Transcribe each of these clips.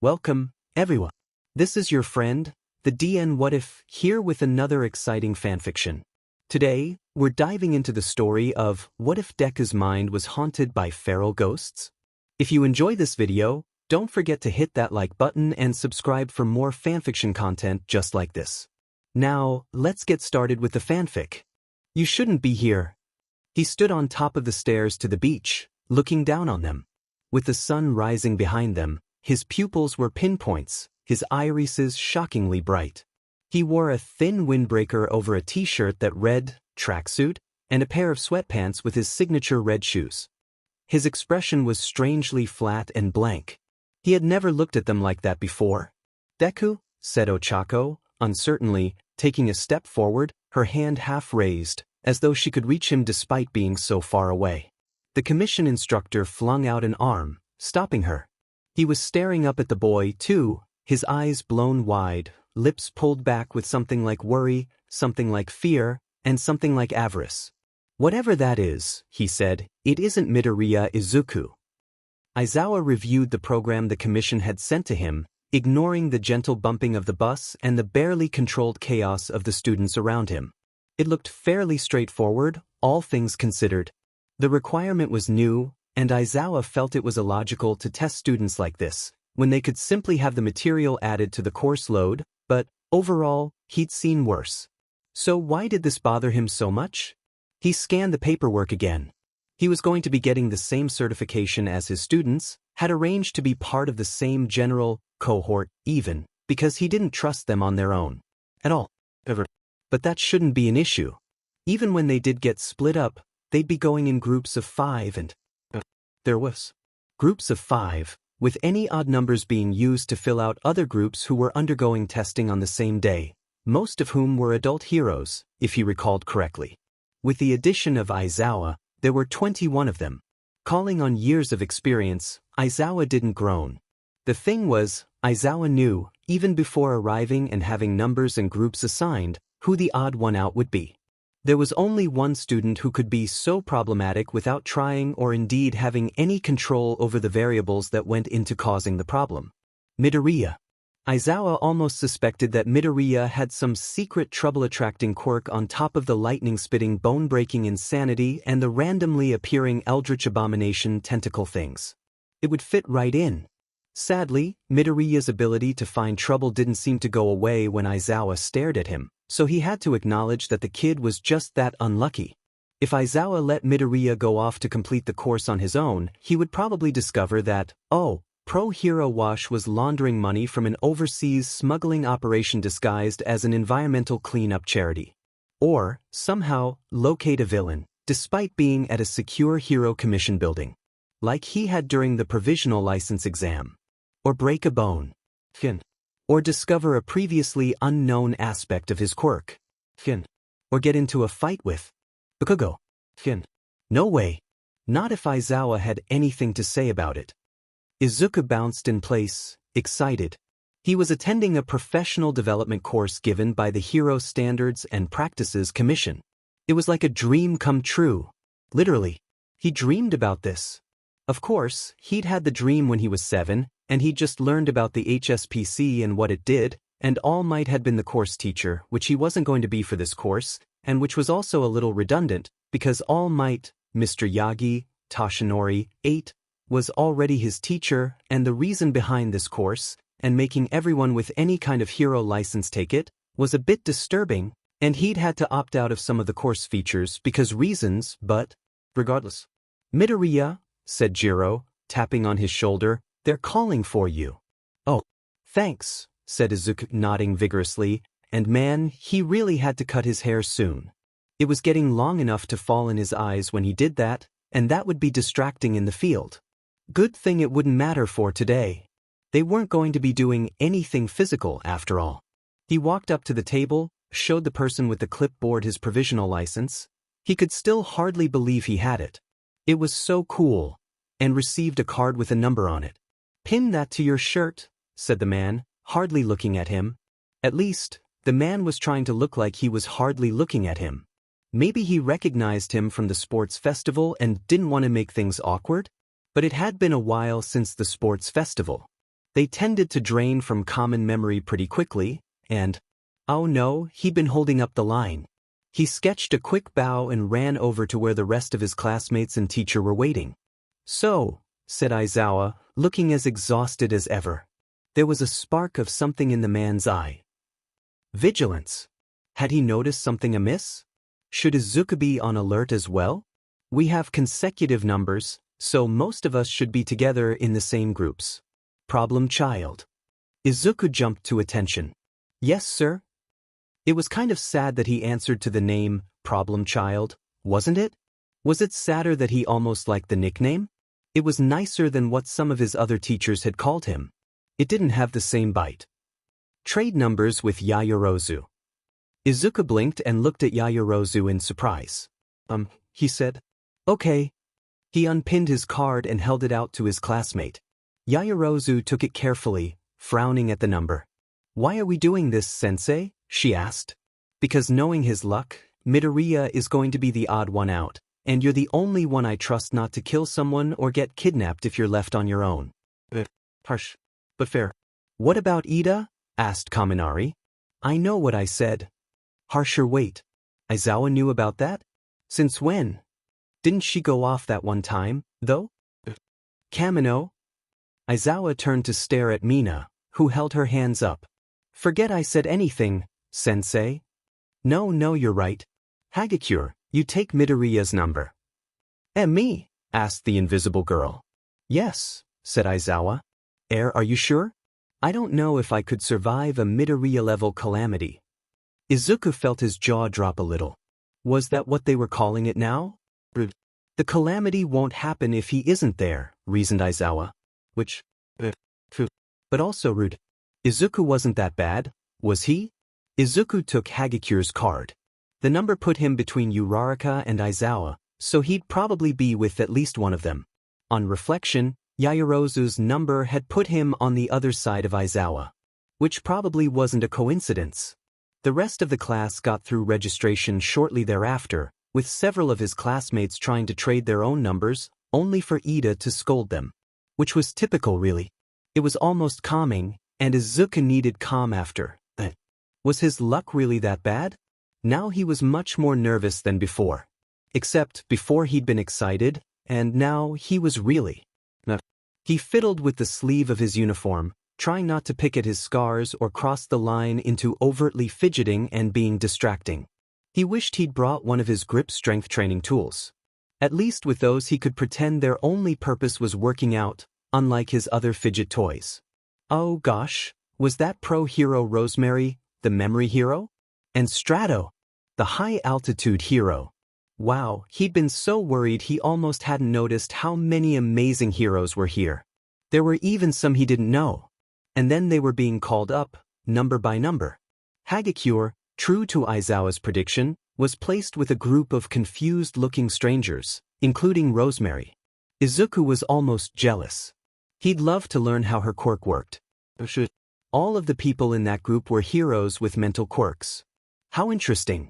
Welcome, everyone. This is your friend, the DN What If, here with another exciting fanfiction. Today, we're diving into the story of what if Deku's mind was haunted by feral ghosts? If you enjoy this video, don't forget to hit that like button and subscribe for more fanfiction content just like this. Now, let's get started with the fanfic. You shouldn't be here. He stood on top of the stairs to the beach, looking down on them. With the sun rising behind them, his pupils were pinpoints, his irises shockingly bright. He wore a thin windbreaker over a t-shirt that read, tracksuit, and a pair of sweatpants with his signature red shoes. His expression was strangely flat and blank. He had never looked at them like that before. "Deku," said Ochako, uncertainly, taking a step forward, her hand half raised, as though she could reach him despite being so far away. The commission instructor flung out an arm, stopping her. He was staring up at the boy, too, his eyes blown wide, lips pulled back with something like worry, something like fear, and something like avarice. "Whatever that is," he said, "it isn't Midoriya Izuku." Aizawa reviewed the program the commission had sent to him, ignoring the gentle bumping of the bus and the barely controlled chaos of the students around him. It looked fairly straightforward, all things considered. The requirement was new, and Aizawa felt it was illogical to test students like this, when they could simply have the material added to the course load, but, overall, he'd seen worse. So why did this bother him so much? He scanned the paperwork again. He was going to be getting the same certification as his students, had arranged to be part of the same general cohort even, because he didn't trust them on their own. At all. But that shouldn't be an issue. Even when they did get split up, they'd be going in groups of 5 and there was groups of 5, with any odd numbers being used to fill out other groups who were undergoing testing on the same day, most of whom were adult heroes, if he recalled correctly. With the addition of Aizawa, there were 21 of them. Calling on years of experience, Aizawa didn't groan. The thing was, Aizawa knew, even before arriving and having numbers and groups assigned, who the odd one out would be. There was only one student who could be so problematic without trying or indeed having any control over the variables that went into causing the problem. Midoriya. Aizawa almost suspected that Midoriya had some secret trouble-attracting quirk on top of the lightning-spitting bone-breaking insanity and the randomly appearing eldritch abomination tentacle things. It would fit right in. Sadly, Midoriya's ability to find trouble didn't seem to go away when Aizawa stared at him, so he had to acknowledge that the kid was just that unlucky. If Aizawa let Midoriya go off to complete the course on his own, he would probably discover that, Pro Hero Wash was laundering money from an overseas smuggling operation disguised as an environmental cleanup charity. Or, somehow, locate a villain, despite being at a secure hero commission building. Like he had during the provisional license exam. Or break a bone. Or discover a previously unknown aspect of his quirk. Or get into a fight with Bakugo. No way. Not if Aizawa had anything to say about it. Izuku bounced in place, excited. He was attending a professional development course given by the Hero Standards and Practices Commission. It was like a dream come true. Literally. He dreamed about this. Of course, he'd had the dream when he was 7, and he'd just learned about the HSPC and what it did, and All Might had been the course teacher, which he wasn't going to be for this course, and which was also a little redundant, because All Might, Mr. Yagi, Toshinori, 8, was already his teacher, and the reason behind this course, and making everyone with any kind of hero license take it, was a bit disturbing, and he'd had to opt out of some of the course features because reasons, but regardless. "Midoriya," said Jiro, tapping on his shoulder, "they're calling for you." "Oh, thanks," said Izuku, nodding vigorously, and man, he really had to cut his hair soon. It was getting long enough to fall in his eyes when he did that, and that would be distracting in the field. Good thing it wouldn't matter for today. They weren't going to be doing anything physical after all. He walked up to the table, showed the person with the clipboard his provisional license. He could still hardly believe he had it. It was so cool, and received a card with a number on it. "Pin that to your shirt," said the man, hardly looking at him. At least, the man was trying to look like he was hardly looking at him. Maybe he recognized him from the sports festival and didn't want to make things awkward? But it had been a while since the sports festival. They tended to drain from common memory pretty quickly, and, oh no, he'd been holding up the line. He sketched a quick bow and ran over to where the rest of his classmates and teacher were waiting. "So," said Aizawa, looking as exhausted as ever. There was a spark of something in the man's eye. Vigilance. Had he noticed something amiss? Should Izuku be on alert as well? We have consecutive numbers, so most of us should be together in the same groups. Problem child. Izuku jumped to attention. "Yes, sir." It was kind of sad that he answered to the name, Problem Child, wasn't it? Was it sadder that he almost liked the nickname? It was nicer than what some of his other teachers had called him. It didn't have the same bite. Trade numbers with Yaoyorozu. Izuku blinked and looked at Yaoyorozu in surprise. He said. "Okay." He unpinned his card and held it out to his classmate. Yaoyorozu took it carefully, frowning at the number. "Why are we doing this, sensei?" she asked. "Because knowing his luck, Midoriya is going to be the odd one out, and you're the only one I trust not to kill someone or get kidnapped if you're left on your own." Harsh, but fair. "What about Ida?" asked Kaminari. "I know what I said." Harsher wait. Aizawa knew about that? Since when? Didn't she go off that one time, though? Kamino? Aizawa turned to stare at Mina, who held her hands up. "Forget I said anything, sensei." No, you're right. Hagakure, you take Midoriya's number." Me?" asked the invisible girl. "Yes," said Aizawa. Are you sure? I don't know if I could survive a Midoriya-level calamity." Izuku felt his jaw drop a little. Was that what they were calling it now? Rude. "The calamity won't happen if he isn't there," reasoned Aizawa. Which, but also rude. Izuku wasn't that bad, was he? Izuku took Hagakure's card. The number put him between Uraraka and Aizawa, so he'd probably be with at least one of them. On reflection, Yaoyorozu's number had put him on the other side of Aizawa. Which probably wasn't a coincidence. The rest of the class got through registration shortly thereafter, with several of his classmates trying to trade their own numbers, only for Ida to scold them. Which was typical, really. It was almost calming, and Izuku needed calm after that. Was his luck really that bad? Now he was much more nervous than before. Except before he'd been excited, and now he was really. He fiddled with the sleeve of his uniform, trying not to pick at his scars or cross the line into overtly fidgeting and being distracting. He wished he'd brought one of his grip strength training tools. At least with those he could pretend their only purpose was working out, unlike his other fidget toys. Oh gosh, was that pro-hero Rosemary, the memory hero? And Strato, the high-altitude hero. Wow, he'd been so worried he almost hadn't noticed how many amazing heroes were here. There were even some he didn't know. And then they were being called up, number by number. Hagakure, true to Aizawa's prediction, was placed with a group of confused-looking strangers, including Rosemary. Izuku was almost jealous. He'd love to learn how her quirk worked. All of the people in that group were heroes with mental quirks. How interesting.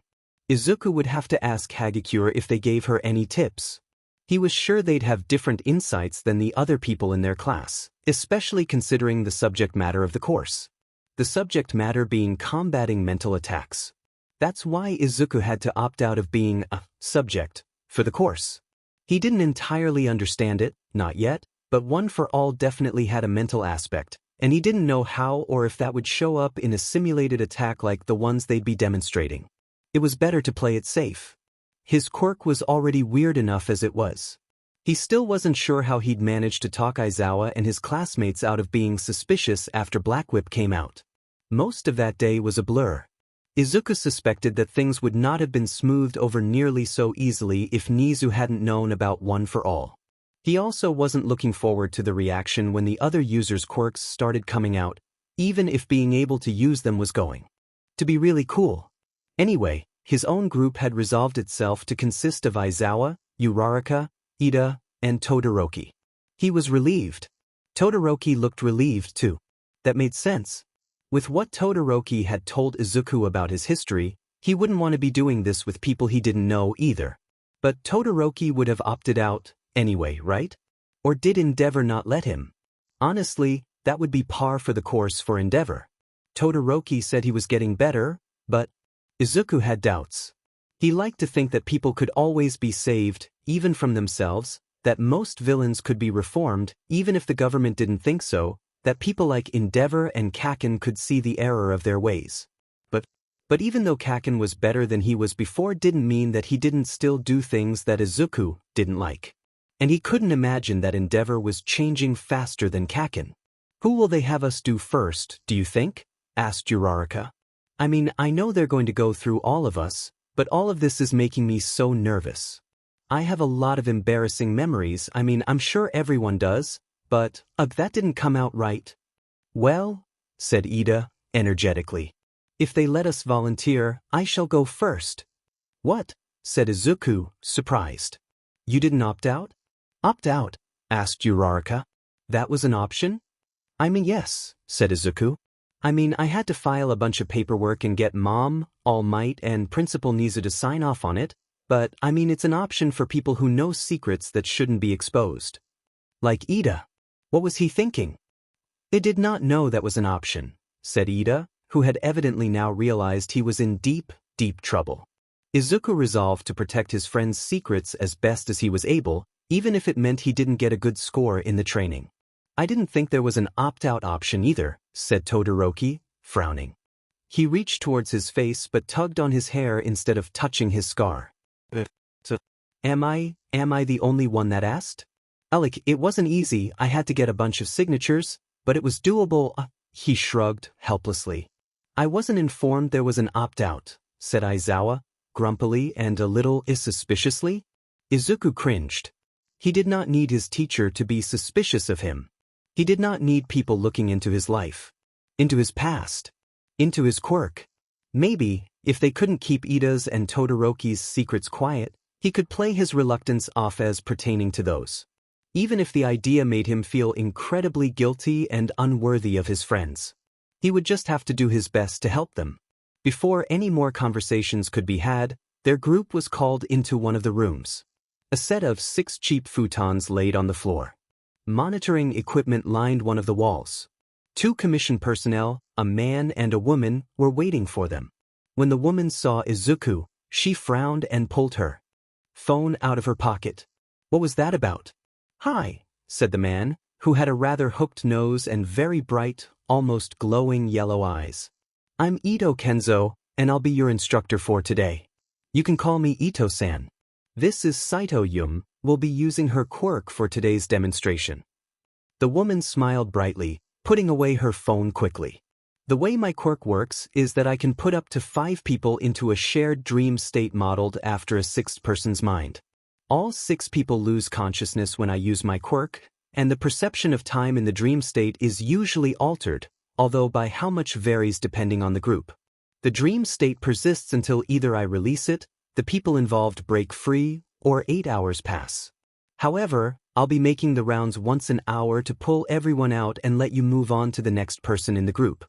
Izuku would have to ask Hagakure if they gave her any tips. He was sure they'd have different insights than the other people in their class, especially considering the subject matter of the course. The subject matter being combating mental attacks. That's why Izuku had to opt out of being a subject for the course. He didn't entirely understand it, not yet, but One for All definitely had a mental aspect, and he didn't know how or if that would show up in a simulated attack like the ones they'd be demonstrating. It was better to play it safe. His quirk was already weird enough as it was. He still wasn't sure how he'd managed to talk Aizawa and his classmates out of being suspicious after Black Whip came out. Most of that day was a blur. Izuku suspected that things would not have been smoothed over nearly so easily if Nizu hadn't known about One for All. He also wasn't looking forward to the reaction when the other users' quirks started coming out, even if being able to use them was going to be really cool. Anyway, his own group had resolved itself to consist of Aizawa, Uraraka, Ida, and Todoroki. He was relieved. Todoroki looked relieved too. That made sense. With what Todoroki had told Izuku about his history, he wouldn't want to be doing this with people he didn't know either. But Todoroki would have opted out anyway, right? Or did Endeavor not let him? Honestly, that would be par for the course for Endeavor. Todoroki said he was getting better, but Izuku had doubts. He liked to think that people could always be saved, even from themselves, that most villains could be reformed, even if the government didn't think so, that people like Endeavor and Kaken could see the error of their ways. But even though Kaken was better than he was before didn't mean that he didn't still do things that Izuku didn't like. And he couldn't imagine that Endeavor was changing faster than Kaken. Who will they have us do first, do you think? Asked Uraraka. I mean, I know they're going to go through all of us, but all of this is making me so nervous. I have a lot of embarrassing memories. I mean, I'm sure everyone does, but, that didn't come out right. Well, said Ida, energetically. If they let us volunteer, I shall go first. What? Said Izuku, surprised. You didn't opt out? Opt out? Asked Uraraka. That was an option? I mean, yes, said Izuku. I mean, I had to file a bunch of paperwork and get Mom, All Might, and Principal Niza to sign off on it, but, I mean, it's an option for people who know secrets that shouldn't be exposed. Like Ida. What was he thinking? I did not know that was an option, said Ida, who had evidently now realized he was in deep, deep trouble. Izuku resolved to protect his friend's secrets as best as he was able, even if it meant he didn't get a good score in the training. I didn't think there was an opt-out option either, said Todoroki, frowning. He reached towards his face but tugged on his hair instead of touching his scar. Am I the only one that asked? Alec, it wasn't easy, I had to get a bunch of signatures, but it was doable, he shrugged, helplessly. I wasn't informed there was an opt-out, said Aizawa, grumpily and a little suspiciously. Izuku cringed. He did not need his teacher to be suspicious of him. He did not need people looking into his life, into his past, into his quirk. Maybe, if they couldn't keep Ida's and Todoroki's secrets quiet, he could play his reluctance off as pertaining to those. Even if the idea made him feel incredibly guilty and unworthy of his friends. He would just have to do his best to help them. Before any more conversations could be had, their group was called into one of the rooms. A set of 6 cheap futons laid on the floor. Monitoring equipment lined one of the walls. 2 commission personnel, a man and a woman, were waiting for them. When the woman saw Izuku, she frowned and pulled her phone out of her pocket. What was that about? Hi, said the man, who had a rather hooked nose and very bright, almost glowing yellow eyes. I'm Ito Kenzo, and I'll be your instructor for today. You can call me Ito-san. This is Saito Yum, will be using her quirk for today's demonstration. The woman smiled brightly, putting away her phone quickly. The way my quirk works is that I can put up to 5 people into a shared dream state modeled after a 6th person's mind. All 6 people lose consciousness when I use my quirk, and the perception of time in the dream state is usually altered, although by how much varies depending on the group. The dream state persists until either I release it, the people involved break free, or 8 hours pass. However, I'll be making the rounds once an hour to pull everyone out and let you move on to the next person in the group.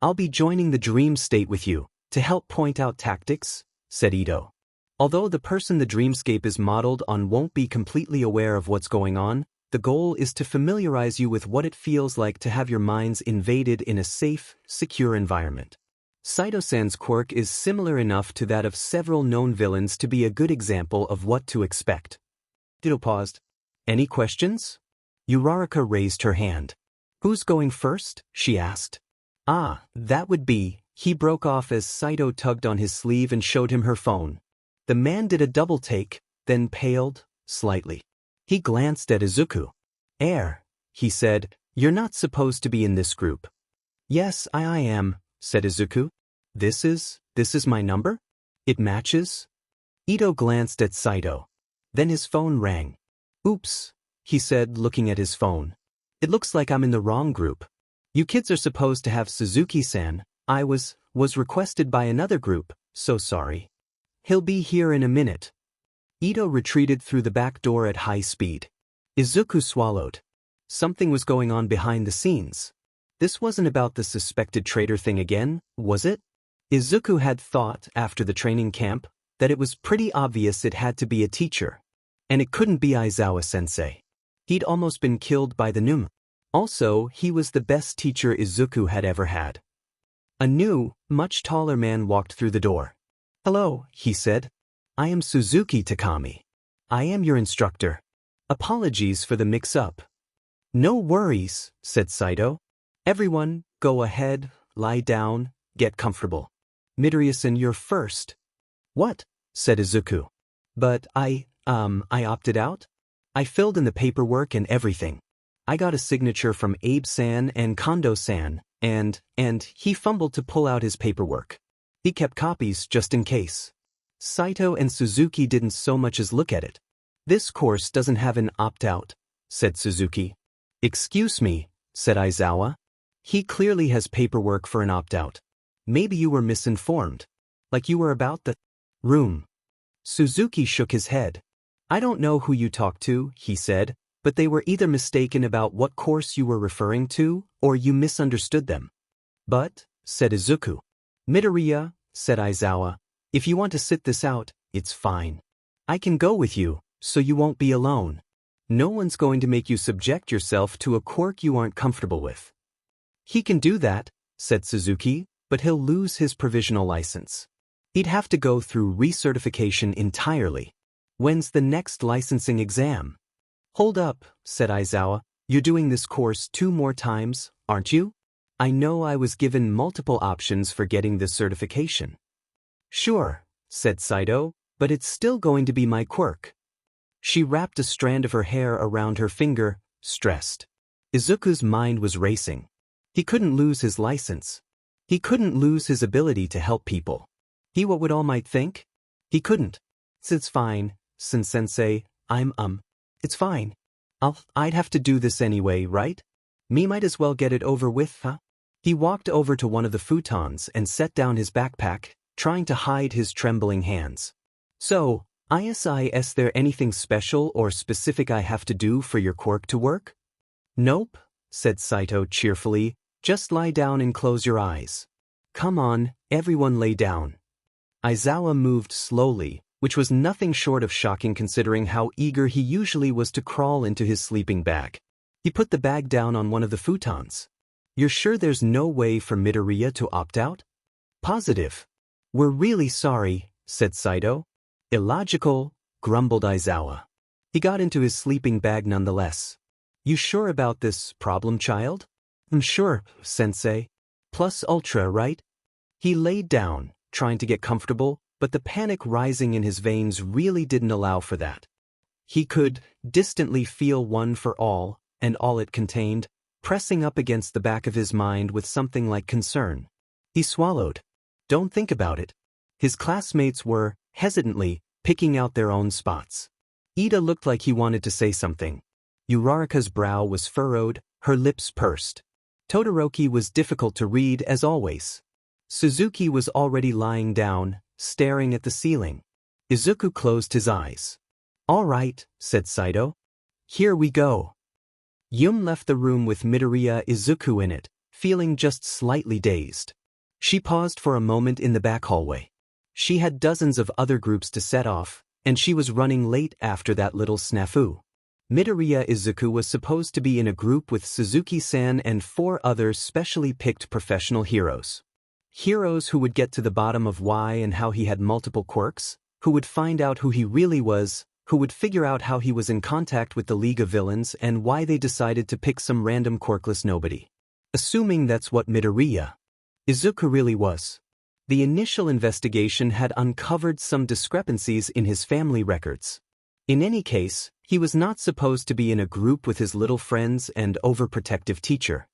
I'll be joining the dream state with you, to help point out tactics, said Ito. Although the person the dreamscape is modeled on won't be completely aware of what's going on, the goal is to familiarize you with what it feels like to have your minds invaded in a safe, secure environment. Saito-san's quirk is similar enough to that of several known villains to be a good example of what to expect. Ito paused. Any questions? Uraraka raised her hand. Who's going first? She asked. Ah, that would be, he broke off as Saito tugged on his sleeve and showed him her phone. The man did a double take, then paled, slightly. He glanced at Izuku. He said, you're not supposed to be in this group. Yes, I am, said Izuku. This is my number? It matches? Ito glanced at Saito. Then his phone rang. Oops, he said, looking at his phone. It looks like I'm in the wrong group. You kids are supposed to have Suzuki-san. I was requested by another group, so sorry. He'll be here in a minute. Ito retreated through the back door at high speed. Izuku swallowed. Something was going on behind the scenes. This wasn't about the suspected traitor thing again, was it? Izuku had thought, after the training camp, that it was pretty obvious it had to be a teacher. And it couldn't be Aizawa-sensei. He'd almost been killed by the Numa. Also, he was the best teacher Izuku had ever had. A new, much taller man walked through the door. "Hello," he said. "I am Suzuki Takami. I am your instructor. Apologies for the mix-up." "No worries," said Saito. "Everyone, go ahead, lie down, get comfortable. Midoriya-san, you're first." "What?" said Izuku. "But I opted out? I filled in the paperwork and everything. I got a signature from Abe-san and Kondo-san, and he fumbled to pull out his paperwork. He kept copies just in case." Saito and Suzuki didn't so much as look at it. "This course doesn't have an opt-out," said Suzuki. "Excuse me," said Aizawa. "He clearly has paperwork for an opt-out. Maybe you were misinformed. Like you were about the room." Suzuki shook his head. "I don't know who you talked to," he said, "but they were either mistaken about what course you were referring to, or you misunderstood them." "But," said Izuku. "Midoriya," said Aizawa, "if you want to sit this out, it's fine. I can go with you, so you won't be alone. No one's going to make you subject yourself to a quirk you aren't comfortable with." "He can do that," said Suzuki, "but he'll lose his provisional license. He'd have to go through recertification entirely. When's the next licensing exam?" "Hold up," said Aizawa. "You're doing this course 2 more times, aren't you? I know I was given multiple options for getting this certification." "Sure," said Saito, "but it's still going to be my quirk." She wrapped a strand of her hair around her finger, stressed. Izuku's mind was racing. He couldn't lose his license. He couldn't lose his ability to help people. What would all might think? He couldn't. "It's fine, Sensei, it's fine. I'd have to do this anyway, right? Me might as well get it over with, huh?" He walked over to one of the futons and set down his backpack, trying to hide his trembling hands. "So, is there anything special or specific I have to do for your quirk to work?" "Nope," said Saito cheerfully. "Just lie down and close your eyes." "Come on, everyone lay down." Aizawa moved slowly, which was nothing short of shocking considering how eager he usually was to crawl into his sleeping bag. He put the bag down on one of the futons. "You're sure there's no way for Midoriya to opt out?" "Positive." "We're really sorry," said Saito. "Illogical," grumbled Aizawa. He got into his sleeping bag nonetheless. "You sure about this, problem child?" "I'm sure, Sensei. Plus ultra, right?" He laid down, trying to get comfortable, but the panic rising in his veins really didn't allow for that. He could distantly feel One for All, and all it contained, pressing up against the back of his mind with something like concern. He swallowed. "Don't think about it." His classmates were, hesitantly, picking out their own spots. Ida looked like he wanted to say something. Uraraka's brow was furrowed, her lips pursed. Todoroki was difficult to read as always. Suzuki was already lying down, staring at the ceiling. Izuku closed his eyes. "All right," said Saito. "Here we go." Yum left the room with Midoriya Izuku in it, feeling just slightly dazed. She paused for a moment in the back hallway. She had dozens of other groups to set off, and she was running late after that little snafu. Midoriya Izuku was supposed to be in a group with Suzuki-san and 4 other specially picked professional heroes. Heroes who would get to the bottom of why and how he had multiple quirks, who would find out who he really was, who would figure out how he was in contact with the League of Villains and why they decided to pick some random quirkless nobody. Assuming that's what Midoriya Izuku really was. The initial investigation had uncovered some discrepancies in his family records. In any case, he was not supposed to be in a group with his little friends and overprotective teacher.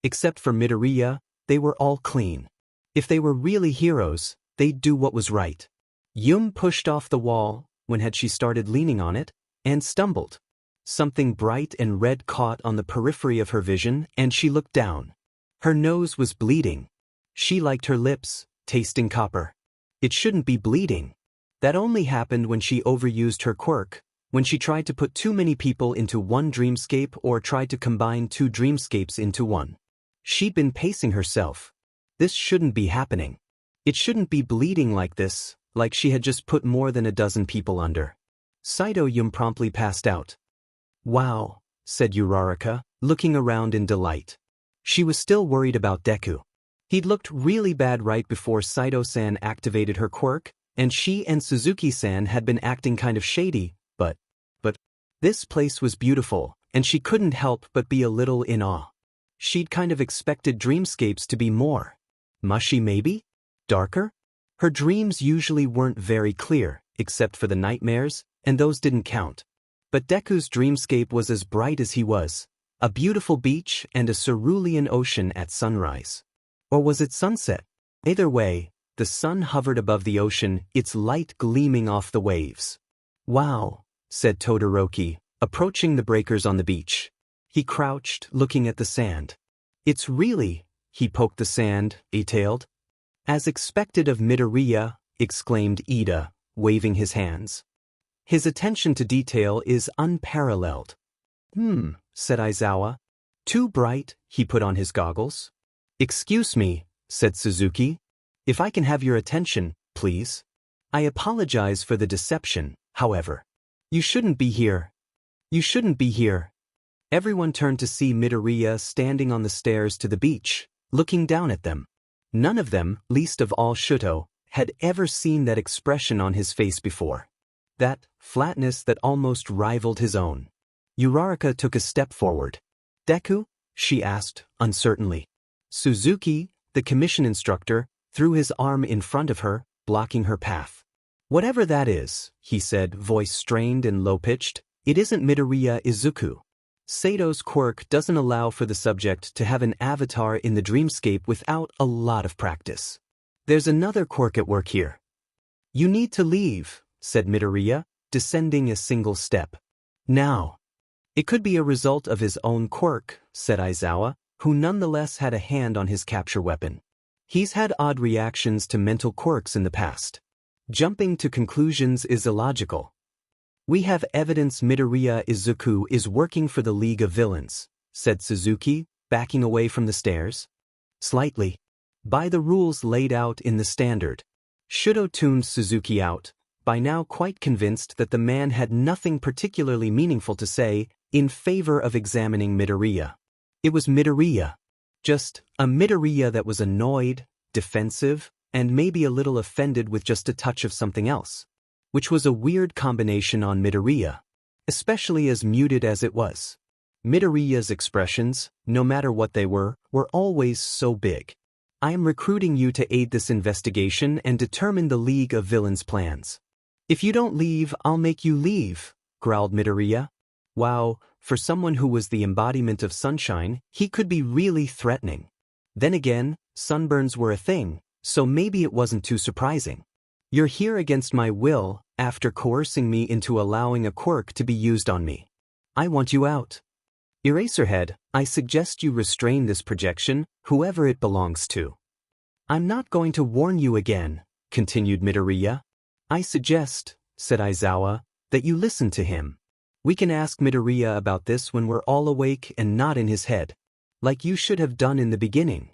Except for Midoriya, they were all clean. If they were really heroes, they'd do what was right. Yum pushed off the wall, when had she started leaning on it, and stumbled. Something bright and red caught on the periphery of her vision, and she looked down. Her nose was bleeding. She liked her lips, tasting copper. It shouldn't be bleeding. That only happened when she overused her quirk, when she tried to put too many people into one dreamscape or tried to combine 2 dreamscapes into one. She'd been pacing herself. This shouldn't be happening. It shouldn't be bleeding like this, like she had just put more than a dozen people under. Saito Yum promptly passed out. "Wow," said Uraraka, looking around in delight. She was still worried about Deku. He'd looked really bad right before Saito-san activated her quirk, and she and Suzuki-san had been acting kind of shady, but this place was beautiful, and she couldn't help but be a little in awe. She'd kind of expected dreamscapes to be more mushy maybe? Darker? Her dreams usually weren't very clear, except for the nightmares, and those didn't count. But Deku's dreamscape was as bright as he was, a beautiful beach and a cerulean ocean at sunrise. Or was it sunset? Either way, the sun hovered above the ocean, its light gleaming off the waves. "Wow," said Todoroki, approaching the breakers on the beach. He crouched, looking at the sand. "It's really," he poked the sand, detailed. "As expected of Midoriya," exclaimed Ida, waving his hands. "His attention to detail is unparalleled." Said Aizawa. "Too bright," he put on his goggles. "Excuse me," said Suzuki. "If I can have your attention, please. I apologize for the deception, however. You shouldn't be here. You shouldn't be here." Everyone turned to see Midoriya standing on the stairs to the beach, looking down at them. None of them, least of all Shuto, had ever seen that expression on his face before. That flatness that almost rivaled his own. Uraraka took a step forward. "Deku?" she asked, uncertainly. Suzuki, the commission instructor, threw his arm in front of her, blocking her path. "Whatever that is," he said, voice strained and low-pitched, "it isn't Midoriya Izuku. Sato's quirk doesn't allow for the subject to have an avatar in the dreamscape without a lot of practice. There's another quirk at work here." "You need to leave," said Midoriya, descending a single step. "Now." "It could be a result of his own quirk," said Aizawa, who nonetheless had a hand on his capture weapon. "He's had odd reactions to mental quirks in the past. Jumping to conclusions is illogical." "We have evidence Midoriya Izuku is working for the League of Villains," said Suzuki, backing away from the stairs. "Slightly. By the rules laid out in the standard." Shuto tuned Suzuki out, by now quite convinced that the man had nothing particularly meaningful to say in favor of examining Midoriya. It was Midoriya. Just a Midoriya that was annoyed, defensive, and maybe a little offended with just a touch of something else. Which was a weird combination on Midoriya, especially as muted as it was. Midoriya's expressions, no matter what they were always so big. "I am recruiting you to aid this investigation and determine the League of Villains' plans. If you don't leave, I'll make you leave," growled Midoriya. Wow, for someone who was the embodiment of sunshine, he could be really threatening. Then again, sunburns were a thing, so maybe it wasn't too surprising. "You're here against my will, after coercing me into allowing a quirk to be used on me. I want you out. Eraserhead, I suggest you restrain this projection, whoever it belongs to." "I'm not going to warn you again," continued Midoriya. "I suggest," said Aizawa, "that you listen to him. We can ask Midoriya about this when we're all awake and not in his head. Like you should have done in the beginning."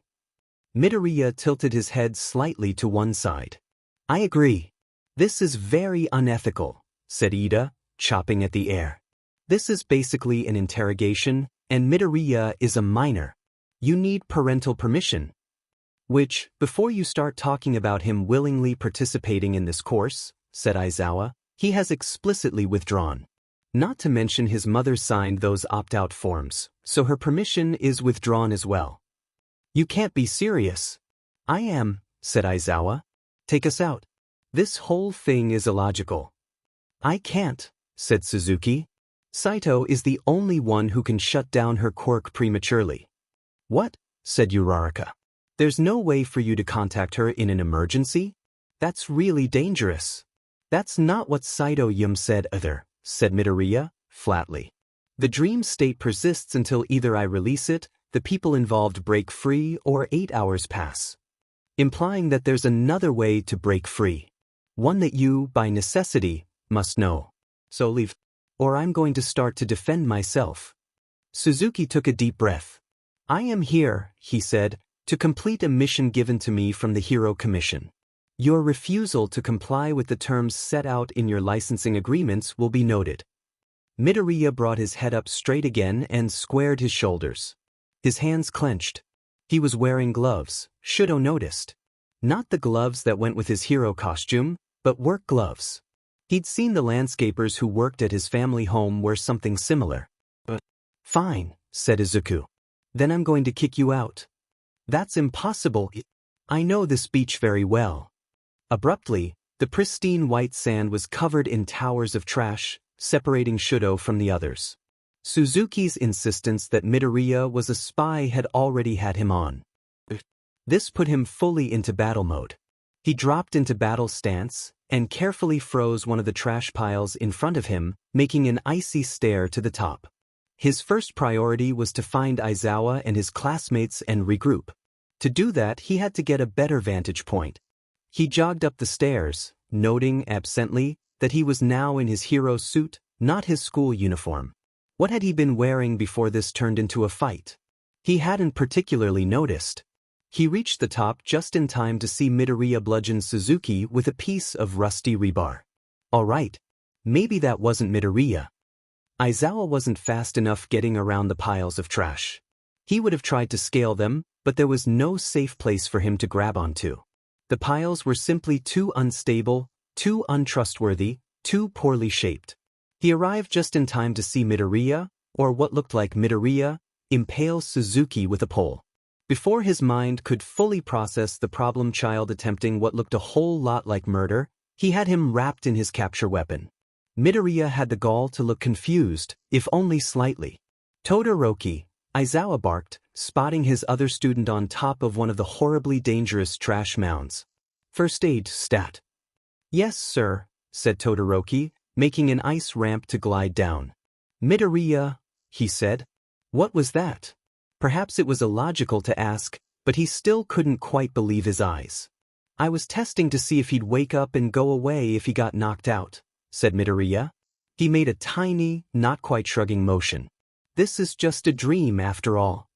Midoriya tilted his head slightly to one side. "I agree. This is very unethical," said Ida, chopping at the air. "This is basically an interrogation, and Midoriya is a minor. You need parental permission. Which, before you start talking about him willingly participating in this course," said Aizawa, "he has explicitly withdrawn. Not to mention his mother signed those opt-out forms, so her permission is withdrawn as well." "You can't be serious." "I am," said Aizawa. "Take us out. This whole thing is illogical." "I can't," said Suzuki. "Saito is the only one who can shut down her quirk prematurely." "What?" said Uraraka. "There's no way for you to contact her in an emergency? That's really dangerous." "That's not what Saito Yum said either," said Midoriya, flatly. "The dream state persists until either I release it, the people involved break free, or 8 hours pass. Implying that there's another way to break free. One that you, by necessity, must know. So leave, or I'm going to start to defend myself." Suzuki took a deep breath. "I am here," he said, "to complete a mission given to me from the Hero Commission. Your refusal to comply with the terms set out in your licensing agreements will be noted." Midoriya brought his head up straight again and squared his shoulders. His hands clenched. He was wearing gloves, Shudo noticed. Not the gloves that went with his hero costume, but work gloves. He'd seen the landscapers who worked at his family home wear something similar. Fine, said Izuku. Then I'm going to kick you out. That's impossible. I know this beach very well. Abruptly, the pristine white sand was covered in towers of trash, separating Shudo from the others. Suzuki's insistence that Midoriya was a spy had already had him on. This put him fully into battle mode. He dropped into battle stance and carefully froze one of the trash piles in front of him, making an icy stare to the top. His first priority was to find Aizawa and his classmates and regroup. To do that, he had to get a better vantage point. He jogged up the stairs, noting absently that he was now in his hero suit, not his school uniform. What had he been wearing before this turned into a fight? He hadn't particularly noticed. He reached the top just in time to see Midoriya bludgeon Suzuki with a piece of rusty rebar. Alright, maybe that wasn't Midoriya. Aizawa wasn't fast enough getting around the piles of trash. He would have tried to scale them, but there was no safe place for him to grab onto. The piles were simply too unstable, too untrustworthy, too poorly shaped. He arrived just in time to see Midoriya, or what looked like Midoriya, impale Suzuki with a pole. Before his mind could fully process the problem child attempting what looked a whole lot like murder, he had him wrapped in his capture weapon. Midoriya had the gall to look confused, if only slightly. Todoroki, Aizawa barked, spotting his other student on top of one of the horribly dangerous trash mounds. First aid stat. Yes, sir, said Todoroki, making an ice ramp to glide down. Midoriya, he said. What was that? Perhaps it was illogical to ask, but he still couldn't quite believe his eyes. I was testing to see if he'd wake up and go away if he got knocked out, said Midoriya. He made a tiny, not quite shrugging motion. This is just a dream after all.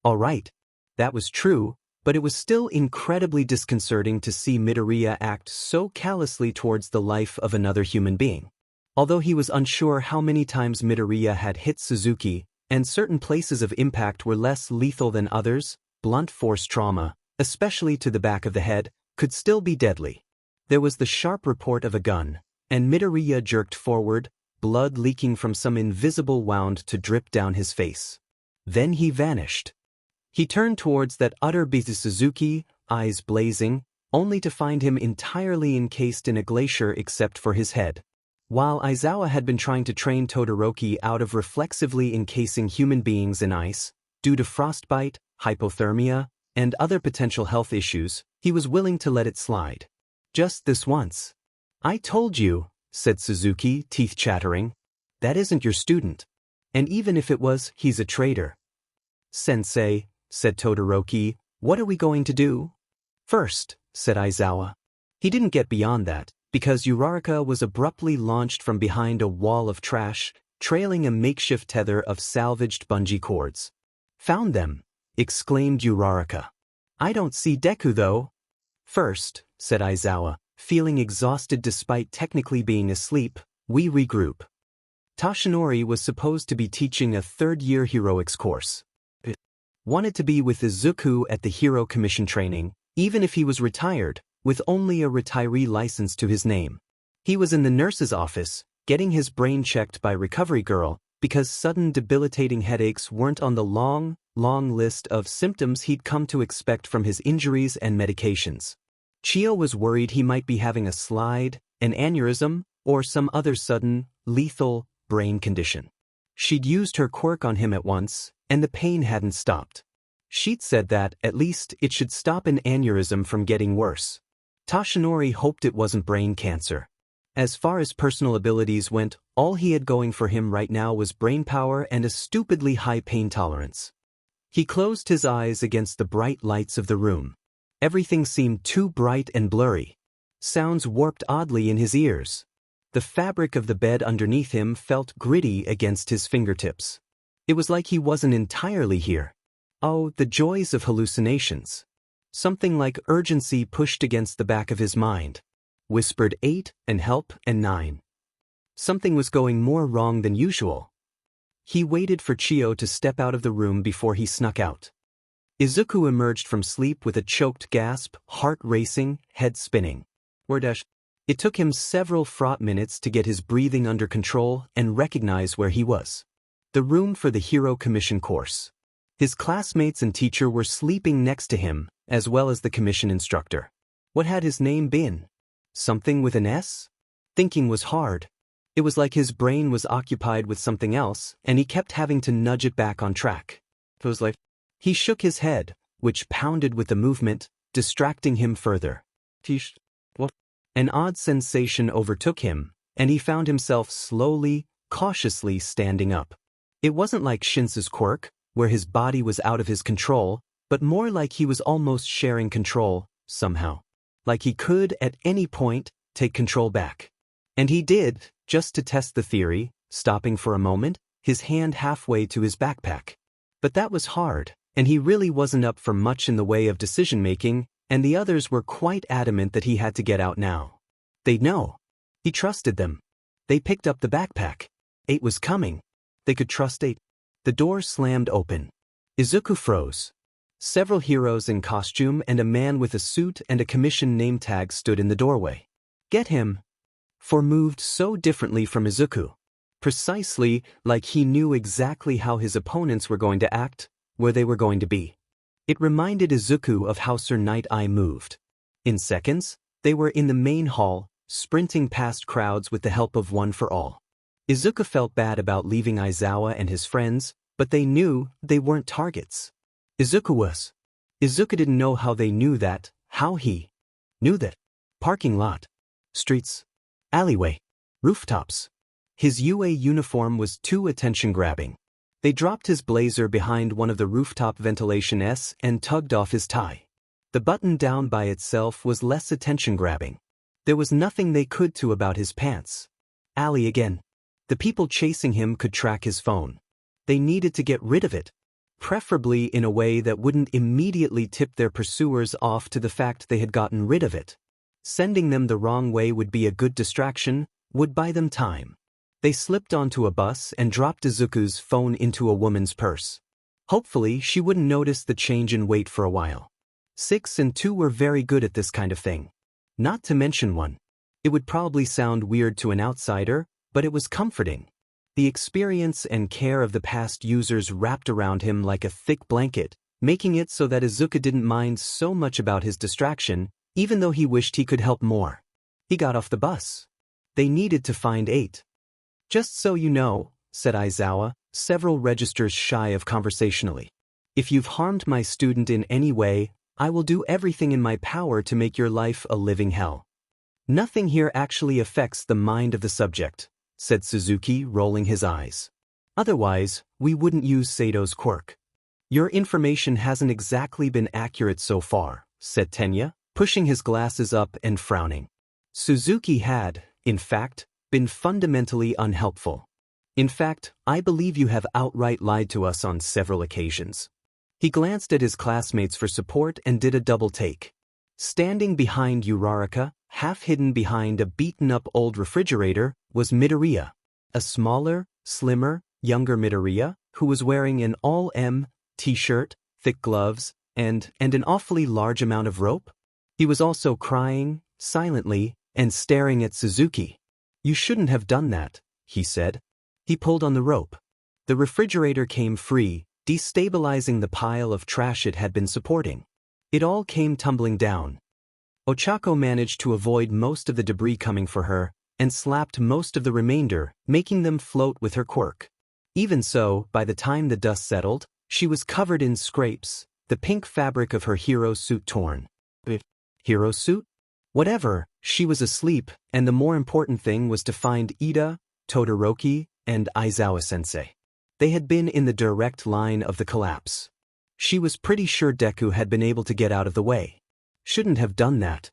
All right, that was true, but it was still incredibly disconcerting to see Midoriya act so callously towards the life of another human being. Although he was unsure how many times Midoriya had hit Suzuki, and certain places of impact were less lethal than others, blunt force trauma, especially to the back of the head, could still be deadly. There was the sharp report of a gun, and Midoriya jerked forward, blood leaking from some invisible wound to drip down his face. Then he vanished. He turned towards that utter busy Suzuki, eyes blazing, only to find him entirely encased in a glacier except for his head. While Aizawa had been trying to train Todoroki out of reflexively encasing human beings in ice, due to frostbite, hypothermia, and other potential health issues, he was willing to let it slide. Just this once. I told you, said Suzuki, teeth chattering. That isn't your student. And even if it was, he's a traitor. Sensei, said Todoroki, what are we going to do? First, said Aizawa. He didn't get beyond that, because Uraraka was abruptly launched from behind a wall of trash, trailing a makeshift tether of salvaged bungee cords. Found them, exclaimed Uraraka. I don't see Deku though. First, said Aizawa, feeling exhausted despite technically being asleep, we regroup. Toshinori was supposed to be teaching a third-year heroics course. Wanted to be with Izuku at the Hero Commission training, even if he was retired, with only a retiree license to his name. He was in the nurse's office, getting his brain checked by Recovery Girl, because sudden debilitating headaches weren't on the long list of symptoms he'd come to expect from his injuries and medications. Chio was worried he might be having a slide, an aneurysm, or some other sudden, lethal, brain condition. She'd used her quirk on him at once, and the pain hadn't stopped. She'd said that, at least, it should stop an aneurysm from getting worse. Toshinori hoped it wasn't brain cancer. As far as personal abilities went, all he had going for him right now was brain power and a stupidly high pain tolerance. He closed his eyes against the bright lights of the room. Everything seemed too bright and blurry. Sounds warped oddly in his ears. The fabric of the bed underneath him felt gritty against his fingertips. It was like he wasn't entirely here. Oh, the joys of hallucinations. Something like urgency pushed against the back of his mind. Whispered 8 and help and 9. Something was going more wrong than usual. He waited for Chio to step out of the room before he snuck out. Izuku emerged from sleep with a choked gasp, heart racing, head spinning. It took him several fraught minutes to get his breathing under control and recognize where he was. The room for the Hero Commission course. His classmates and teacher were sleeping next to him, as well as the commission instructor. What had his name been? Something with an S? Thinking was hard. It was like his brain was occupied with something else, and he kept having to nudge it back on track. It was like he shook his head, which pounded with the movement, distracting him further. What? An odd sensation overtook him, and he found himself slowly, cautiously standing up. It wasn't like Shinsu's quirk, where his body was out of his control, but more like he was almost sharing control, somehow. Like he could, at any point, take control back. And he did, just to test the theory, stopping for a moment, his hand halfway to his backpack. But that was hard, and he really wasn't up for much in the way of decision-making, and the others were quite adamant that he had to get out now. They'd know. He trusted them. They picked up the backpack. 8 was coming. They could trust 8. The door slammed open. Izuku froze. Several heroes in costume and a man with a suit and a commission name tag stood in the doorway. Get him. For moved so differently from Izuku. Precisely like he knew exactly how his opponents were going to act, where they were going to be. It reminded Izuku of how Sir Night Eye moved. In seconds, they were in the main hall, sprinting past crowds with the help of One for All. Izuku felt bad about leaving Aizawa and his friends, but they knew they weren't targets. Izuku was. Izuku didn't know how they knew that, how he knew that. Parking lot. Streets. Alleyway. Rooftops. His UA uniform was too attention-grabbing. They dropped his blazer behind one of the rooftop ventilations and tugged off his tie. The button down by itself was less attention-grabbing. There was nothing they could do about his pants. Alley again. The people chasing him could track his phone. They needed to get rid of it, preferably in a way that wouldn't immediately tip their pursuers off to the fact they had gotten rid of it. Sending them the wrong way would be a good distraction, would buy them time. They slipped onto a bus and dropped Izuku's phone into a woman's purse. Hopefully, she wouldn't notice the change in weight for a while. 6 and 2 were very good at this kind of thing. Not to mention 1. It would probably sound weird to an outsider, but it was comforting. The experience and care of the past users wrapped around him like a thick blanket, making it so that Izuku didn't mind so much about his distraction, even though he wished he could help more. He got off the bus. They needed to find 8. Just so you know, said Aizawa, several registers shy of conversationally. If you've harmed my student in any way, I will do everything in my power to make your life a living hell. Nothing here actually affects the mind of the subject, said Suzuki, rolling his eyes. Otherwise, we wouldn't use Sato's quirk. Your information hasn't exactly been accurate so far, said Tenya, pushing his glasses up and frowning. Suzuki had, in fact, been fundamentally unhelpful. In fact, I believe you have outright lied to us on several occasions. He glanced at his classmates for support and did a double take. Standing behind Uraraka, half hidden behind a beaten-up old refrigerator, was Midoriya, a smaller, slimmer, younger Midoriya, who was wearing an all-M t-shirt, thick gloves, and an awfully large amount of rope. He was also crying, silently, and staring at Suzuki. You shouldn't have done that, he said. He pulled on the rope. The refrigerator came free, destabilizing the pile of trash it had been supporting. It all came tumbling down. Ochako managed to avoid most of the debris coming for her, and slapped most of the remainder, making them float with her quirk. Even so, by the time the dust settled, she was covered in scrapes, the pink fabric of her hero suit torn. Hero suit? Whatever, she was asleep, and the more important thing was to find Ida, Todoroki, and Aizawa-sensei. They had been in the direct line of the collapse. She was pretty sure Deku had been able to get out of the way. Shouldn't have done that.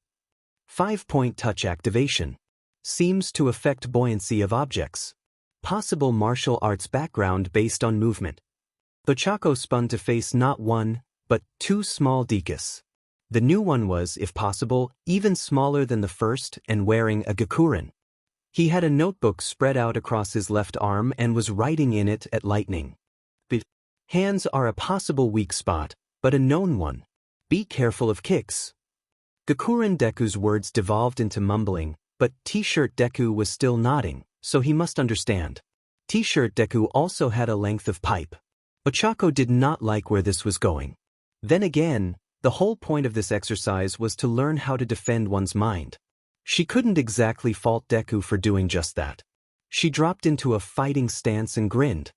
5-point touch activation. Seems to affect buoyancy of objects. Possible martial arts background based on movement. Ochako spun to face not 1, but 2 small Dekus. The new one was, if possible, even smaller than the first and wearing a Gakurin. He had a notebook spread out across his left arm and was writing in it at lightning. Hands are a possible weak spot, but a known one. Be careful of kicks. Gakuren Deku's words devolved into mumbling, but T-shirt Deku was still nodding, so he must understand. T-shirt Deku also had a length of pipe. Ochako did not like where this was going. Then again, the whole point of this exercise was to learn how to defend one's mind. She couldn't exactly fault Deku for doing just that. She dropped into a fighting stance and grinned.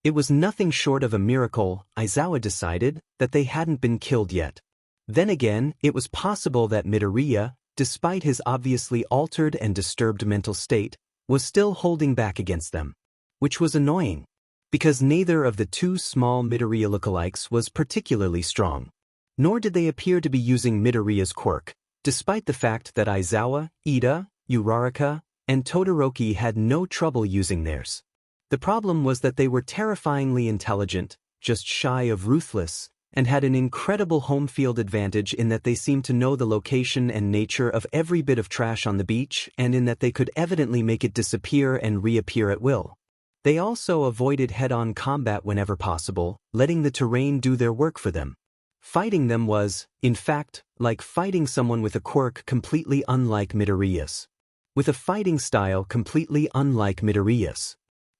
It was nothing short of a miracle, Aizawa decided, that they hadn't been killed yet. Then again, it was possible that Midoriya, despite his obviously altered and disturbed mental state, was still holding back against them. Which was annoying, because neither of the two small Midoriya lookalikes was particularly strong. Nor did they appear to be using Midoriya's quirk, despite the fact that Aizawa, Ida, Uraraka, and Todoroki had no trouble using theirs. The problem was that they were terrifyingly intelligent, just shy of ruthless, and had an incredible home field advantage in that they seemed to know the location and nature of every bit of trash on the beach and in that they could evidently make it disappear and reappear at will. They also avoided head-on combat whenever possible, letting the terrain do their work for them. Fighting them was, in fact, like fighting someone with a quirk completely unlike Midoriya's. With a fighting style completely unlike Midoriya's.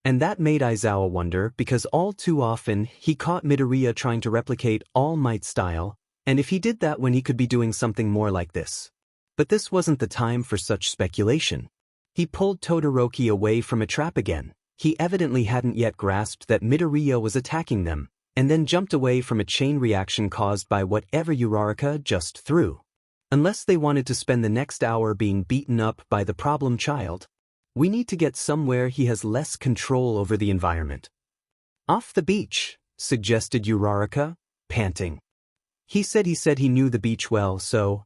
And that made Aizawa wonder because all too often he caught Midoriya trying to replicate All Might style, and if he did that when he could be doing something more like this. But this wasn't the time for such speculation. He pulled Todoroki away from a trap again. He evidently hadn't yet grasped that Midoriya was attacking them, and then jumped away from a chain reaction caused by whatever Uraraka just threw. Unless they wanted to spend the next hour being beaten up by the problem child. We need to get somewhere he has less control over the environment. Off the beach, suggested Uraraka, panting. He said he knew the beach well, so...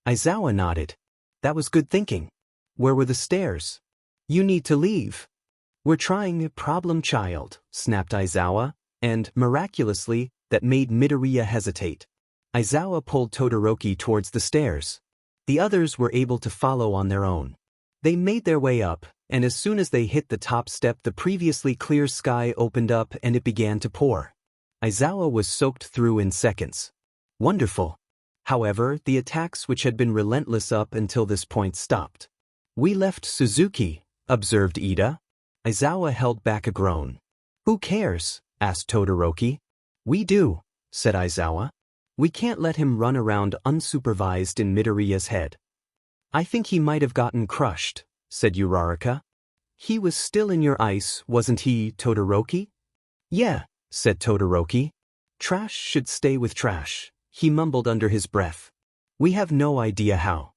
Aizawa nodded. That was good thinking. Where were the stairs? You need to leave. We're trying, problem child, snapped Aizawa, and, miraculously, that made Midoriya hesitate. Aizawa pulled Todoroki towards the stairs. The others were able to follow on their own. They made their way up, and as soon as they hit the top step the previously clear sky opened up and it began to pour. Aizawa was soaked through in seconds. Wonderful. However, the attacks which had been relentless up until this point stopped. We left Suzuki, observed Ida. Aizawa held back a groan. Who cares? Asked Todoroki. We do, said Aizawa. We can't let him run around unsupervised in Midoriya's head. I think he might have gotten crushed, said Uraraka. He was still in your ice, wasn't he, Todoroki? Yeah, said Todoroki. Trash should stay with trash, he mumbled under his breath. We have no idea how.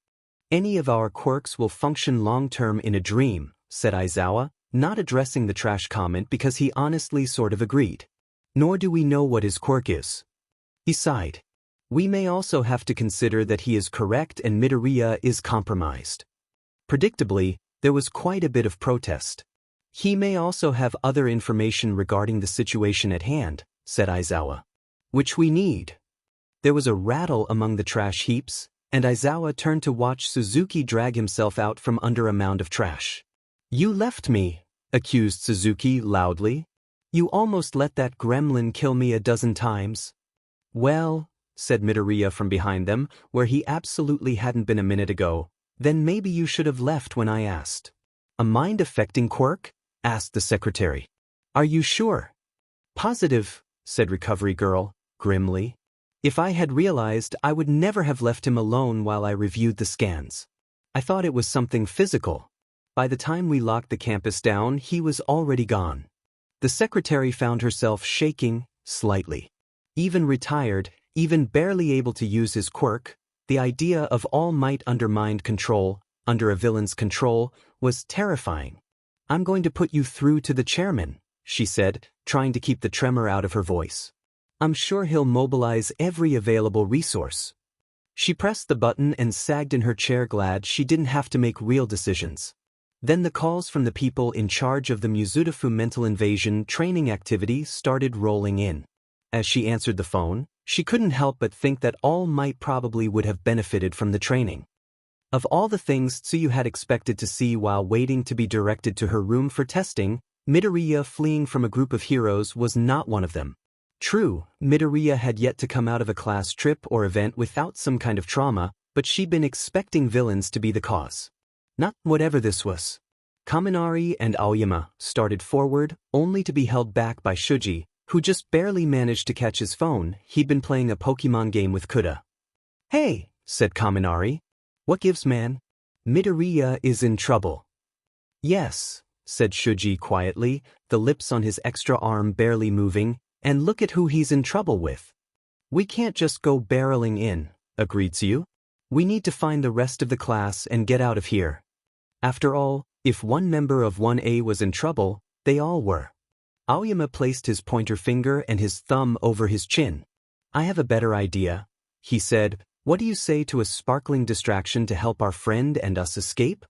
Any of our quirks will function long-term in a dream, said Aizawa, not addressing the trash comment because he honestly sort of agreed. Nor do we know what his quirk is. He sighed. We may also have to consider that he is correct and Midoriya is compromised. Predictably, there was quite a bit of protest. He may also have other information regarding the situation at hand, said Aizawa. Which we need. There was a rattle among the trash heaps, and Aizawa turned to watch Suzuki drag himself out from under a mound of trash. You left me, accused Suzuki loudly. You almost let that gremlin kill me a dozen times. Well, said Midoriya from behind them, where he absolutely hadn't been a minute ago, then maybe you should have left when I asked. A mind-affecting quirk? Asked the secretary. Are you sure? Positive, said Recovery Girl, grimly. If I had realized, I would never have left him alone while I reviewed the scans. I thought it was something physical. By the time we locked the campus down, he was already gone. The secretary found herself shaking, slightly. Even retired, even barely able to use his quirk, the idea of All Might under mind control, under a villain's control, was terrifying. I'm going to put you through to the chairman, she said, trying to keep the tremor out of her voice. I'm sure he'll mobilize every available resource. She pressed the button and sagged in her chair, glad she didn't have to make real decisions. Then the calls from the people in charge of the Muzutafu mental invasion training activity started rolling in. As she answered the phone, she couldn't help but think that All Might probably would have benefited from the training. Of all the things Tsuyu had expected to see while waiting to be directed to her room for testing, Midoriya fleeing from a group of heroes was not one of them. True, Midoriya had yet to come out of a class trip or event without some kind of trauma, but she'd been expecting villains to be the cause. Not whatever this was. Kaminari and Aoyama started forward, only to be held back by Shuji, who just barely managed to catch his phone. He'd been playing a Pokemon game with Kuda. "Hey," said Kaminari. "What gives, man? Midoriya is in trouble." "Yes," said Shuji quietly, the lips on his extra arm barely moving, "and look at who he's in trouble with." "We can't just go barreling in," agreed Tsuyu. "We need to find the rest of the class and get out of here." After all, if one member of 1A was in trouble, they all were. Aoyama placed his pointer finger and his thumb over his chin. "I have a better idea," he said. "What do you say to a sparkling distraction to help our friend and us escape?"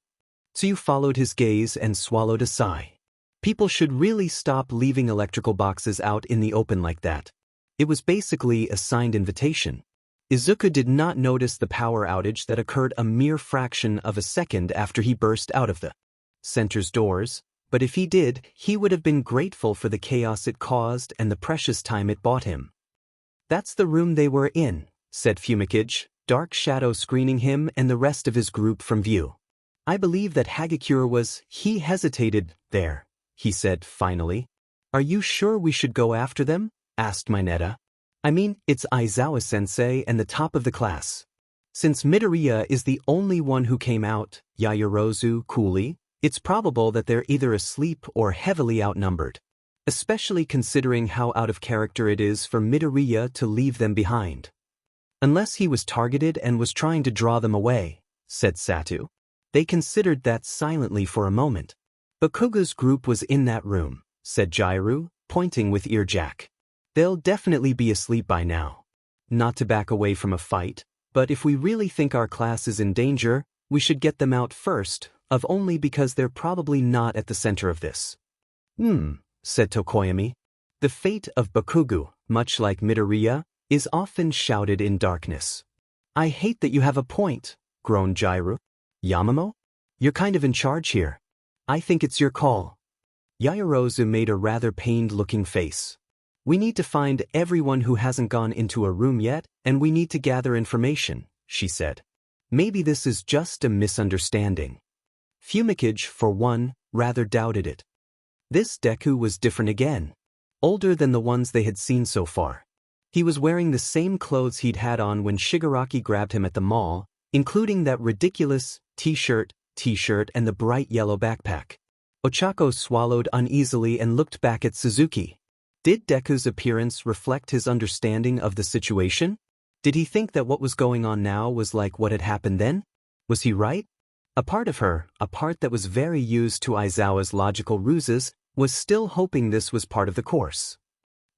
Tsuyu followed his gaze and swallowed a sigh. People should really stop leaving electrical boxes out in the open like that. It was basically a signed invitation. Izuku did not notice the power outage that occurred a mere fraction of a second after he burst out of the center's doors, but if he did, he would have been grateful for the chaos it caused and the precious time it bought him. "That's the room they were in," said Fumikage, dark shadow screening him and the rest of his group from view. "I believe that Hagakure was." He hesitated. "There," he said finally. "Are you sure we should go after them?" asked Mineta. "I mean, it's Aizawa-sensei and the top of the class." "Since Midoriya is the only one who came out," Yaoyorozu coolly, "it's probable that they're either asleep or heavily outnumbered. Especially considering how out of character it is for Midoriya to leave them behind. Unless he was targeted and was trying to draw them away," said Satu. They considered that silently for a moment. "Bakuga's group was in that room," said Jairu, pointing with earjack. "They'll definitely be asleep by now. Not to back away from a fight, but if we really think our class is in danger, we should get them out first, of only because they're probably not at the center of this." Said Tokoyami. "The fate of Bakugo, much like Midoriya, is often shrouded in darkness." "I hate that you have a point," groaned Jairu. "Yamamo? You're kind of in charge here. I think it's your call." Yaoyorozu made a rather pained-looking face. "We need to find everyone who hasn't gone into a room yet, and we need to gather information," she said. "Maybe this is just a misunderstanding." Fumikage, for one, rather doubted it. This Deku was different again. Older than the ones they had seen so far. He was wearing the same clothes he'd had on when Shigaraki grabbed him at the mall, including that ridiculous t-shirt and the bright yellow backpack. Ochako swallowed uneasily and looked back at Suzuki. Did Deku's appearance reflect his understanding of the situation? Did he think that what was going on now was like what had happened then? Was he right? A part of her, a part that was very used to Aizawa's logical ruses, was still hoping this was part of the course.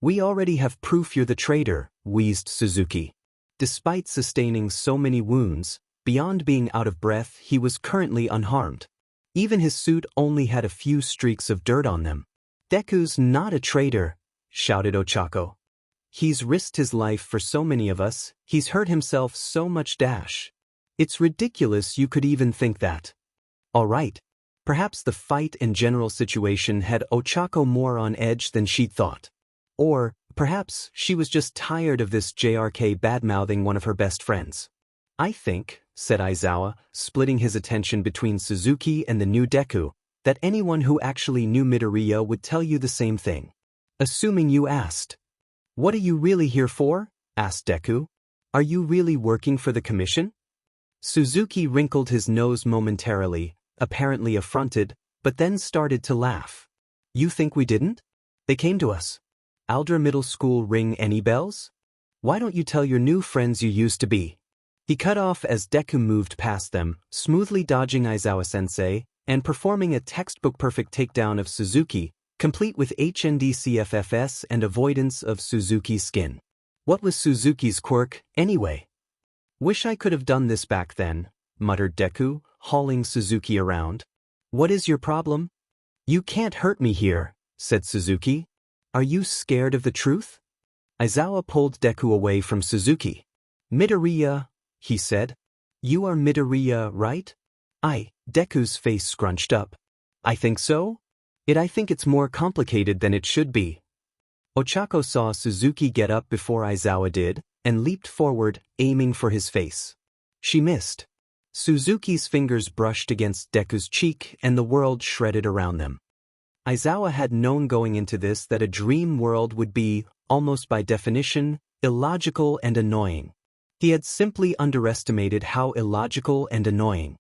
"We already have proof you're the traitor," wheezed Suzuki. Despite sustaining so many wounds, beyond being out of breath, he was currently unharmed. Even his suit only had a few streaks of dirt on them. "Deku's not a traitor," shouted Ochako. "He's risked his life for so many of us, he's hurt himself so much dash. It's ridiculous you could even think that." All right. Perhaps the fight and general situation had Ochako more on edge than she'd thought. Or, perhaps, she was just tired of this JRK bad-mouthing one of her best friends. "I think," said Aizawa, splitting his attention between Suzuki and the new Deku, "that anyone who actually knew Midoriya would tell you the same thing. Assuming you asked." "What are you really here for?" asked Deku. "Are you really working for the commission?" Suzuki wrinkled his nose momentarily, apparently affronted, but then started to laugh. "You think we didn't? They came to us. Aldra Middle School ring any bells? Why don't you tell your new friends you used to be?" He cut off as Deku moved past them, smoothly dodging Aizawa-sensei, and performing a textbook-perfect takedown of Suzuki, complete with HNDCFFS and avoidance of Suzuki's skin. What was Suzuki's quirk, anyway? "Wish I could have done this back then," muttered Deku, hauling Suzuki around. "What is your problem?" "You can't hurt me here," said Suzuki. "Are you scared of the truth?" Aizawa pulled Deku away from Suzuki. "Midoriya," he said. You are Midoriya, right? Deku's face scrunched up. I think so? I think it's more complicated than it should be. Ochako saw Suzuki get up before Aizawa did, and leaped forward, aiming for his face. She missed. Suzuki's fingers brushed against Deku's cheek and the world shredded around them. Aizawa had known going into this that a dream world would be, almost by definition, illogical and annoying. He had simply underestimated how illogical and annoying.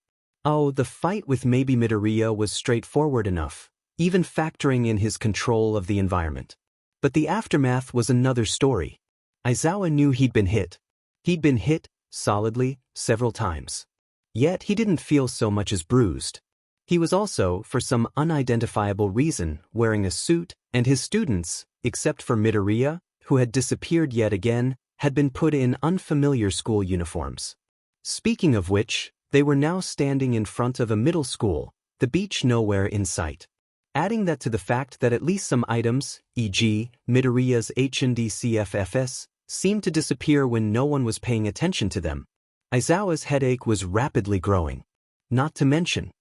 Oh, the fight with maybe Midoriya was straightforward enough, even factoring in his control of the environment. But the aftermath was another story. Aizawa knew he'd been hit. He'd been hit, solidly, several times. Yet he didn't feel so much as bruised. He was also, for some unidentifiable reason, wearing a suit, and his students, except for Midoriya, who had disappeared yet again, had been put in unfamiliar school uniforms. Speaking of which, they were now standing in front of a middle school, the beach nowhere in sight. Adding that to the fact that at least some items, e.g., Midoriya's H&D CFFS, seemed to disappear when no one was paying attention to them. Aizawa's headache was rapidly growing. Not to mention,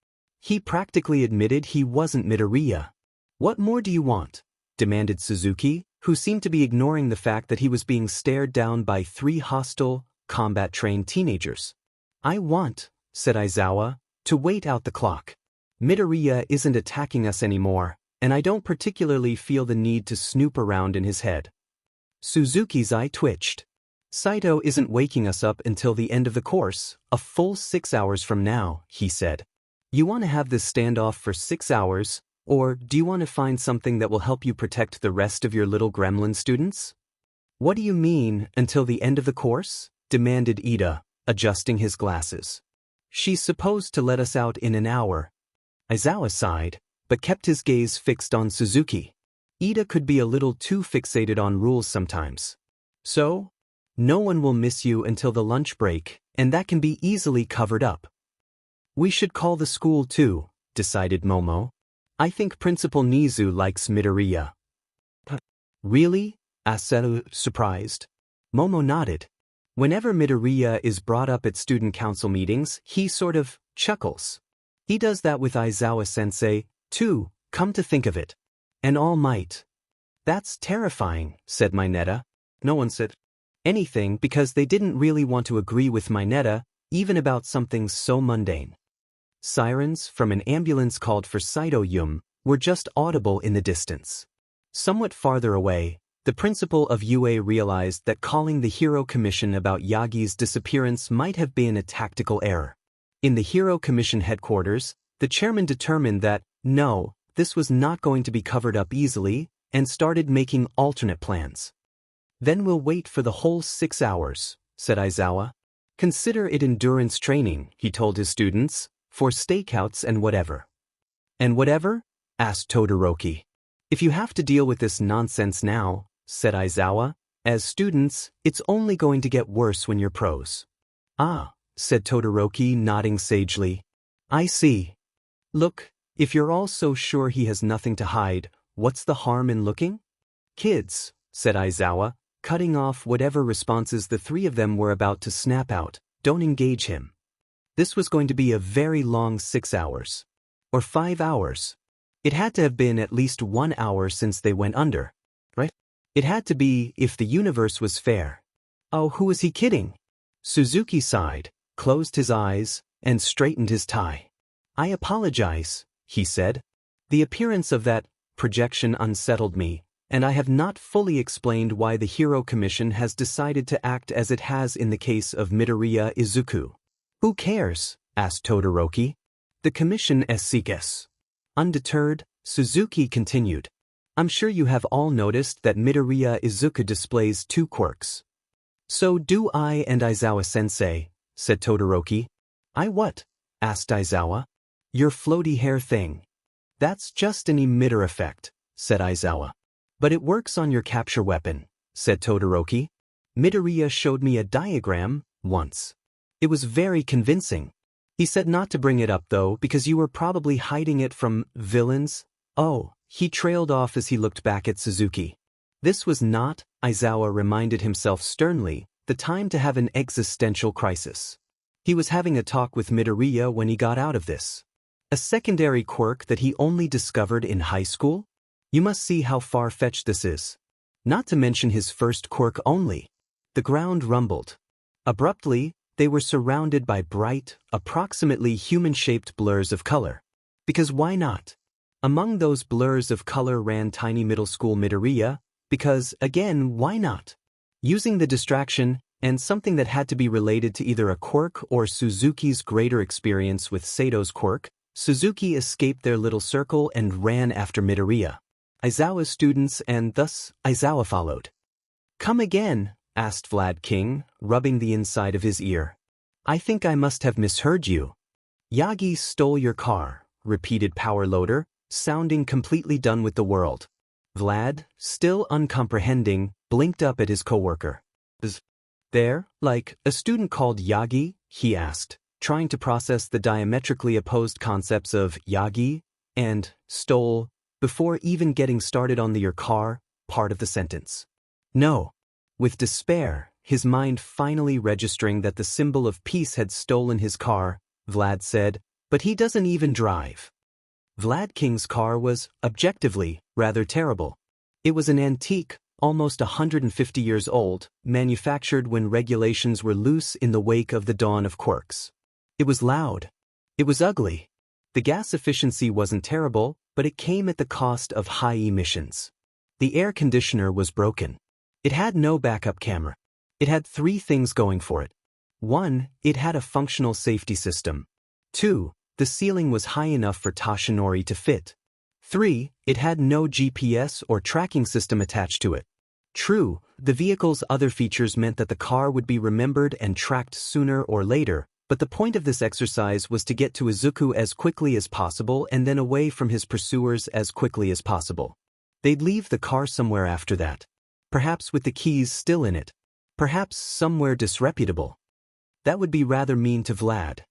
he practically admitted he wasn't Midoriya. What more do you want? Demanded Suzuki, who seemed to be ignoring the fact that he was being stared down by 3 hostile, combat-trained teenagers. I want, said Aizawa, to wait out the clock. Midoriya isn't attacking us anymore, and I don't particularly feel the need to snoop around in his head. Suzuki's eye twitched. Saito isn't waking us up until the end of the course, a full 6 hours from now, he said. You want to have this standoff for 6 hours, or do you want to find something that will help you protect the rest of your little gremlin students? What do you mean, until the end of the course? Demanded Ida, adjusting his glasses. She's supposed to let us out in an hour. Aizawa sighed, but kept his gaze fixed on Suzuki. Ida could be a little too fixated on rules sometimes. So? No one will miss you until the lunch break, and that can be easily covered up. We should call the school too, decided Momo. I think Principal Nizu likes Midoriya. Really? asked Seru, surprised. Momo nodded. Whenever Midoriya is brought up at student council meetings, he sort of chuckles. He does that with Aizawa-sensei, too, come to think of it. And All Might. That's terrifying, said Mineta. No one said anything because they didn't really want to agree with Mineta, even about something so mundane. Sirens from an ambulance called for Saito Yum were just audible in the distance. Somewhat farther away, the principal of UA realized that calling the Hero Commission about Yagi's disappearance might have been a tactical error. In the Hero Commission headquarters, the chairman determined that, no, this was not going to be covered up easily, and started making alternate plans. Then we'll wait for the whole 6 hours, said Aizawa. Consider it endurance training, he told his students, for stakeouts and whatever. And whatever? asked Todoroki. If you have to deal with this nonsense now, said Aizawa, as students, it's only going to get worse when you're pros. Ah, said Todoroki, nodding sagely. I see. Look, if you're all so sure he has nothing to hide, what's the harm in looking? Kids, said Aizawa, cutting off whatever responses the 3 of them were about to snap out, don't engage him. This was going to be a very long 6 hours. Or 5 hours. It had to have been at least 1 hour since they went under, right? It had to be if the universe was fair. Oh, who is he kidding? Suzuki sighed, closed his eyes, and straightened his tie. I apologize, he said. The appearance of that projection unsettled me, and I have not fully explained why the Hero Commission has decided to act as it has in the case of Midoriya Izuku. Who cares? asked Todoroki. The commission seeks. Undeterred, Suzuki continued. I'm sure you have all noticed that Midoriya Izuku displays 2 quirks. So do I and Aizawa-sensei, said Todoroki. I what? asked Aizawa. Your floaty hair thing. That's just an emitter effect, said Aizawa. But it works on your capture weapon, said Todoroki. Midoriya showed me a diagram once. It was very convincing. He said not to bring it up though because you were probably hiding it from villains. Oh, he trailed off as he looked back at Suzuki. This was not, Aizawa reminded himself sternly, the time to have an existential crisis. He was having a talk with Midoriya when he got out of this. A secondary quirk that he only discovered in high school? You must see how far-fetched this is. Not to mention his first quirk only. The ground rumbled. Abruptly, they were surrounded by bright, approximately human-shaped blurs of color. Because why not? Among those blurs of color ran tiny middle school Midoriya, because, again, why not? Using the distraction, and something that had to be related to either a quirk or Suzuki's greater experience with Sato's quirk, Suzuki escaped their little circle and ran after Midoriya. Aizawa's students and thus Aizawa followed. "Come again?" asked Vlad King, rubbing the inside of his ear. "I think I must have misheard you." "Yagi stole your car," repeated Power Loader, sounding completely done with the world. Vlad, still uncomprehending, blinked up at his coworker. "Is there, like, a student called Yagi?" he asked, trying to process the diametrically opposed concepts of Yagi and stole before even getting started on the your car part of the sentence. "No." With despair, his mind finally registering that the symbol of peace had stolen his car, Vlad said, "But he doesn't even drive." Vlad King's car was, objectively, rather terrible. It was an antique, almost 150 years old, manufactured when regulations were loose in the wake of the dawn of quirks. It was loud. It was ugly. The gas efficiency wasn't terrible, but it came at the cost of high emissions. The air conditioner was broken. It had no backup camera. It had 3 things going for it. 1, it had a functional safety system. 2, the ceiling was high enough for Toshinori to fit. 3, it had no GPS or tracking system attached to it. True, the vehicle's other features meant that the car would be remembered and tracked sooner or later, but the point of this exercise was to get to Izuku as quickly as possible and then away from his pursuers as quickly as possible. They'd leave the car somewhere after that. Perhaps with the keys still in it. Perhaps somewhere disreputable. That would be rather mean to Vlad.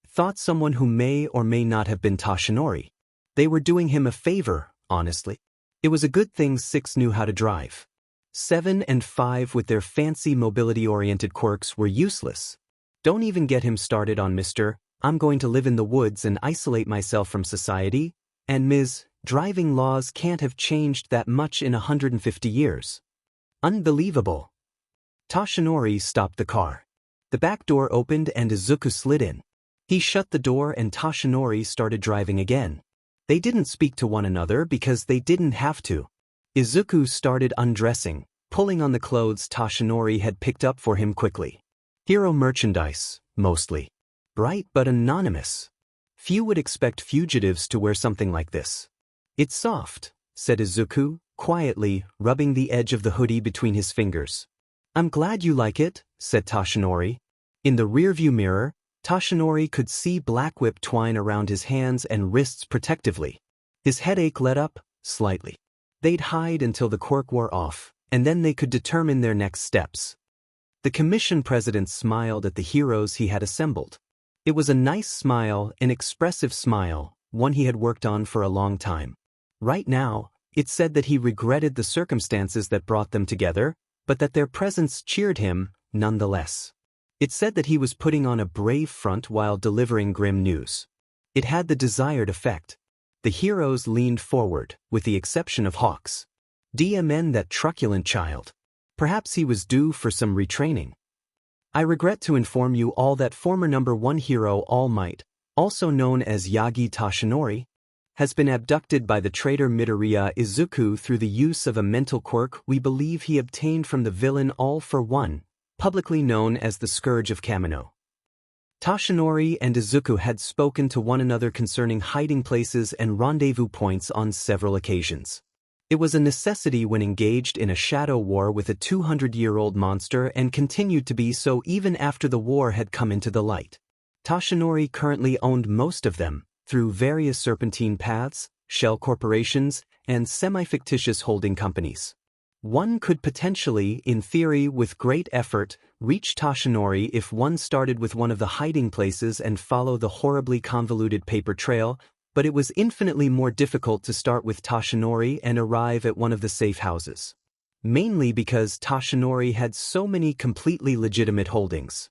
Thought someone who may or may not have been Toshinori. They were doing him a favor, honestly. It was a good thing 6 knew how to drive. 7 and 5 with their fancy mobility-oriented quirks were useless. Don't even get him started on Mr. I'm going to live in the woods and isolate myself from society, and Ms. Driving laws can't have changed that much in 150 years. Unbelievable. Toshinori stopped the car. The back door opened and Izuku slid in. He shut the door and Toshinori started driving again. They didn't speak to one another because they didn't have to. Izuku started undressing, pulling on the clothes Toshinori had picked up for him quickly. Hero merchandise, mostly. Bright but anonymous. Few would expect fugitives to wear something like this. "It's soft," said Izuku, quietly, rubbing the edge of the hoodie between his fingers. "I'm glad you like it," said Toshinori. In the rearview mirror, Toshinori could see black whip twine around his hands and wrists protectively. His headache let up, slightly. They'd hide until the quirk wore off, and then they could determine their next steps. The commission president smiled at the heroes he had assembled. It was a nice smile, an expressive smile, one he had worked on for a long time. Right now, it said that he regretted the circumstances that brought them together, but that their presence cheered him, nonetheless. It said that he was putting on a brave front while delivering grim news. It had the desired effect. The heroes leaned forward, with the exception of Hawks. DMN, that truculent child. Perhaps he was due for some retraining. "I regret to inform you all that former number 1 hero All Might, also known as Yagi Toshinori, has been abducted by the traitor Midoriya Izuku through the use of a mental quirk we believe he obtained from the villain All for One, publicly known as the Scourge of Kamino." Toshinori and Izuku had spoken to one another concerning hiding places and rendezvous points on several occasions. It was a necessity when engaged in a shadow war with a 200-year-old monster and continued to be so even after the war had come into the light. Toshinori currently owned most of them, through various serpentine paths, shell corporations, and semi-fictitious holding companies. One could potentially, in theory with great effort, reach Toshinori if one started with one of the hiding places and follow the horribly convoluted paper trail, but it was infinitely more difficult to start with Toshinori and arrive at one of the safe houses. Mainly because Toshinori had so many completely legitimate holdings.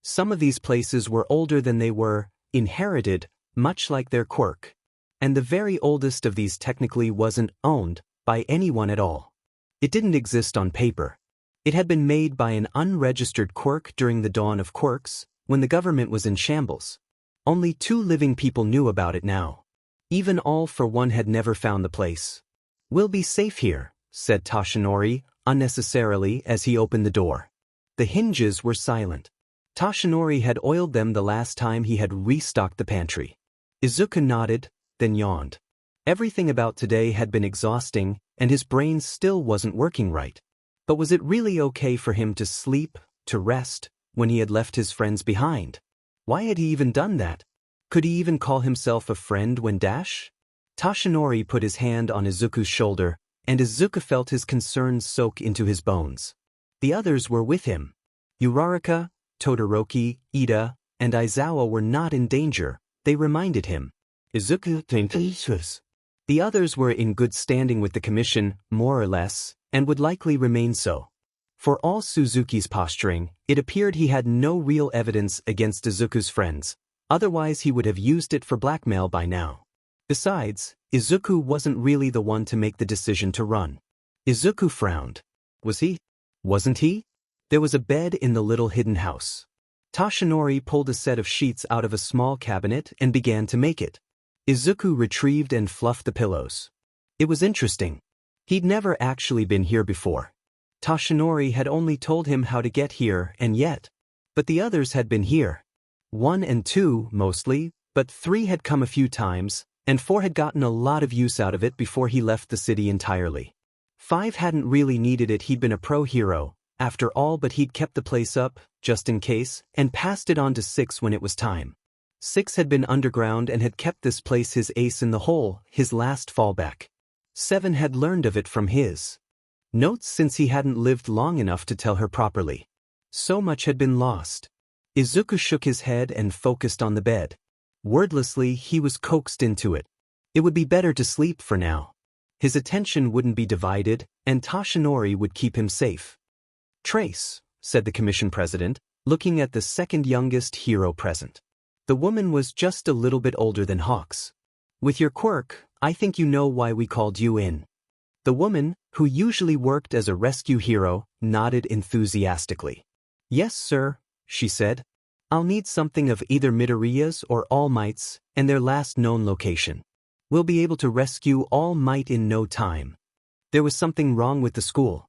Some of these places were older than they were inherited, much like their quirk. And the very oldest of these technically wasn't owned by anyone at all. It didn't exist on paper. It had been made by an unregistered quirk during the dawn of quirks, when the government was in shambles. Only 2 living people knew about it now. Even All for One had never found the place. "We'll be safe here," said Toshinori, unnecessarily, as he opened the door. The hinges were silent. Toshinori had oiled them the last time he had restocked the pantry. Izuku nodded, then yawned. Everything about today had been exhausting, and his brain still wasn't working right. But was it really okay for him to sleep, to rest, when he had left his friends behind? Why had he even done that? Could he even call himself a friend when Toshinori put his hand on Izuku's shoulder, and Izuku felt his concerns soak into his bones. The others were with him. Uraraka, Todoroki, Ida, and Aizawa were not in danger, they reminded him. The others were in good standing with the commission, more or less, and would likely remain so. For all Suzuki's posturing, it appeared he had no real evidence against Izuku's friends, otherwise he would have used it for blackmail by now. Besides, Izuku wasn't really the one to make the decision to run. Izuku frowned. Was he? Wasn't he? There was a bed in the little hidden house. Toshinori pulled a set of sheets out of a small cabinet and began to make it. Izuku retrieved and fluffed the pillows. It was interesting. He'd never actually been here before. Toshinori had only told him how to get here and yet. But the others had been here. 1 and 2, mostly, but 3 had come a few times, and 4 had gotten a lot of use out of it before he left the city entirely. 5 hadn't really needed it, he'd been a pro hero, after all, but he'd kept the place up, just in case, and passed it on to 6 when it was time. 6 had been underground and had kept this place his ace in the hole, his last fallback. 7 had learned of it from his notes since he hadn't lived long enough to tell her properly. So much had been lost. Izuku shook his head and focused on the bed. Wordlessly, he was coaxed into it. It would be better to sleep for now. His attention wouldn't be divided, and Toshinori would keep him safe. "Trace," said the commission president, looking at the second youngest hero present. The woman was just a little bit older than Hawks. "With your quirk, I think you know why we called you in." The woman, who usually worked as a rescue hero, nodded enthusiastically. "Yes, sir," she said. "I'll need something of either Midoriya's or All Might's, and their last known location. We'll be able to rescue All Might in no time." There was something wrong with the school.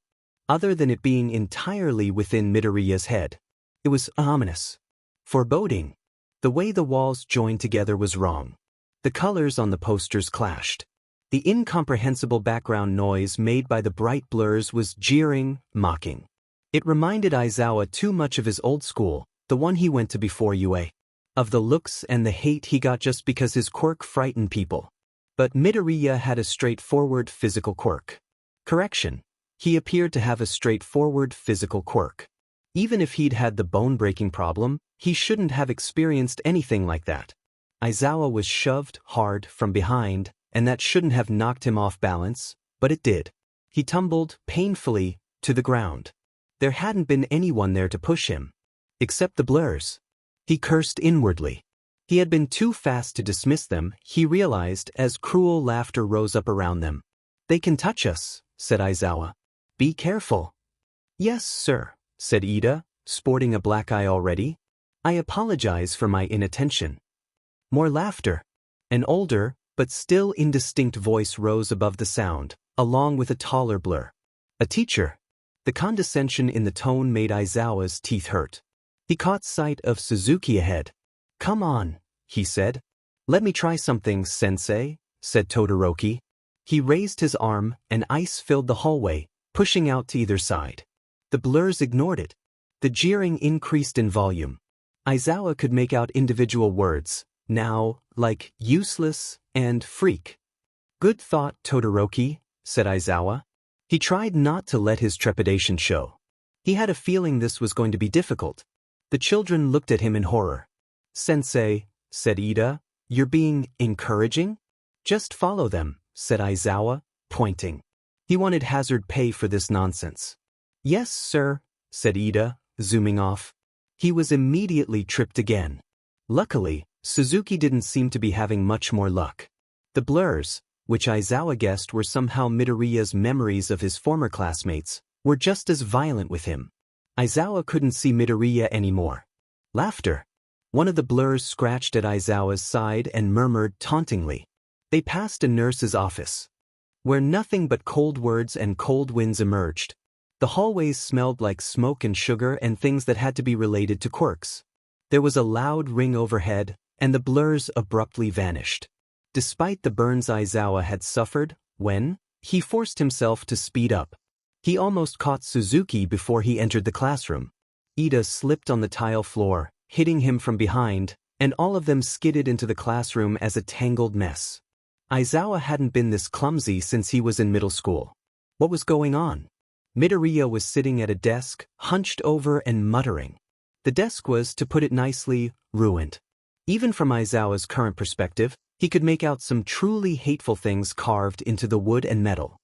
Other than it being entirely within Midoriya's head. It was ominous. Foreboding. The way the walls joined together was wrong. The colors on the posters clashed. The incomprehensible background noise made by the bright blurs was jeering, mocking. It reminded Aizawa too much of his old school, the one he went to before UA. Of the looks and the hate he got just because his quirk frightened people. But Midoriya had a straightforward physical quirk. Correction. He appeared to have a straightforward physical quirk. Even if he'd had the bone-breaking problem, he shouldn't have experienced anything like that. Aizawa was shoved hard from behind, and that shouldn't have knocked him off balance, but it did. He tumbled, painfully, to the ground. There hadn't been anyone there to push him. Except the blurs. He cursed inwardly. He had been too fast to dismiss them, he realized, as cruel laughter rose up around them. "They can touch us," said Aizawa. "Be careful." "Yes, sir," said Ida, sporting a black eye already. "I apologize for my inattention." More laughter. An older, but still indistinct voice rose above the sound, along with a taller blur. "A teacher." The condescension in the tone made Aizawa's teeth hurt. He caught sight of Suzuki ahead. "Come on," he said. "Let me try something, sensei," said Todoroki. He raised his arm, and ice filled the hallway, pushing out to either side. The blurs ignored it. The jeering increased in volume. Aizawa could make out individual words, now, like useless and freak. "Good thought, Todoroki," said Aizawa. He tried not to let his trepidation show. He had a feeling this was going to be difficult. The children looked at him in horror. "Sensei," said Ida, "you're being encouraging?" "Just follow them," said Aizawa, pointing. He wanted hazard pay for this nonsense. "Yes, sir," said Ida, zooming off. He was immediately tripped again. Luckily, Suzuki didn't seem to be having much more luck. The blurs, which Aizawa guessed were somehow Midoriya's memories of his former classmates, were just as violent with him. Aizawa couldn't see Midoriya anymore. Laughter. One of the blurs scratched at Aizawa's side and murmured tauntingly. They passed a nurse's office, where nothing but cold words and cold winds emerged. The hallways smelled like smoke and sugar and things that had to be related to quirks. There was a loud ring overhead, and the blurs abruptly vanished. Despite the burns Aizawa had suffered, he forced himself to speed up. He almost caught Suzuki before he entered the classroom. Ida slipped on the tile floor, hitting him from behind, and all of them skidded into the classroom as a tangled mess. Aizawa hadn't been this clumsy since he was in middle school. What was going on? Midoriya was sitting at a desk, hunched over and muttering. The desk was, to put it nicely, ruined. Even from Aizawa's current perspective, he could make out some truly hateful things carved into the wood and metal.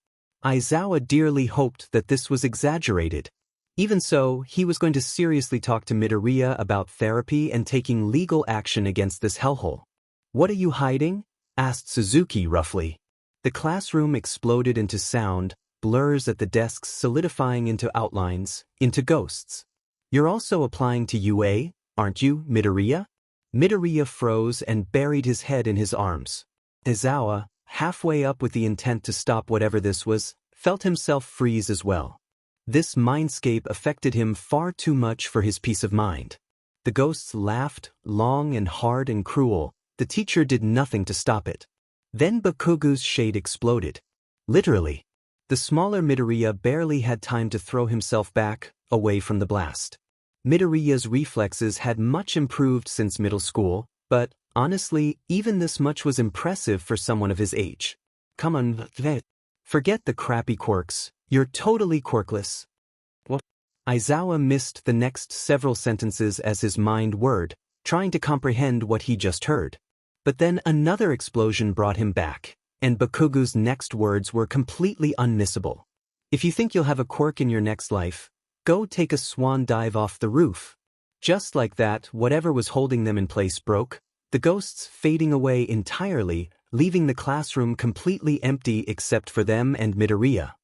Aizawa dearly hoped that this was exaggerated. Even so, he was going to seriously talk to Midoriya about therapy and taking legal action against this hellhole. "What are you hiding?" asked Suzuki roughly. The classroom exploded into sound, blurs at the desks solidifying into outlines, into ghosts. "You're also applying to UA, aren't you, Midoriya?" Midoriya froze and buried his head in his arms. Aizawa, halfway up with the intent to stop whatever this was, felt himself freeze as well. This mindscape affected him far too much for his peace of mind. The ghosts laughed, long and hard and cruel. The teacher did nothing to stop it. Then Bakugu's shade exploded. Literally. The smaller Midoriya barely had time to throw himself back, away from the blast. Midoriya's reflexes had much improved since middle school, but, honestly, even this much was impressive for someone of his age. "Come on, forget the crappy quirks. You're totally quirkless." What? Aizawa missed the next several sentences as his mind whirred, trying to comprehend what he just heard. But then another explosion brought him back, and Bakugu's next words were completely unmissable. "If you think you'll have a quirk in your next life, go take a swan dive off the roof." Just like that, whatever was holding them in place broke, the ghosts fading away entirely, leaving the classroom completely empty except for them and Midoriya.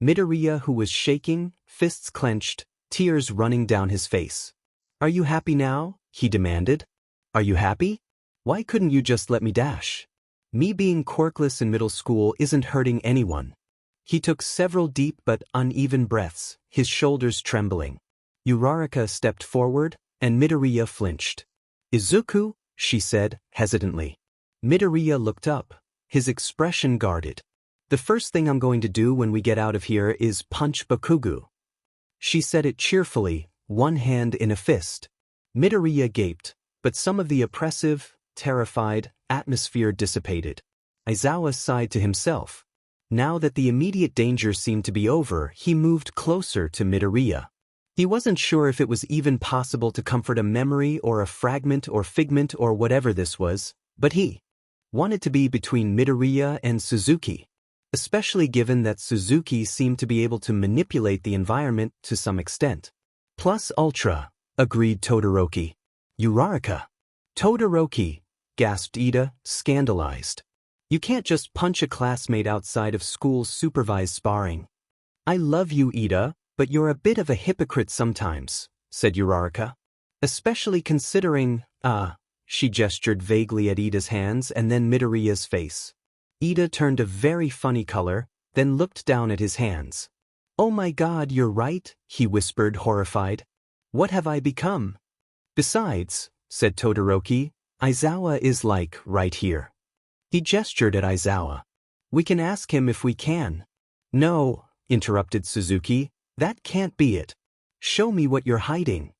Midoriya, who was shaking, fists clenched, tears running down his face. "Are you happy now?" he demanded. "Are you happy? Why couldn't you just let me dash? Me being quirkless in middle school isn't hurting anyone." He took several deep but uneven breaths, his shoulders trembling. Uraraka stepped forward, and Midoriya flinched. "Izuku?" she said, hesitantly. Midoriya looked up, his expression guarded. "The first thing I'm going to do when we get out of here is punch Bakugu." She said it cheerfully, one hand in a fist. Midoriya gaped, but some of the oppressive, terrified atmosphere dissipated. Aizawa sighed to himself. Now that the immediate danger seemed to be over, he moved closer to Midoriya. He wasn't sure if it was even possible to comfort a memory or a fragment or figment or whatever this was, but he wanted to be between Midoriya and Suzuki. Especially given that Suzuki seemed to be able to manipulate the environment to some extent. "Plus ultra," agreed Todoroki. "Uraraka." "Todoroki," gasped Ida, scandalized. "You can't just punch a classmate outside of school's supervised sparring." "I love you, Ida, but you're a bit of a hypocrite sometimes," said Uraraka. "Especially considering, she gestured vaguely at Ida's hands and then Midoriya's face. Ida turned a very funny color, then looked down at his hands. "Oh my God, you're right," he whispered, horrified. "What have I become?" "Besides," said Todoroki, "Aizawa is like right here." He gestured at Aizawa. "We can ask him if we can." "No," interrupted Suzuki, "that can't be it. Show me what you're hiding."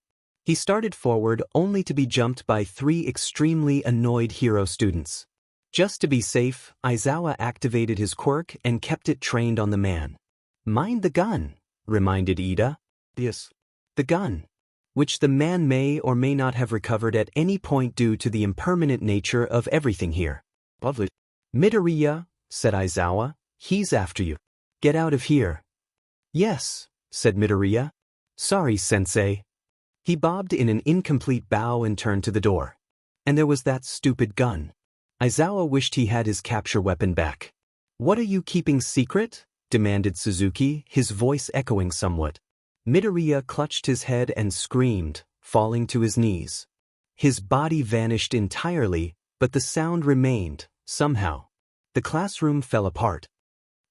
He started forward only to be jumped by 3 extremely annoyed hero students. Just to be safe, Aizawa activated his quirk and kept it trained on the man. "Mind the gun," reminded Ida. "Yes, the gun," which the man may or may not have recovered at any point due to the impermanent nature of everything here. "Lovely." "Midoriya," said Aizawa, "he's after you. Get out of here." "Yes," said Midoriya. "Sorry, sensei." He bobbed in an incomplete bow and turned to the door. And there was that stupid gun. Aizawa wished he had his capture weapon back. "What are you keeping secret?" demanded Suzuki, his voice echoing somewhat. Midoriya clutched his head and screamed, falling to his knees. His body vanished entirely, but the sound remained, somehow. The classroom fell apart.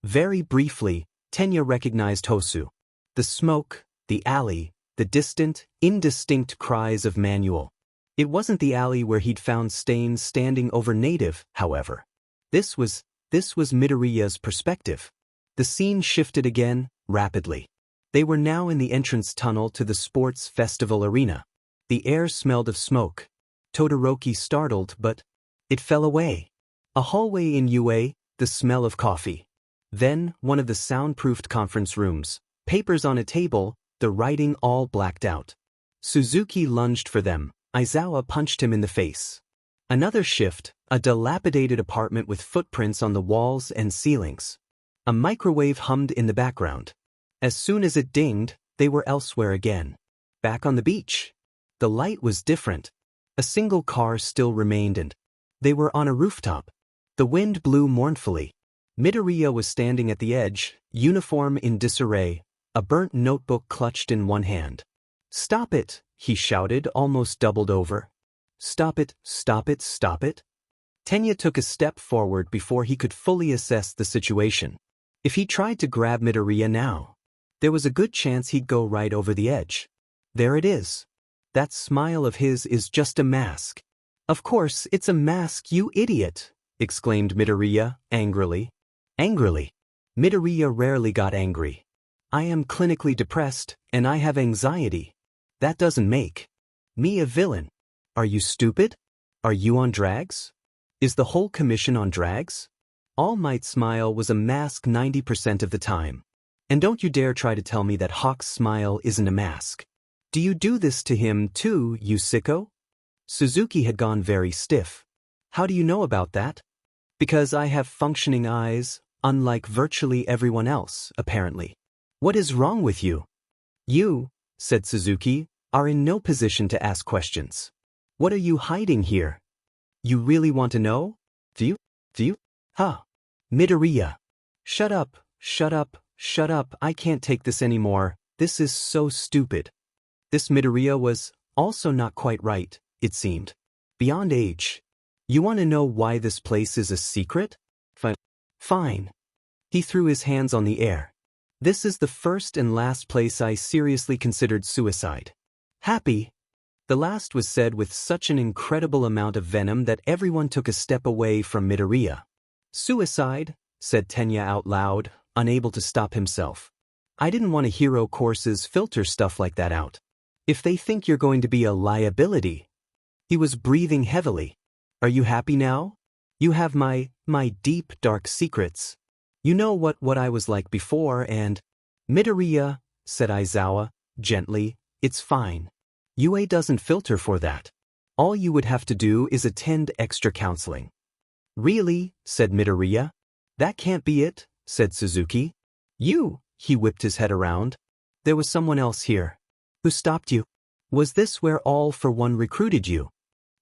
Very briefly, Tenya recognized Hosu. The smoke, the alley, the distant, indistinct cries of Manuel. It wasn't the alley where he'd found Staines standing over Native, however. This was Midoriya's perspective. The scene shifted again, rapidly. They were now in the entrance tunnel to the sports festival arena. The air smelled of smoke. Todoroki startled, but it fell away. A hallway in UA, the smell of coffee. Then, one of the soundproofed conference rooms. Papers on a table, the writing all blacked out. Suzuki lunged for them. Aizawa punched him in the face. Another shift, a dilapidated apartment with footprints on the walls and ceilings. A microwave hummed in the background. As soon as it dinged, they were elsewhere again. Back on the beach. The light was different. A single car still remained and they were on a rooftop. The wind blew mournfully. Midoriya was standing at the edge, uniform in disarray, a burnt notebook clutched in one hand. "Stop it," he shouted, almost doubled over. "Stop it, stop it, stop it." Tenya took a step forward before he could fully assess the situation. If he tried to grab Midoriya now, there was a good chance he'd go right over the edge. There it is. That smile of his is just a mask. "Of course, it's a mask, you idiot," exclaimed Midoriya, angrily. Angrily. Midoriya rarely got angry. "I am clinically depressed, and I have anxiety. That doesn't make me a villain. Are you stupid? Are you on drags? Is the whole commission on drags?" All Might's smile was a mask 90% of the time. And don't you dare try to tell me that Hawk's smile isn't a mask. Do you do this to him too, you sicko? Suzuki had gone very stiff. "How do you know about that?" "Because I have functioning eyes, unlike virtually everyone else, apparently." "What is wrong with you?" "You," said Suzuki, "are in no position to ask questions. What are you hiding here? You really want to know? Do you? Huh. Midoriya. Shut up, shut up, shut up, I can't take this anymore, this is so stupid." This Midoriya was also not quite right, it seemed. Beyond age. "You want to know why this place is a secret? Fine. He threw his hands on the air. "This is the first and last place I seriously considered suicide. Happy." The last was said with such an incredible amount of venom that everyone took a step away from Midoriya. "Suicide," said Tenya out loud, unable to stop himself. "I didn't want a hero courses filter stuff like that out. If they think you're going to be a liability." He was breathing heavily. "Are you happy now? You have my deep, dark secrets. You know what I was like before and—" "Midoriya," said Aizawa, gently, "it's fine. UA doesn't filter for that. All you would have to do is attend extra counseling." "Really?" said Midoriya. "That can't be it," said Suzuki. "You," he whipped his head around. "There was someone else here. Who stopped you? Was this where All for One recruited you?"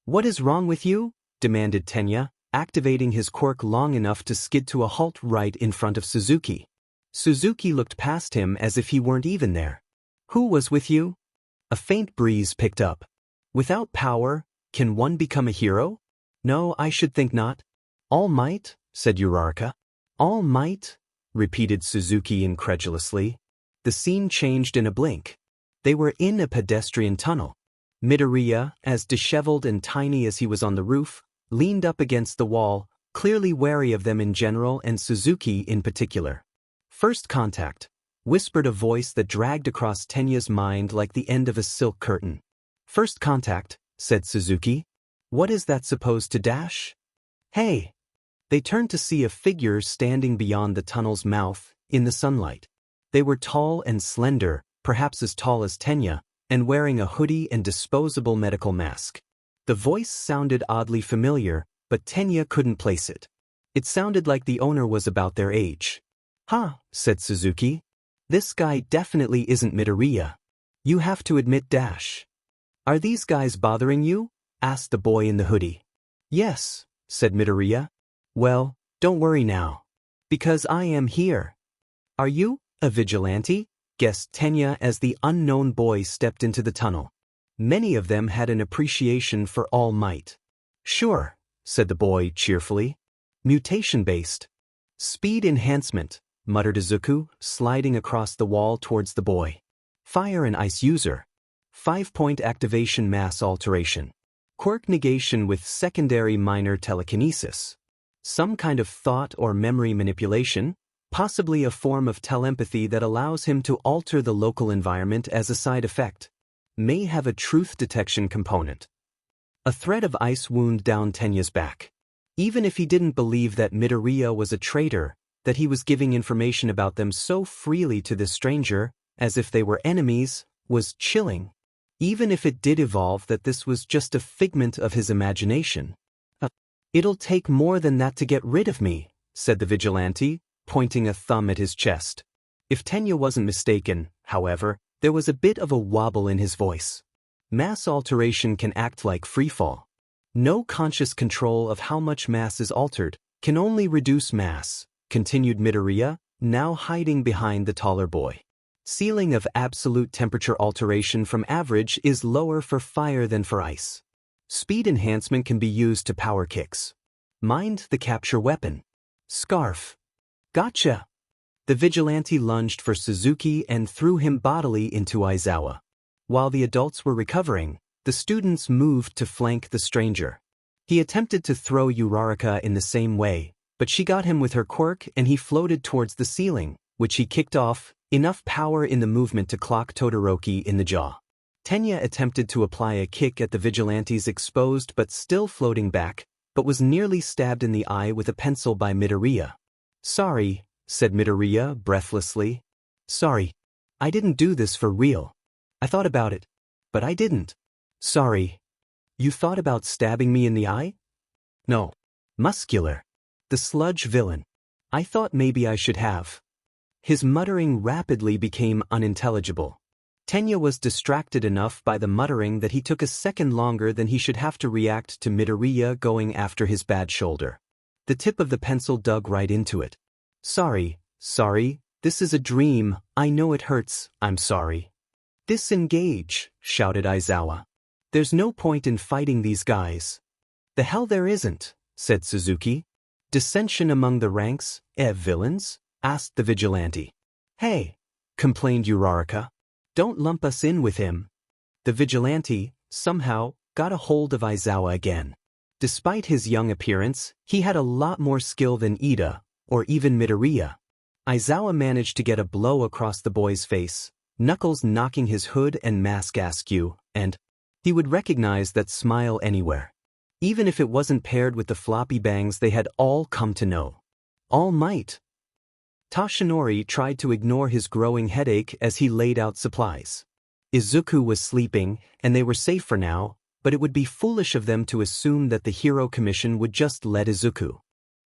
"What is wrong with you?" demanded Tenya, activating his quirk long enough to skid to a halt right in front of Suzuki. Suzuki looked past him as if he weren't even there. "Who was with you?" A faint breeze picked up. "Without power, can one become a hero?" "No, I should think not." "All Might?" said Uraraka. "All Might?" repeated Suzuki incredulously. The scene changed in a blink. They were in a pedestrian tunnel. Midoriya, as disheveled and tiny as he was on the roof, leaned up against the wall, clearly wary of them in general and Suzuki in particular. "First contact," whispered a voice that dragged across Tenya's mind like the end of a silk curtain. "First contact," said Suzuki. "What is that supposed to dash?" "Hey!" They turned to see a figure standing beyond the tunnel's mouth, in the sunlight. They were tall and slender, perhaps as tall as Tenya, and wearing a hoodie and disposable medical mask. The voice sounded oddly familiar, but Tenya couldn't place it. It sounded like the owner was about their age. "Huh," said Suzuki. "This guy definitely isn't Midoriya. You have to admit dash." Are these guys bothering you? Asked the boy in the hoodie. Yes, said Midoriya. Well, don't worry now. Because I am here. Are you a vigilante? Guessed Tenya as the unknown boy stepped into the tunnel. Many of them had an appreciation for All Might. Sure, said the boy cheerfully. Mutation-based. Speed enhancement, muttered Izuku, sliding across the wall towards the boy. Fire and ice user. 5-point activation mass alteration. Quirk negation with secondary minor telekinesis. Some kind of thought or memory manipulation, possibly a form of telepathy that allows him to alter the local environment as a side effect. May have a truth detection component. A thread of ice wound down Tenya's back. Even if he didn't believe that Midoriya was a traitor, that he was giving information about them so freely to this stranger, as if they were enemies, was chilling. Even if it did evolve that this was just a figment of his imagination. It'll take more than that to get rid of me, said the vigilante, pointing a thumb at his chest. If Tenya wasn't mistaken, however, there was a bit of a wobble in his voice. Mass alteration can act like freefall. No conscious control of how much mass is altered, can only reduce mass, continued Midoriya, now hiding behind the taller boy. Ceiling of absolute temperature alteration from average is lower for fire than for ice. Speed enhancement can be used to power kicks. Mind the capture weapon. Scarf. Gotcha! The vigilante lunged for Suzuki and threw him bodily into Aizawa. While the adults were recovering, the students moved to flank the stranger. He attempted to throw Uraraka in the same way, but she got him with her quirk and he floated towards the ceiling, which he kicked off, enough power in the movement to clock Todoroki in the jaw. Tenya attempted to apply a kick at the vigilante's exposed but still floating back, but was nearly stabbed in the eye with a pencil by Midoriya. Sorry, said Midoriya breathlessly. Sorry. I didn't do this for real. I thought about it, but I didn't. Sorry. You thought about stabbing me in the eye? No. Muscular. The sludge villain. I thought maybe I should have. His muttering rapidly became unintelligible. Tenya was distracted enough by the muttering that he took a second longer than he should have to react to Midoriya going after his bad shoulder. The tip of the pencil dug right into it. Sorry, this is a dream, I know it hurts, I'm sorry. Disengage, shouted Aizawa. There's no point in fighting these guys. The hell there isn't, said Suzuki. Dissension among the ranks, villains? Asked the vigilante. Hey, complained Uraraka. Don't lump us in with him. The vigilante, somehow, got a hold of Aizawa again. Despite his young appearance, he had a lot more skill than Ida, or even Midoriya. Aizawa managed to get a blow across the boy's face, knuckles knocking his hood and mask askew, and he would recognize that smile anywhere. Even if it wasn't paired with the floppy bangs they had all come to know. All Might. Toshinori tried to ignore his growing headache as he laid out supplies. Izuku was sleeping, and they were safe for now, but it would be foolish of them to assume that the Hero Commission would just let Izuku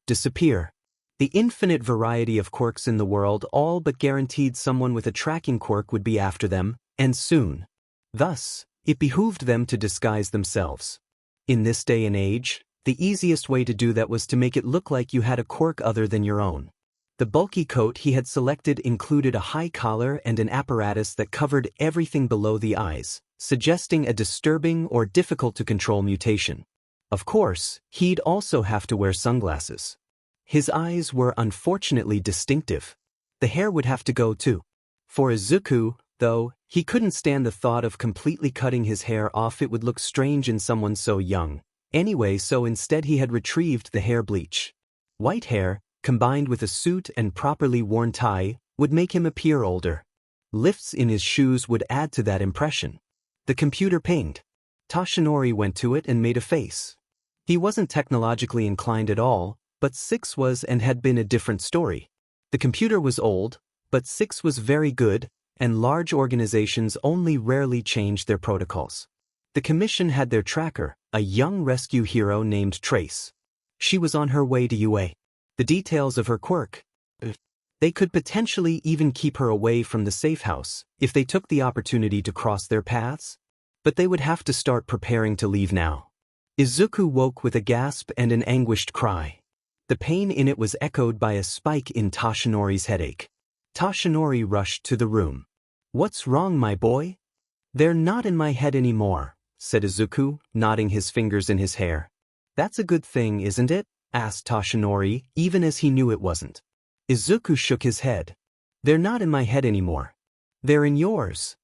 disappear. The infinite variety of quirks in the world all but guaranteed someone with a tracking quirk would be after them, and soon. Thus, it behooved them to disguise themselves. In this day and age, the easiest way to do that was to make it look like you had a quirk other than your own. The bulky coat he had selected included a high collar and an apparatus that covered everything below the eyes, suggesting a disturbing or difficult-to-control mutation. Of course, he'd also have to wear sunglasses. His eyes were unfortunately distinctive. The hair would have to go too. For Izuku, though, he couldn't stand the thought of completely cutting his hair off. It would look strange in someone so young. Anyway, so instead he had retrieved the hair bleach. White hair, combined with a suit and properly worn tie, would make him appear older. Lifts in his shoes would add to that impression. The computer pinged. Toshinori went to it and made a face. He wasn't technologically inclined at all, but 6 was and had been a different story. The computer was old, but 6 was very good, and large organizations only rarely changed their protocols. The commission had their tracker, a young rescue hero named Trace. She was on her way to UA. The details of her quirk. They could potentially even keep her away from the safe house if they took the opportunity to cross their paths. But they would have to start preparing to leave now. Izuku woke with a gasp and an anguished cry. The pain in it was echoed by a spike in Toshinori's headache. Toshinori rushed to the room. "What's wrong, my boy?" "They're not in my head anymore," said Izuku, nodding his fingers in his hair. "That's a good thing, isn't it?" asked Toshinori, even as he knew it wasn't. Izuku shook his head. "They're not in my head anymore. They're in yours."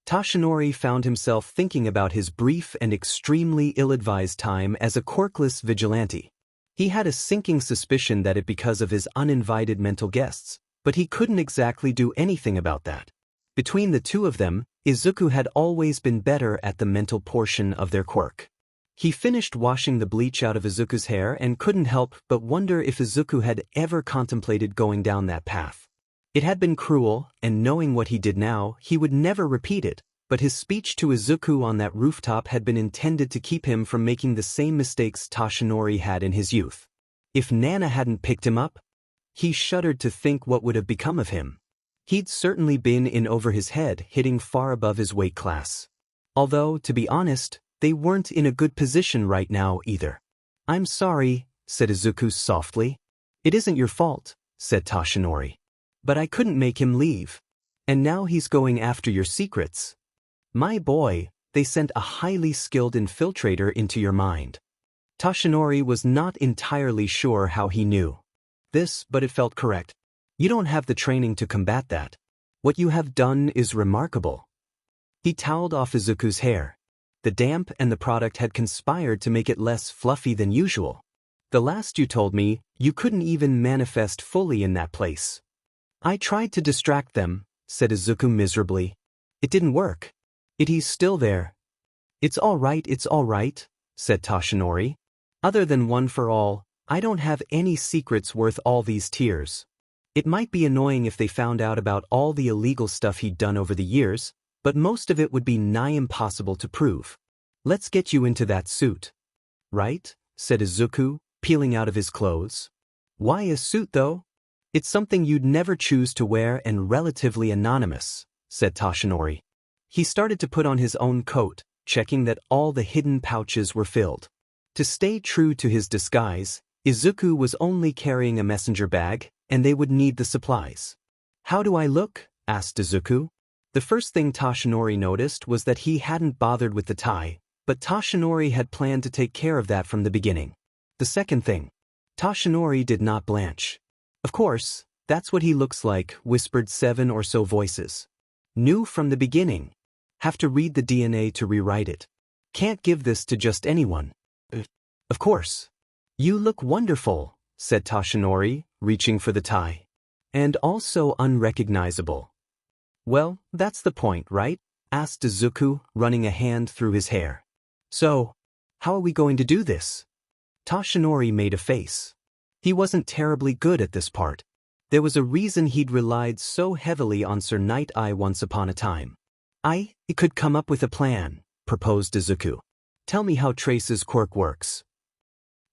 Toshinori found himself thinking about his brief and extremely ill-advised time as a quirkless vigilante. He had a sinking suspicion that it because of his uninvited mental guests, but he couldn't exactly do anything about that. Between the two of them, Izuku had always been better at the mental portion of their quirk. He finished washing the bleach out of Izuku's hair and couldn't help but wonder if Izuku had ever contemplated going down that path. It had been cruel, and knowing what he did now, he would never repeat it, but his speech to Izuku on that rooftop had been intended to keep him from making the same mistakes Toshinori had in his youth. If Nana hadn't picked him up, he shuddered to think what would have become of him. He'd certainly been in over his head, hitting far above his weight class. Although, to be honest, they weren't in a good position right now either. "I'm sorry," said Izuku softly. "It isn't your fault," said Toshinori. "But I couldn't make him leave. And now he's going after your secrets. My boy, they sent a highly skilled infiltrator into your mind." Toshinori was not entirely sure how he knew this, but it felt correct. "You don't have the training to combat that. What you have done is remarkable." He toweled off Izuku's hair. The damp and the product had conspired to make it less fluffy than usual. "The last you told me, you couldn't even manifest fully in that place." "I tried to distract them," said Izuku miserably. "It didn't work. He's still there." It's all right," said Toshinori. "Other than one for all, I don't have any secrets worth all these tears. It might be annoying if they found out about all the illegal stuff he'd done over the years, but most of it would be nigh impossible to prove. Let's get you into that suit." "Right?" said Izuku, peeling out of his clothes. "Why a suit, though?" "It's something you'd never choose to wear and relatively anonymous," said Toshinori. He started to put on his own coat, checking that all the hidden pouches were filled. To stay true to his disguise, Izuku was only carrying a messenger bag, and they would need the supplies. "How do I look?" asked Izuku. The first thing Toshinori noticed was that he hadn't bothered with the tie, but Toshinori had planned to take care of that from the beginning. The second thing, Toshinori did not blanch. "Of course, that's what he looks like," whispered 7 or so voices. "Knew from the beginning. Have to read the DNA to rewrite it. Can't give this to just anyone." "Of course." "You look wonderful," said Toshinori, reaching for the tie. "And also unrecognizable." "Well, that's the point, right?" asked Izuku, running a hand through his hair. "So, how are we going to do this?" Toshinori made a face. He wasn't terribly good at this part. There was a reason he'd relied so heavily on Sir Night-Eye once upon a time. "I could come up with a plan," proposed Izuku. "Tell me how Trace's quirk works."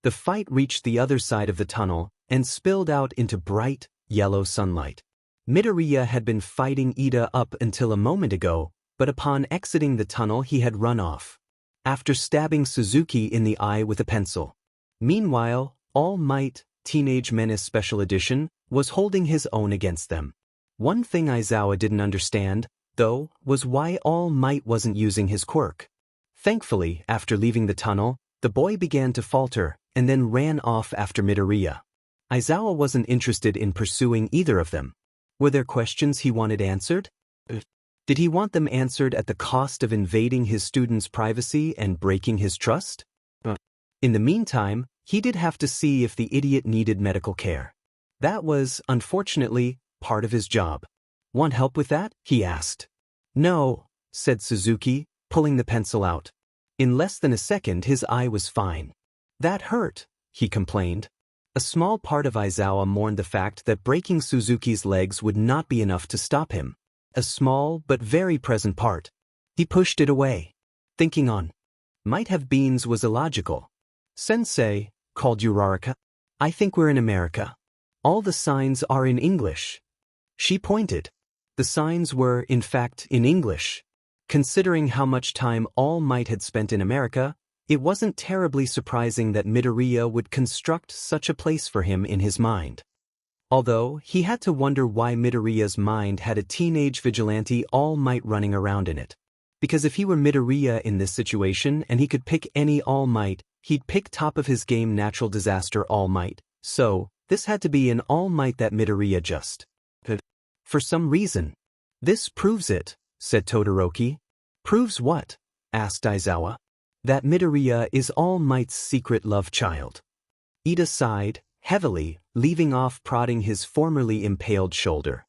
The fight reached the other side of the tunnel and spilled out into bright, yellow sunlight. Midoriya had been fighting Ida up until a moment ago, but upon exiting the tunnel he had run off, after stabbing Suzuki in the eye with a pencil. Meanwhile, All Might, Teenage Menace Special Edition, was holding his own against them. One thing Aizawa didn't understand, though, was why All Might wasn't using his quirk. Thankfully, after leaving the tunnel, the boy began to falter, and then ran off after Midoriya. Aizawa wasn't interested in pursuing either of them. Were there questions he wanted answered? Did he want them answered at the cost of invading his student's privacy and breaking his trust? In the meantime, he did have to see if the idiot needed medical care. That was, unfortunately, part of his job. "Want help with that?" he asked. "No," said Suzuki, pulling the pencil out. In less than a second his eye was fine. "That hurt," he complained. A small part of Aizawa mourned the fact that breaking Suzuki's legs would not be enough to stop him. A small but very present part. He pushed it away. Thinking on might have beens was illogical. "Sensei," called Uraraka, "I think we're in America. All the signs are in English." She pointed. The signs were, in fact, in English. Considering how much time All Might had spent in America, it wasn't terribly surprising that Midoriya would construct such a place for him in his mind. Although, he had to wonder why Midoriya's mind had a teenage vigilante All Might running around in it. Because if he were Midoriya in this situation and he could pick any All Might, he'd pick top of his game Natural Disaster All Might. So, this had to be an All Might that Midoriya just picked. For some reason. This proves it, said Todoroki. Proves what? Asked Aizawa. That Midoriya is All Might's secret love child. Ida sighed, heavily, leaving off prodding his formerly impaled shoulder.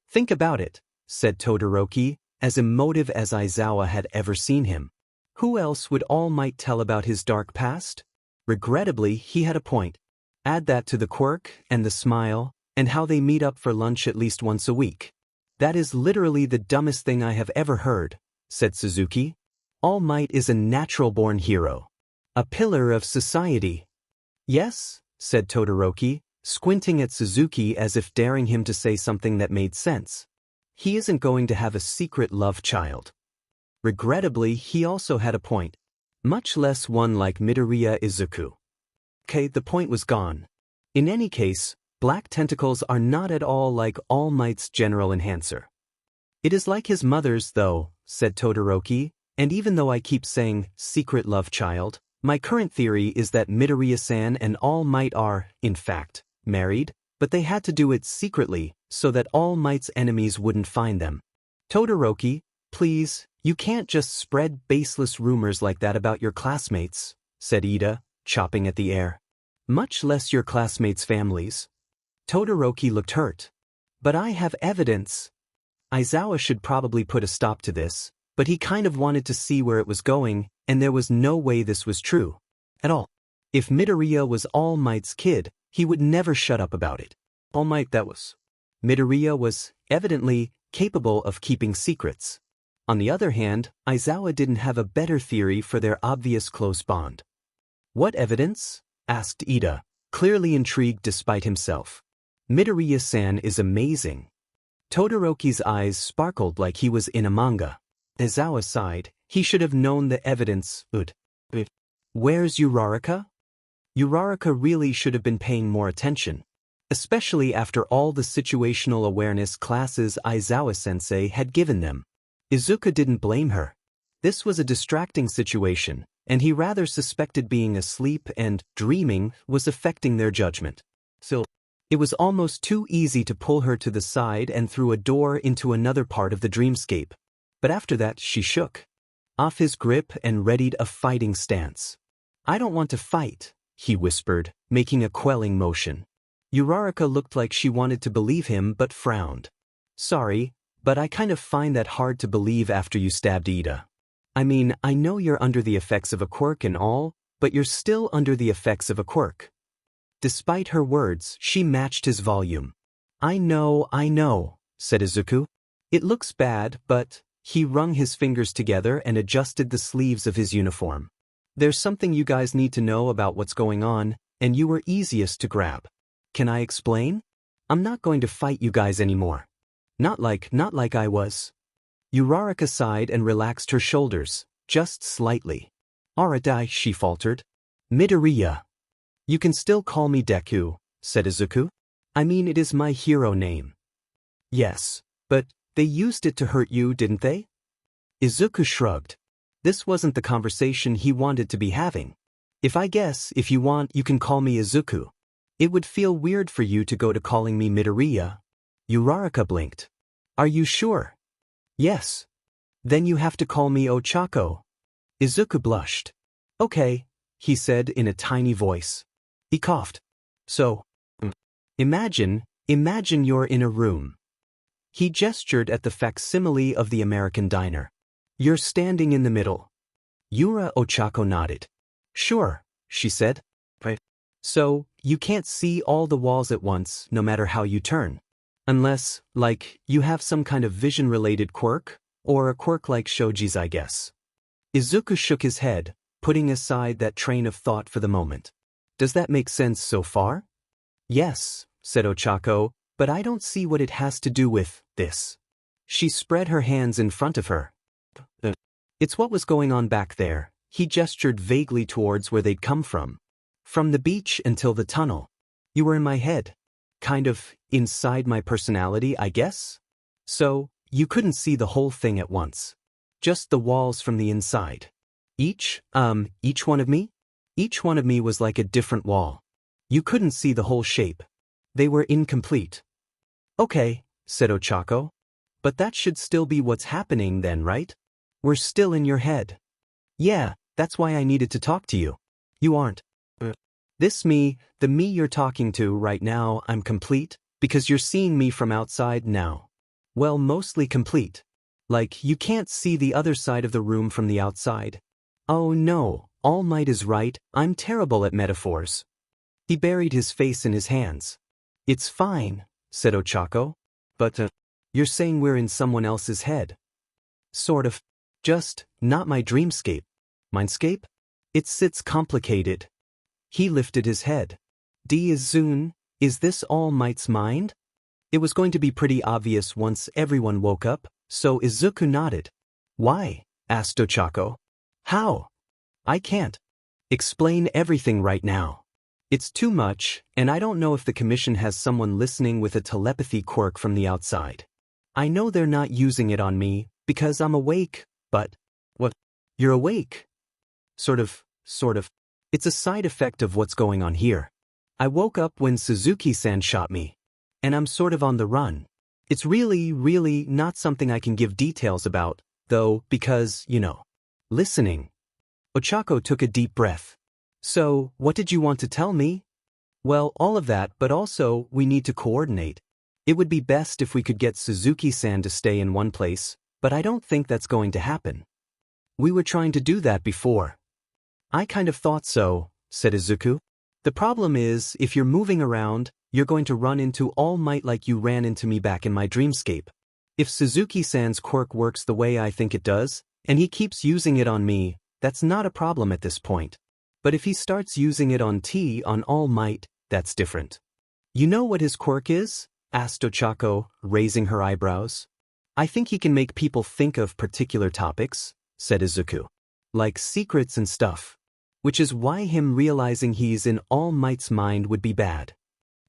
Think about it, said Todoroki, as emotive as Aizawa had ever seen him. Who else would All Might tell about his dark past? Regrettably, he had a point. Add that to the quirk, and the smile, and how they meet up for lunch at least once a week. That is literally the dumbest thing I have ever heard, said Suzuki. All Might is a natural-born hero. A pillar of society. Yes, said Todoroki, squinting at Suzuki as if daring him to say something that made sense. He isn't going to have a secret love child. Regrettably, he also had a point. Much less one like Midoriya Izuku. Okay, the point was gone. In any case, black tentacles are not at all like All Might's general enhancer. It is like his mother's though, said Todoroki, and even though I keep saying secret love child, my current theory is that Midoriya-san and All Might are, in fact, married, but they had to do it secretly so that All Might's enemies wouldn't find them. Todoroki, please, you can't just spread baseless rumors like that about your classmates, said Ida, chopping at the air. Much less your classmates' families. Todoroki looked hurt. But I have evidence. Aizawa should probably put a stop to this, but he kind of wanted to see where it was going, and there was no way this was true. At all. If Midoriya was All Might's kid, he would never shut up about it. All Might that was. Midoriya was, evidently, capable of keeping secrets. On the other hand, Aizawa didn't have a better theory for their obvious close bond. What evidence? Asked Ida, clearly intrigued despite himself. Midoriya-san is amazing. Todoroki's eyes sparkled like he was in a manga. Aizawa sighed. He should have known the evidence. Where's Uraraka? Uraraka really should have been paying more attention. Especially after all the situational awareness classes Aizawa-sensei had given them. Izuku didn't blame her. This was a distracting situation, and he rather suspected being asleep and dreaming was affecting their judgment. So, it was almost too easy to pull her to the side and through a door into another part of the dreamscape. But after that, she shook off his grip and readied a fighting stance. I don't want to fight, he whispered, making a quelling motion. Uraraka looked like she wanted to believe him but frowned. Sorry, but I kind of find that hard to believe after you stabbed Ida. I mean, I know you're under the effects of a quirk and all, but you're still under the effects of a quirk. Despite her words, she matched his volume. I know, said Izuku. It looks bad, but... He wrung his fingers together and adjusted the sleeves of his uniform. There's something you guys need to know about what's going on, and you were easiest to grab. Can I explain? I'm not going to fight you guys anymore. Not like I was. Uraraka sighed and relaxed her shoulders, just slightly. Aradai, she faltered. Midoriya. You can still call me Deku, said Izuku. I mean, it is my hero name. Yes, but they used it to hurt you, didn't they? Izuku shrugged. This wasn't the conversation he wanted to be having. If you want, you can call me Izuku. It would feel weird for you to go to calling me Midoriya. Uraraka blinked. Are you sure? Yes. Then you have to call me Ochako. Izuku blushed. Okay, he said in a tiny voice. He coughed. So, imagine you're in a room. He gestured at the facsimile of the American diner. You're standing in the middle. Yura Ochako nodded. Sure, she said. Right. So, you can't see all the walls at once, no matter how you turn. Unless, like, you have some kind of vision-related quirk, or a quirk like Shoji's, I guess. Izuku shook his head, putting aside that train of thought for the moment. Does that make sense so far? Yes, said Ochako, but I don't see what it has to do with this. She spread her hands in front of her. It's what was going on back there. He gestured vaguely towards where they'd come from. From the beach until the tunnel. You were in my head. Kind of inside my personality, I guess? So, you couldn't see the whole thing at once. Just the walls from the inside. Each one of me? Each one of me was like a different wall. You couldn't see the whole shape. They were incomplete. Okay, said Ochako. But that should still be what's happening then, right? We're still in your head. Yeah, that's why I needed to talk to you. You aren't. This me, the me you're talking to right now, I'm complete, because you're seeing me from outside now. Well, mostly complete. Like, you can't see the other side of the room from the outside. Oh no, All Might is right, I'm terrible at metaphors. He buried his face in his hands. It's fine, said Ochako. But, you're saying we're in someone else's head. Sort of. Just, not my dreamscape. Mindscape? It sits complicated. He lifted his head. Is this All Might's mind? It was going to be pretty obvious once everyone woke up, so Izuku nodded. Why? Asked Ochako. How? I can't explain everything right now. It's too much, and I don't know if the commission has someone listening with a telepathy quirk from the outside. I know they're not using it on me, because I'm awake, but… What? You're awake? Sort of. It's a side effect of what's going on here. I woke up when Suzuki-san shot me. And I'm sort of on the run. It's really not something I can give details about, though, because, listening. Ochako took a deep breath. So, what did you want to tell me? Well, all of that, but also, we need to coordinate. It would be best if we could get Suzuki-san to stay in one place, but I don't think that's going to happen. We were trying to do that before. I kind of thought so, said Izuku. The problem is, if you're moving around, you're going to run into All Might like you ran into me back in my dreamscape. If Suzuki-san's quirk works the way I think it does, and he keeps using it on me, that's not a problem at this point. But if he starts using it on All Might, that's different. You know what his quirk is? Asked Ochako, raising her eyebrows. I think he can make people think of particular topics, said Izuku. Like secrets and stuff. Which is why him realizing he's in All Might's mind would be bad.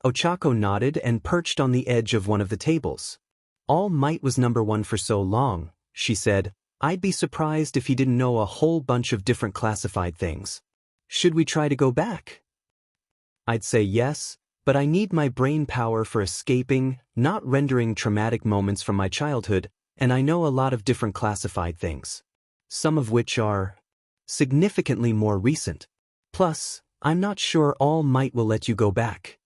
Ochako nodded and perched on the edge of one of the tables. All Might was number one for so long, she said. I'd be surprised if he didn't know a whole bunch of different classified things. Should we try to go back? I'd say yes, but I need my brain power for escaping, not rendering traumatic moments from my childhood, and I know a lot of different classified things. Some of which are significantly more recent. Plus, I'm not sure All Might will let you go back.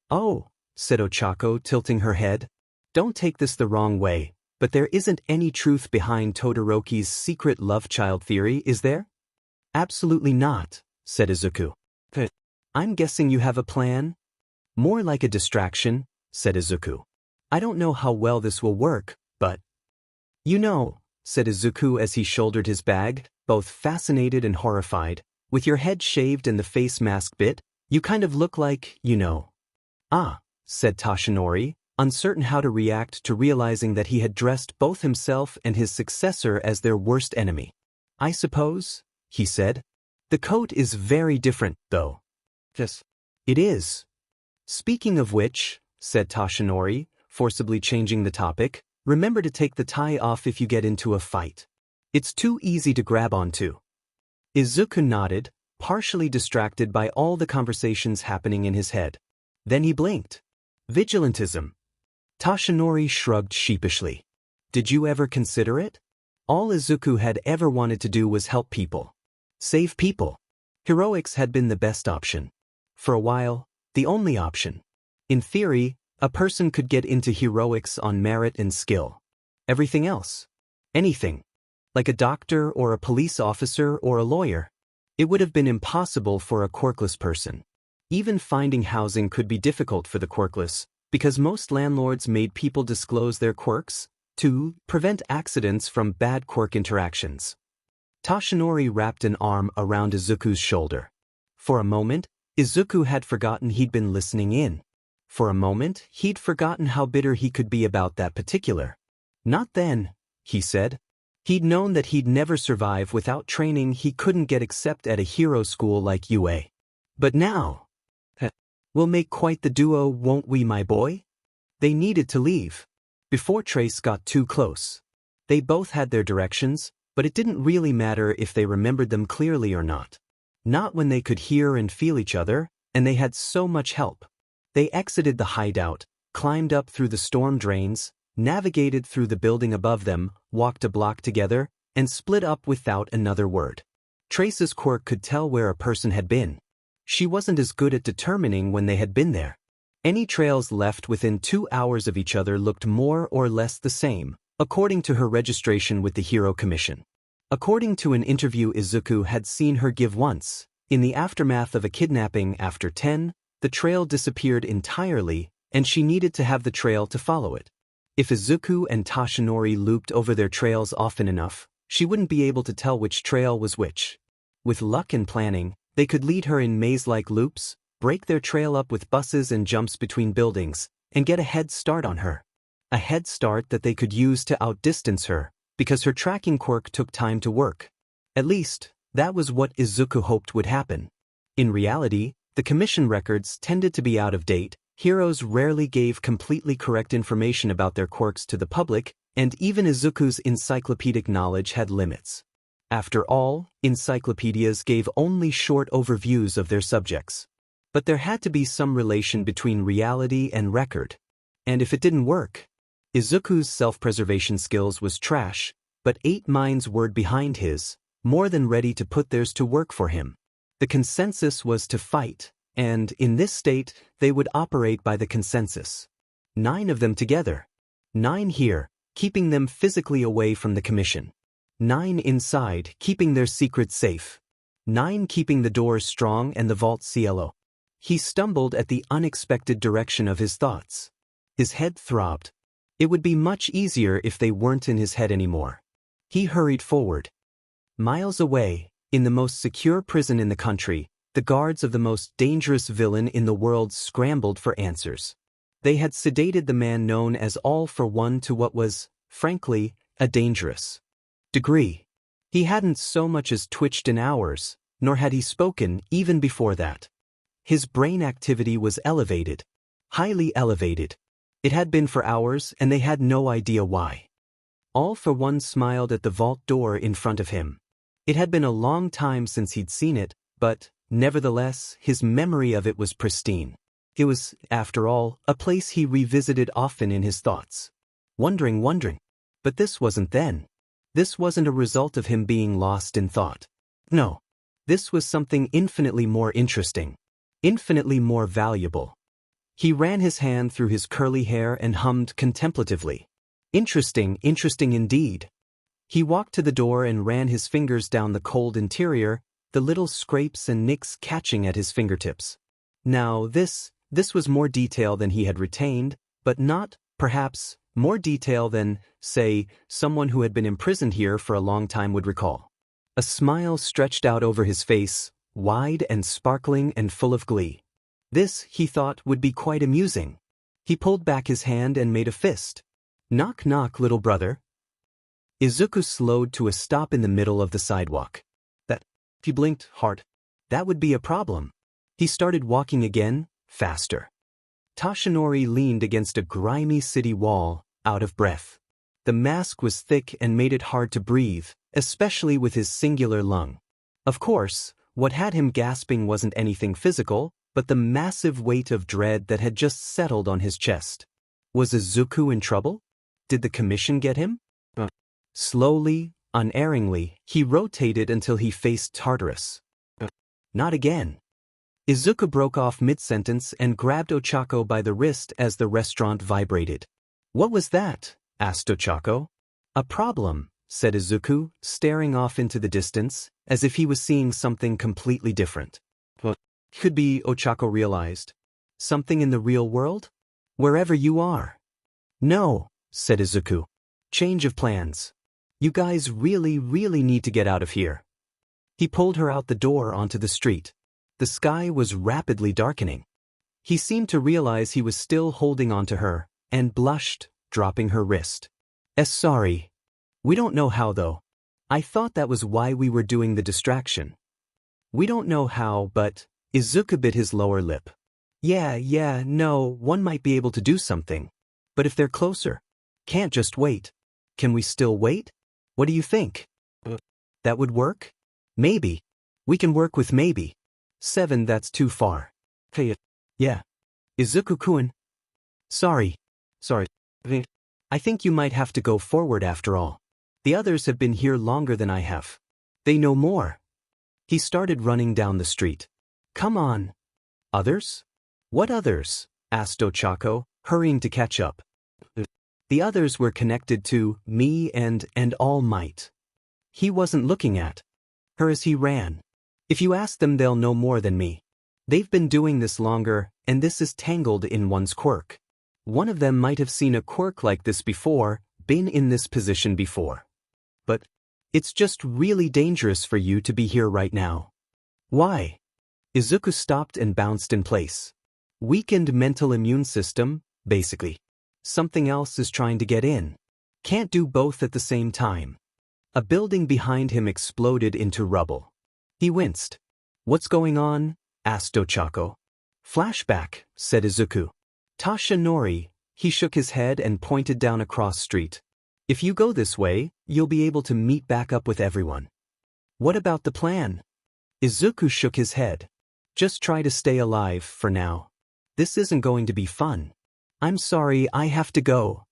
Oh, said Ochako, tilting her head. Don't take this the wrong way, but there isn't any truth behind Todoroki's secret love child theory, is there? Absolutely not, said Izuku. I'm guessing you have a plan? More like a distraction, said Izuku. I don't know how well this will work, but… said Izuku as he shouldered his bag, both fascinated and horrified. With your head shaved and the face mask bit, you kind of look like, Ah, said Tashinori, uncertain how to react to realizing that he had dressed both himself and his successor as their worst enemy. I suppose, he said. The coat is very different, though. Yes. It is. Speaking of which, said Tashinori, forcibly changing the topic, remember to take the tie off if you get into a fight. It's too easy to grab onto. Izuku nodded, partially distracted by all the conversations happening in his head. Then he blinked. Vigilantism. Tashinori shrugged sheepishly. Did you ever consider it? All Izuku had ever wanted to do was help people. Save people. Heroics had been the best option. For a while, the only option. In theory, a person could get into heroics on merit and skill. Everything else. Anything. Like a doctor or a police officer or a lawyer. It would have been impossible for a quirkless person. Even finding housing could be difficult for the quirkless, because most landlords made people disclose their quirks to prevent accidents from bad quirk interactions. Tashinori wrapped an arm around Izuku's shoulder. For a moment, Izuku had forgotten he'd been listening in. For a moment, he'd forgotten how bitter he could be about that particular. Not then, he said. He'd known that he'd never survive without training. He couldn't get accepted at a hero school like UA. But now, we'll make quite the duo, won't we, my boy? They needed to leave before Trace got too close. They both had their directions, but it didn't really matter if they remembered them clearly or not. Not when they could hear and feel each other, and they had so much help. They exited the hideout, climbed up through the storm drains, navigated through the building above them, walked a block together, and split up without another word. Trace's quirk could tell where a person had been. She wasn't as good at determining when they had been there. Any trails left within 2 hours of each other looked more or less the same, according to her registration with the Hero Commission. According to an interview Izuku had seen her give once, in the aftermath of a kidnapping after 10, the trail disappeared entirely, and she needed to have the trail to follow it. If Izuku and Tashinori looped over their trails often enough, she wouldn't be able to tell which trail was which. With luck and planning, they could lead her in maze-like loops, break their trail up with buses and jumps between buildings, and get a head start on her. A head start that they could use to outdistance her, because her tracking quirk took time to work. At least, that was what Izuku hoped would happen. In reality, the commission records tended to be out of date. Heroes rarely gave completely correct information about their quirks to the public, and even Izuku's encyclopedic knowledge had limits. After all, encyclopedias gave only short overviews of their subjects. But there had to be some relation between reality and record. And if it didn't work, Izuku's self-preservation skills was trash, but 8 minds' word behind his, more than ready to put theirs to work for him. The consensus was to fight, and in this state, they would operate by the consensus. 9 of them together. 9 here, keeping them physically away from the commission. 9 inside, keeping their secrets safe. 9 keeping the doors strong and the vault cielo. He stumbled at the unexpected direction of his thoughts. His head throbbed. It would be much easier if they weren't in his head anymore. He hurried forward. Miles away, in the most secure prison in the country, the guards of the most dangerous villain in the world scrambled for answers. They had sedated the man known as All for One to what was, frankly, a dangerous degree. He hadn't so much as twitched in hours, nor had he spoken even before that. His brain activity was elevated. Highly elevated. It had been for hours, and they had no idea why. All for One smiled at the vault door in front of him. It had been a long time since he'd seen it, but, nevertheless, his memory of it was pristine. It was, after all, a place he revisited often in his thoughts. Wondering. But this wasn't then. This wasn't a result of him being lost in thought. No. This was something infinitely more interesting. Infinitely more valuable. He ran his hand through his curly hair and hummed contemplatively. Interesting indeed. He walked to the door and ran his fingers down the cold interior, the little scrapes and nicks catching at his fingertips. Now this was more detail than he had retained, but not, perhaps, more detail than, say, someone who had been imprisoned here for a long time would recall. A smile stretched out over his face, wide and sparkling and full of glee. This, he thought, would be quite amusing. He pulled back his hand and made a fist. Knock knock, little brother. Izuku slowed to a stop in the middle of the sidewalk. If he blinked hard, that would be a problem. He started walking again, faster. Tashinori leaned against a grimy city wall, out of breath. The mask was thick and made it hard to breathe, especially with his singular lung. Of course, what had him gasping wasn't anything physical, but the massive weight of dread that had just settled on his chest. Was Izuku in trouble? Did the commission get him? Slowly, unerringly, he rotated until he faced Tartarus. Not again. Izuku broke off mid-sentence and grabbed Ochako by the wrist as the restaurant vibrated. What was that? Asked Ochako. A problem, said Izuku, staring off into the distance, as if he was seeing something completely different. Could be, Ochako realized. Something in the real world? Wherever you are. No, said Izuku. Change of plans. You guys really need to get out of here. He pulled her out the door onto the street. The sky was rapidly darkening. He seemed to realize he was still holding on to her, and blushed, dropping her wrist. Sorry. We don't know how though. I thought that was why we were doing the distraction. We don't know how, but Izuku bit his lower lip. Yeah, no, one might be able to do something. But if they're closer, can't just wait. Can we still wait? What do you think? That would work? Maybe. We can work with maybe. 7, that's too far. Hey, yeah. Izuku-kun. Sorry. I think you might have to go forward after all. The others have been here longer than I have. They know more. He started running down the street. Come on. Others? What others? Asked Ochako, hurrying to catch up. The others were connected to me and All Might. He wasn't looking at her as he ran. If you ask them, they'll know more than me. They've been doing this longer, and this is tangled in one's quirk. One of them might have seen a quirk like this before, been in this position before. But it's just really dangerous for you to be here right now. Why? Izuku stopped and bounced in place. Weakened mental immune system, basically. Something else is trying to get in. Can't do both at the same time. A building behind him exploded into rubble. He winced. What's going on? Asked Ochako. Flashback, said Izuku. Tasha Nori. He shook his head and pointed down across street. If you go this way, you'll be able to meet back up with everyone. What about the plan? Izuku shook his head. Just try to stay alive for now. This isn't going to be fun. I'm sorry, I have to go.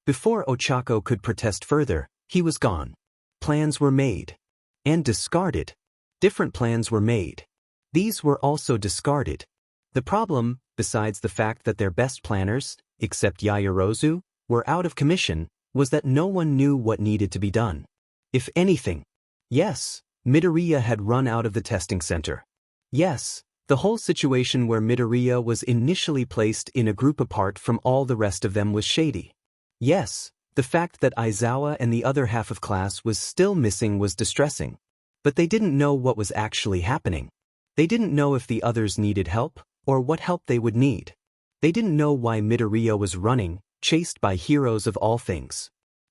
Before Ochako could protest further, he was gone. Plans were made. And discarded. Different plans were made. These were also discarded. The problem, besides the fact that their best planners, except Yaoyorozu, were out of commission, was that no one knew what needed to be done. If anything. Yes, Midoriya had run out of the testing center. Yes, the whole situation where Midoriya was initially placed in a group apart from all the rest of them was shady. Yes, the fact that Aizawa and the other half of class was still missing was distressing. But they didn't know what was actually happening. They didn't know if the others needed help, or what help they would need. They didn't know why Midoriya was running, chased by heroes of all things.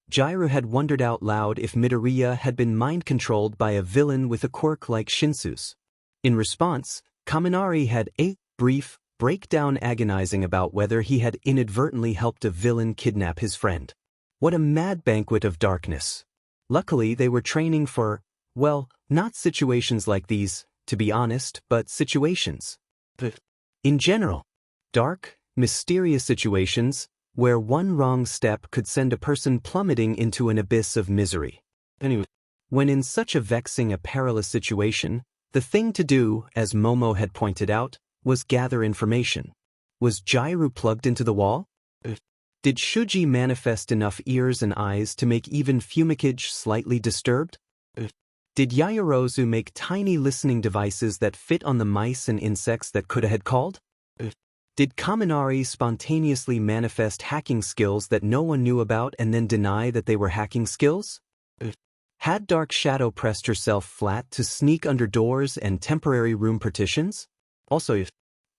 Jiraiya had wondered out loud if Midoriya had been mind-controlled by a villain with a quirk like Shinsu's. In response, Kaminari had a brief breakdown agonizing about whether he had inadvertently helped a villain kidnap his friend. What a mad banquet of darkness. Luckily they were training for, well, not situations like these, to be honest, but situations. In general. Dark, mysterious situations, where one wrong step could send a person plummeting into an abyss of misery. Anyway, when in such a vexing, a perilous situation, the thing to do, as Momo had pointed out, was gather information. Was Jiraiya plugged into the wall? Did Shuji manifest enough ears and eyes to make even Fumikage slightly disturbed? Did Yaoyorozu make tiny listening devices that fit on the mice and insects that Kuda had called? Did Kaminari spontaneously manifest hacking skills that no one knew about and then deny that they were hacking skills? Had Dark Shadow pressed herself flat to sneak under doors and temporary room partitions? Also,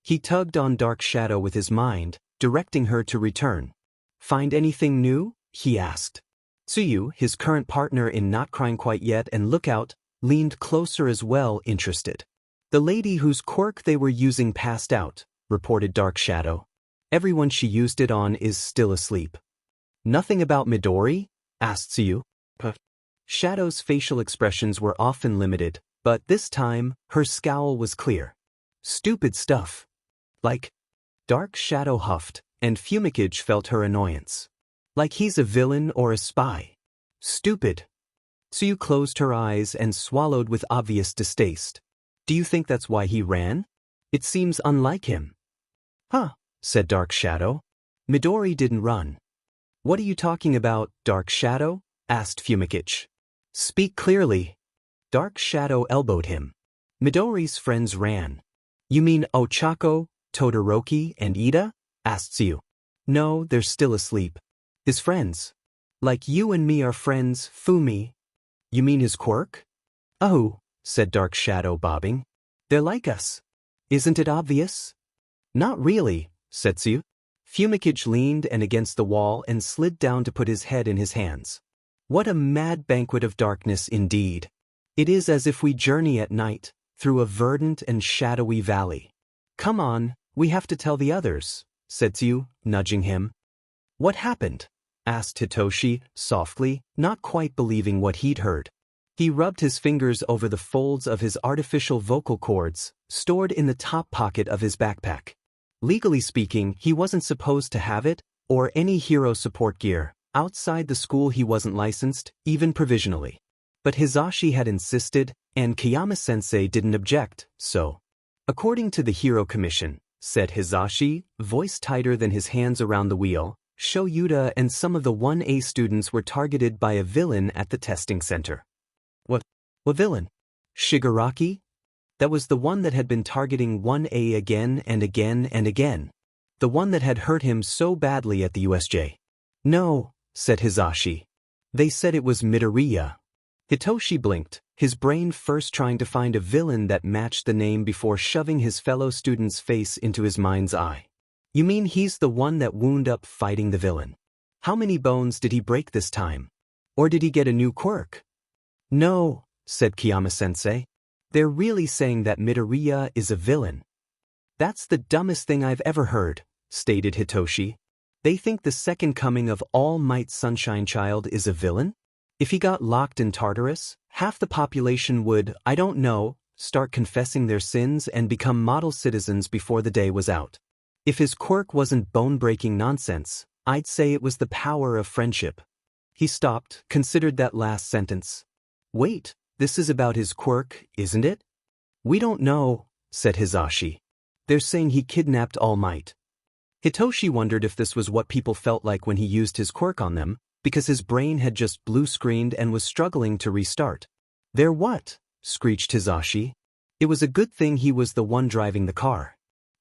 he tugged on Dark Shadow with his mind, directing her to return. Find anything new? He asked. Tsuyu, his current partner in Not Crying Quite Yet and Lookout, leaned closer as well, interested. The lady whose quirk they were using passed out, reported Dark Shadow. Everyone she used it on is still asleep. Nothing about Midori? Asked Tsuyu. Shadow's facial expressions were often limited, but this time, her scowl was clear. Stupid stuff. Like. Dark Shadow huffed, and Fumikage felt her annoyance. Like he's a villain or a spy. Stupid. Tsuyu closed her eyes and swallowed with obvious distaste. Do you think that's why he ran? It seems unlike him. Huh, said Dark Shadow. Midori didn't run. What are you talking about, Dark Shadow? Asked Fumikage. Speak clearly. Dark Shadow elbowed him. Midori's friends ran. You mean Ochako, Todoroki, and Ida? Asked Tsuyu. No, they're still asleep. His friends. Like you and me are friends, Fumi. You mean his quirk? Oh, said Dark Shadow, bobbing. They're like us. Isn't it obvious? Not really, said Tsuyu. Fumikage leaned and against the wall and slid down to put his head in his hands. What a mad banquet of darkness indeed. It is as if we journey at night, through a verdant and shadowy valley. Come on, we have to tell the others, said Tsu, nudging him. What happened? Asked Hitoshi, softly, not quite believing what he'd heard. He rubbed his fingers over the folds of his artificial vocal cords, stored in the top pocket of his backpack. Legally speaking, he wasn't supposed to have it, or any hero support gear. Outside the school he wasn't licensed, even provisionally. But Hizashi had insisted, and Kiyama-sensei didn't object, so. According to the Hero Commission, said Hizashi, voice tighter than his hands around the wheel, Shoyuta and some of the 1A students were targeted by a villain at the testing center. What villain? Shigaraki? That was the one that had been targeting 1A again and again and again. The one that had hurt him so badly at the USJ. No, said Hizashi. They said it was Midoriya. Hitoshi blinked, his brain first trying to find a villain that matched the name before shoving his fellow student's face into his mind's eye. You mean he's the one that wound up fighting the villain? How many bones did he break this time? Or did he get a new quirk? No, said Kiyama-sensei. They're really saying that Midoriya is a villain. That's the dumbest thing I've ever heard, stated Hitoshi. They think the second coming of All Might Sunshine Child is a villain? If he got locked in Tartarus, half the population would, I don't know, start confessing their sins and become model citizens before the day was out. If his quirk wasn't bone-breaking nonsense, I'd say it was the power of friendship. He stopped, considered that last sentence. Wait, this is about his quirk, isn't it? We don't know, said Hizashi. They're saying he kidnapped All Might. Hitoshi wondered if this was what people felt like when he used his quirk on them, because his brain had just blue-screened and was struggling to restart. They're what? Screeched Hizashi. It was a good thing he was the one driving the car.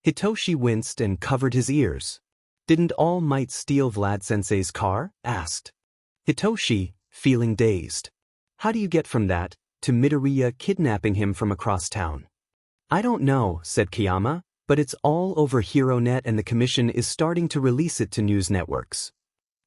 Hitoshi winced and covered his ears. Didn't All Might steal Vlad-sensei's car? Asked. Hitoshi, feeling dazed. How do you get from that to Midoriya kidnapping him from across town? I don't know, said Kiyama, but it's all over HeroNet and the commission is starting to release it to news networks.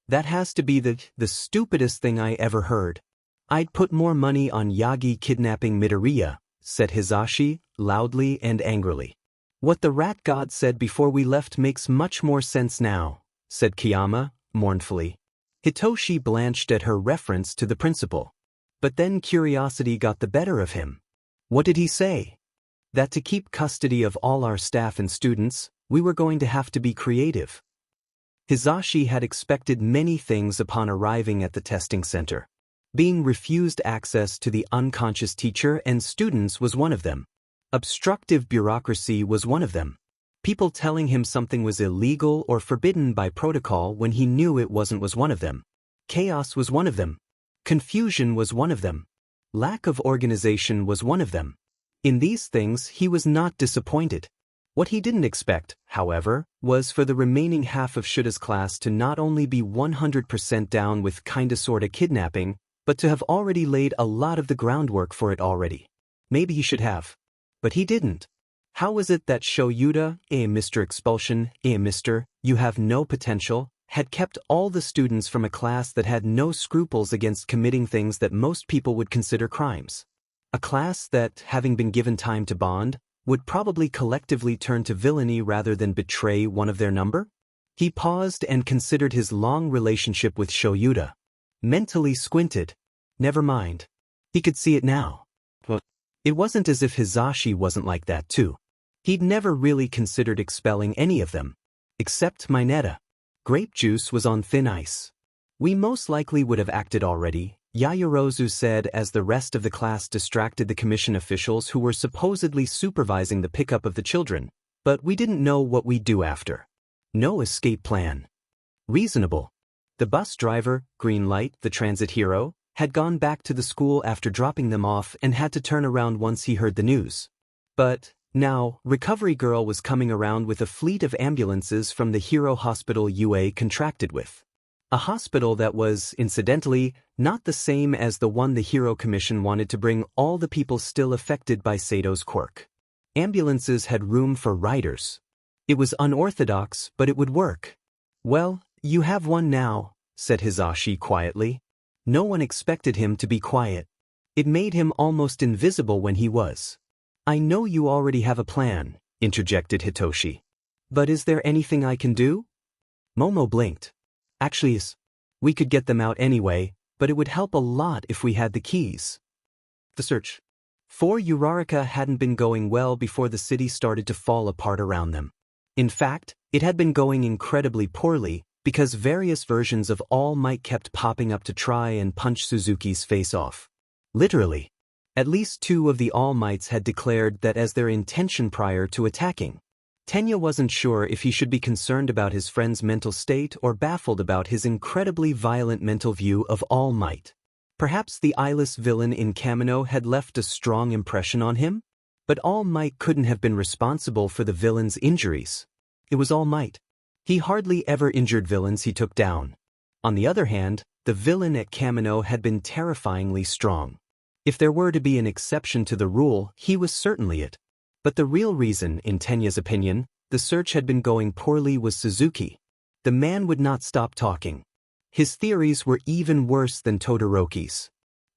That has to be the stupidest thing I ever heard. I'd put more money on Yagi kidnapping Midoriya, said Hizashi, loudly and angrily. What the rat god said before we left makes much more sense now, said Kiyama, mournfully. Hitoshi blanched at her reference to the principal. But then curiosity got the better of him. What did he say? That to keep custody of all our staff and students, we were going to have to be creative. Hizashi had expected many things upon arriving at the testing center. Being refused access to the unconscious teacher and students was one of them. Obstructive bureaucracy was one of them. People telling him something was illegal or forbidden by protocol when he knew it wasn't was one of them. Chaos was one of them. Confusion was one of them. Lack of organization was one of them. In these things he was not disappointed. What he didn't expect, however, was for the remaining half of Shuta's class to not only be 100% down with kinda sorta kidnapping, but to have already laid a lot of the groundwork for it already. Maybe he should have. But he didn't. How was it that Shoyuta, Mr. Expulsion, Mr. You have no potential, had kept all the students from a class that had no scruples against committing things that most people would consider crimes? A class that, having been given time to bond, would probably collectively turn to villainy rather than betray one of their number? He paused and considered his long relationship with Shoyuta. Mentally squinted. Never mind. He could see it now. But it wasn't as if Hizashi wasn't like that too. He'd never really considered expelling any of them. Except Mineta. Grape juice was on thin ice. We most likely would have acted already, Yaoyorozu said as the rest of the class distracted the commission officials who were supposedly supervising the pickup of the children, but we didn't know what we'd do after. No escape plan. Reasonable. The bus driver, Green Light, the transit hero, had gone back to the school after dropping them off and had to turn around once he heard the news. But now, Recovery Girl was coming around with a fleet of ambulances from the Hero Hospital UA contracted with. A hospital that was, incidentally, not the same as the one the Hero Commission wanted to bring all the people still affected by Sato's quirk. Ambulances had room for riders. It was unorthodox, but it would work. Well, you have one now, said Hizashi quietly. No one expected him to be quiet. It made him almost invisible when he was. I know you already have a plan, interjected Hitoshi. But is there anything I can do? Momo blinked. Actually, we could get them out anyway, but it would help a lot if we had the keys. The search for Uraraka hadn't been going well before the city started to fall apart around them. In fact, it had been going incredibly poorly because various versions of All Might kept popping up to try and punch Suzuki's face off. Literally. At least 2 of the All Mights had declared that as their intention prior to attacking. Tenya wasn't sure if he should be concerned about his friend's mental state or baffled about his incredibly violent mental view of All Might. Perhaps the eyeless villain in Kamino had left a strong impression on him? But All Might couldn't have been responsible for the villain's injuries. It was All Might. He hardly ever injured villains he took down. On the other hand, the villain at Kamino had been terrifyingly strong. If there were to be an exception to the rule, he was certainly it. But the real reason, in Tenya's opinion, the search had been going poorly was Suzuki. The man would not stop talking. His theories were even worse than Todoroki's.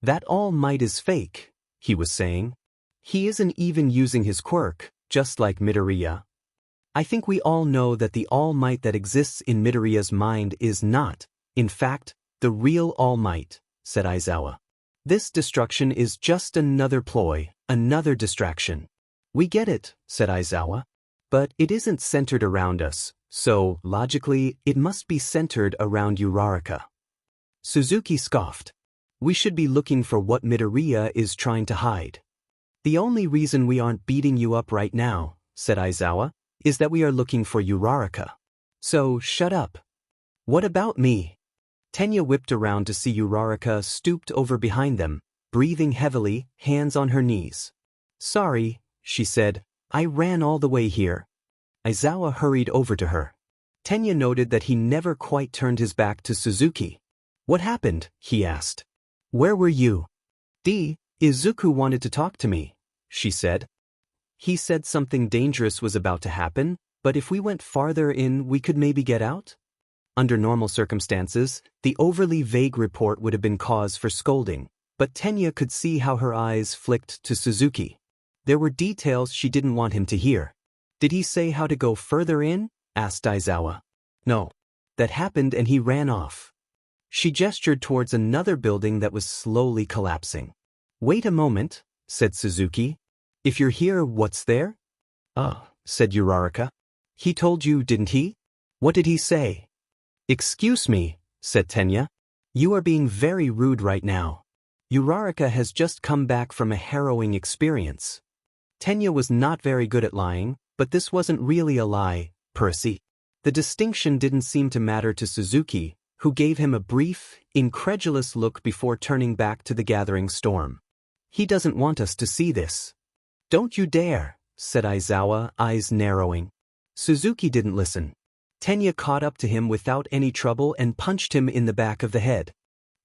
That All Might is fake, he was saying. He isn't even using his quirk, just like Midoriya. I think we all know that the All Might that exists in Midoriya's mind is not, in fact, the real All Might, said Aizawa. This destruction is just another ploy, another distraction. We get it, said Aizawa. But it isn't centered around us, so, logically, it must be centered around Uraraka. Suzuki scoffed. We should be looking for what Midoriya is trying to hide. The only reason we aren't beating you up right now, said Aizawa, is that we are looking for Uraraka. So, shut up. What about me? Tenya whipped around to see Uraraka stooped over behind them, breathing heavily, hands on her knees. Sorry, she said, I ran all the way here. Aizawa hurried over to her. Tenya noted that he never quite turned his back to Suzuki. What happened? He asked. Where were you? Izuku wanted to talk to me, she said. He said something dangerous was about to happen, but if we went farther in, we could maybe get out? Under normal circumstances, the overly vague report would have been cause for scolding, but Tenya could see how her eyes flicked to Suzuki. There were details she didn't want him to hear. Did he say how to go further in? Asked Aizawa. No. That happened and he ran off. She gestured towards another building that was slowly collapsing. Wait a moment, said Suzuki. If you're here, what's there? Said Uraraka. He told you, didn't he? What did he say? Excuse me, said Tenya. You are being very rude right now. Uraraka has just come back from a harrowing experience. Tenya was not very good at lying, but this wasn't really a lie, Percy. The distinction didn't seem to matter to Suzuki, who gave him a brief, incredulous look before turning back to the gathering storm. He doesn't want us to see this. Don't you dare, said Aizawa, eyes narrowing. Suzuki didn't listen. Tenya caught up to him without any trouble and punched him in the back of the head.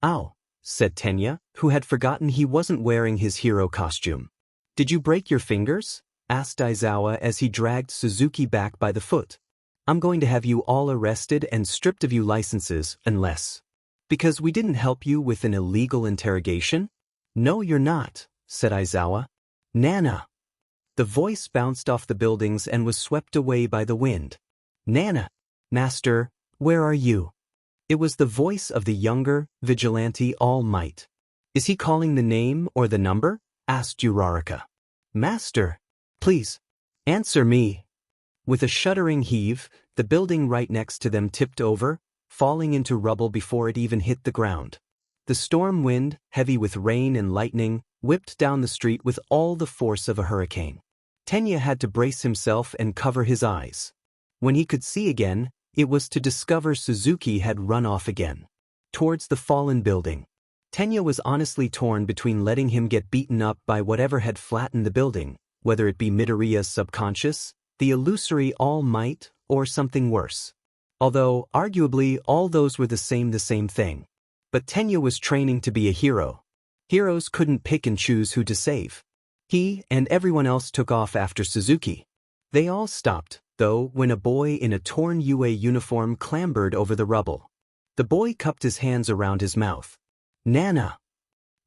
Ow, said Tenya, who had forgotten he wasn't wearing his hero costume. Did you break your fingers? Asked Aizawa as he dragged Suzuki back by the foot. I'm going to have you all arrested and stripped of you licenses unless. Because we didn't help you with an illegal interrogation? No, you're not, said Aizawa. Nana. The voice bounced off the buildings and was swept away by the wind. Nana. Master, where are you? It was the voice of the younger, vigilante All Might. Is he calling the name or the number? Asked Uraraka. Master. Please. Answer me. With a shuddering heave, the building right next to them tipped over, falling into rubble before it even hit the ground. The storm wind, heavy with rain and lightning, whipped down the street with all the force of a hurricane. Tenya had to brace himself and cover his eyes. When he could see again, it was to discover Suzuki had run off again. Towards the fallen building. Tenya was honestly torn between letting him get beaten up by whatever had flattened the building, whether it be Midoriya's subconscious, the illusory All Might, or something worse. Although, arguably, all those were the same thing. But Tenya was training to be a hero. Heroes couldn't pick and choose who to save. He and everyone else took off after Suzuki. They all stopped, though, when a boy in a torn UA uniform clambered over the rubble. The boy cupped his hands around his mouth. Nana!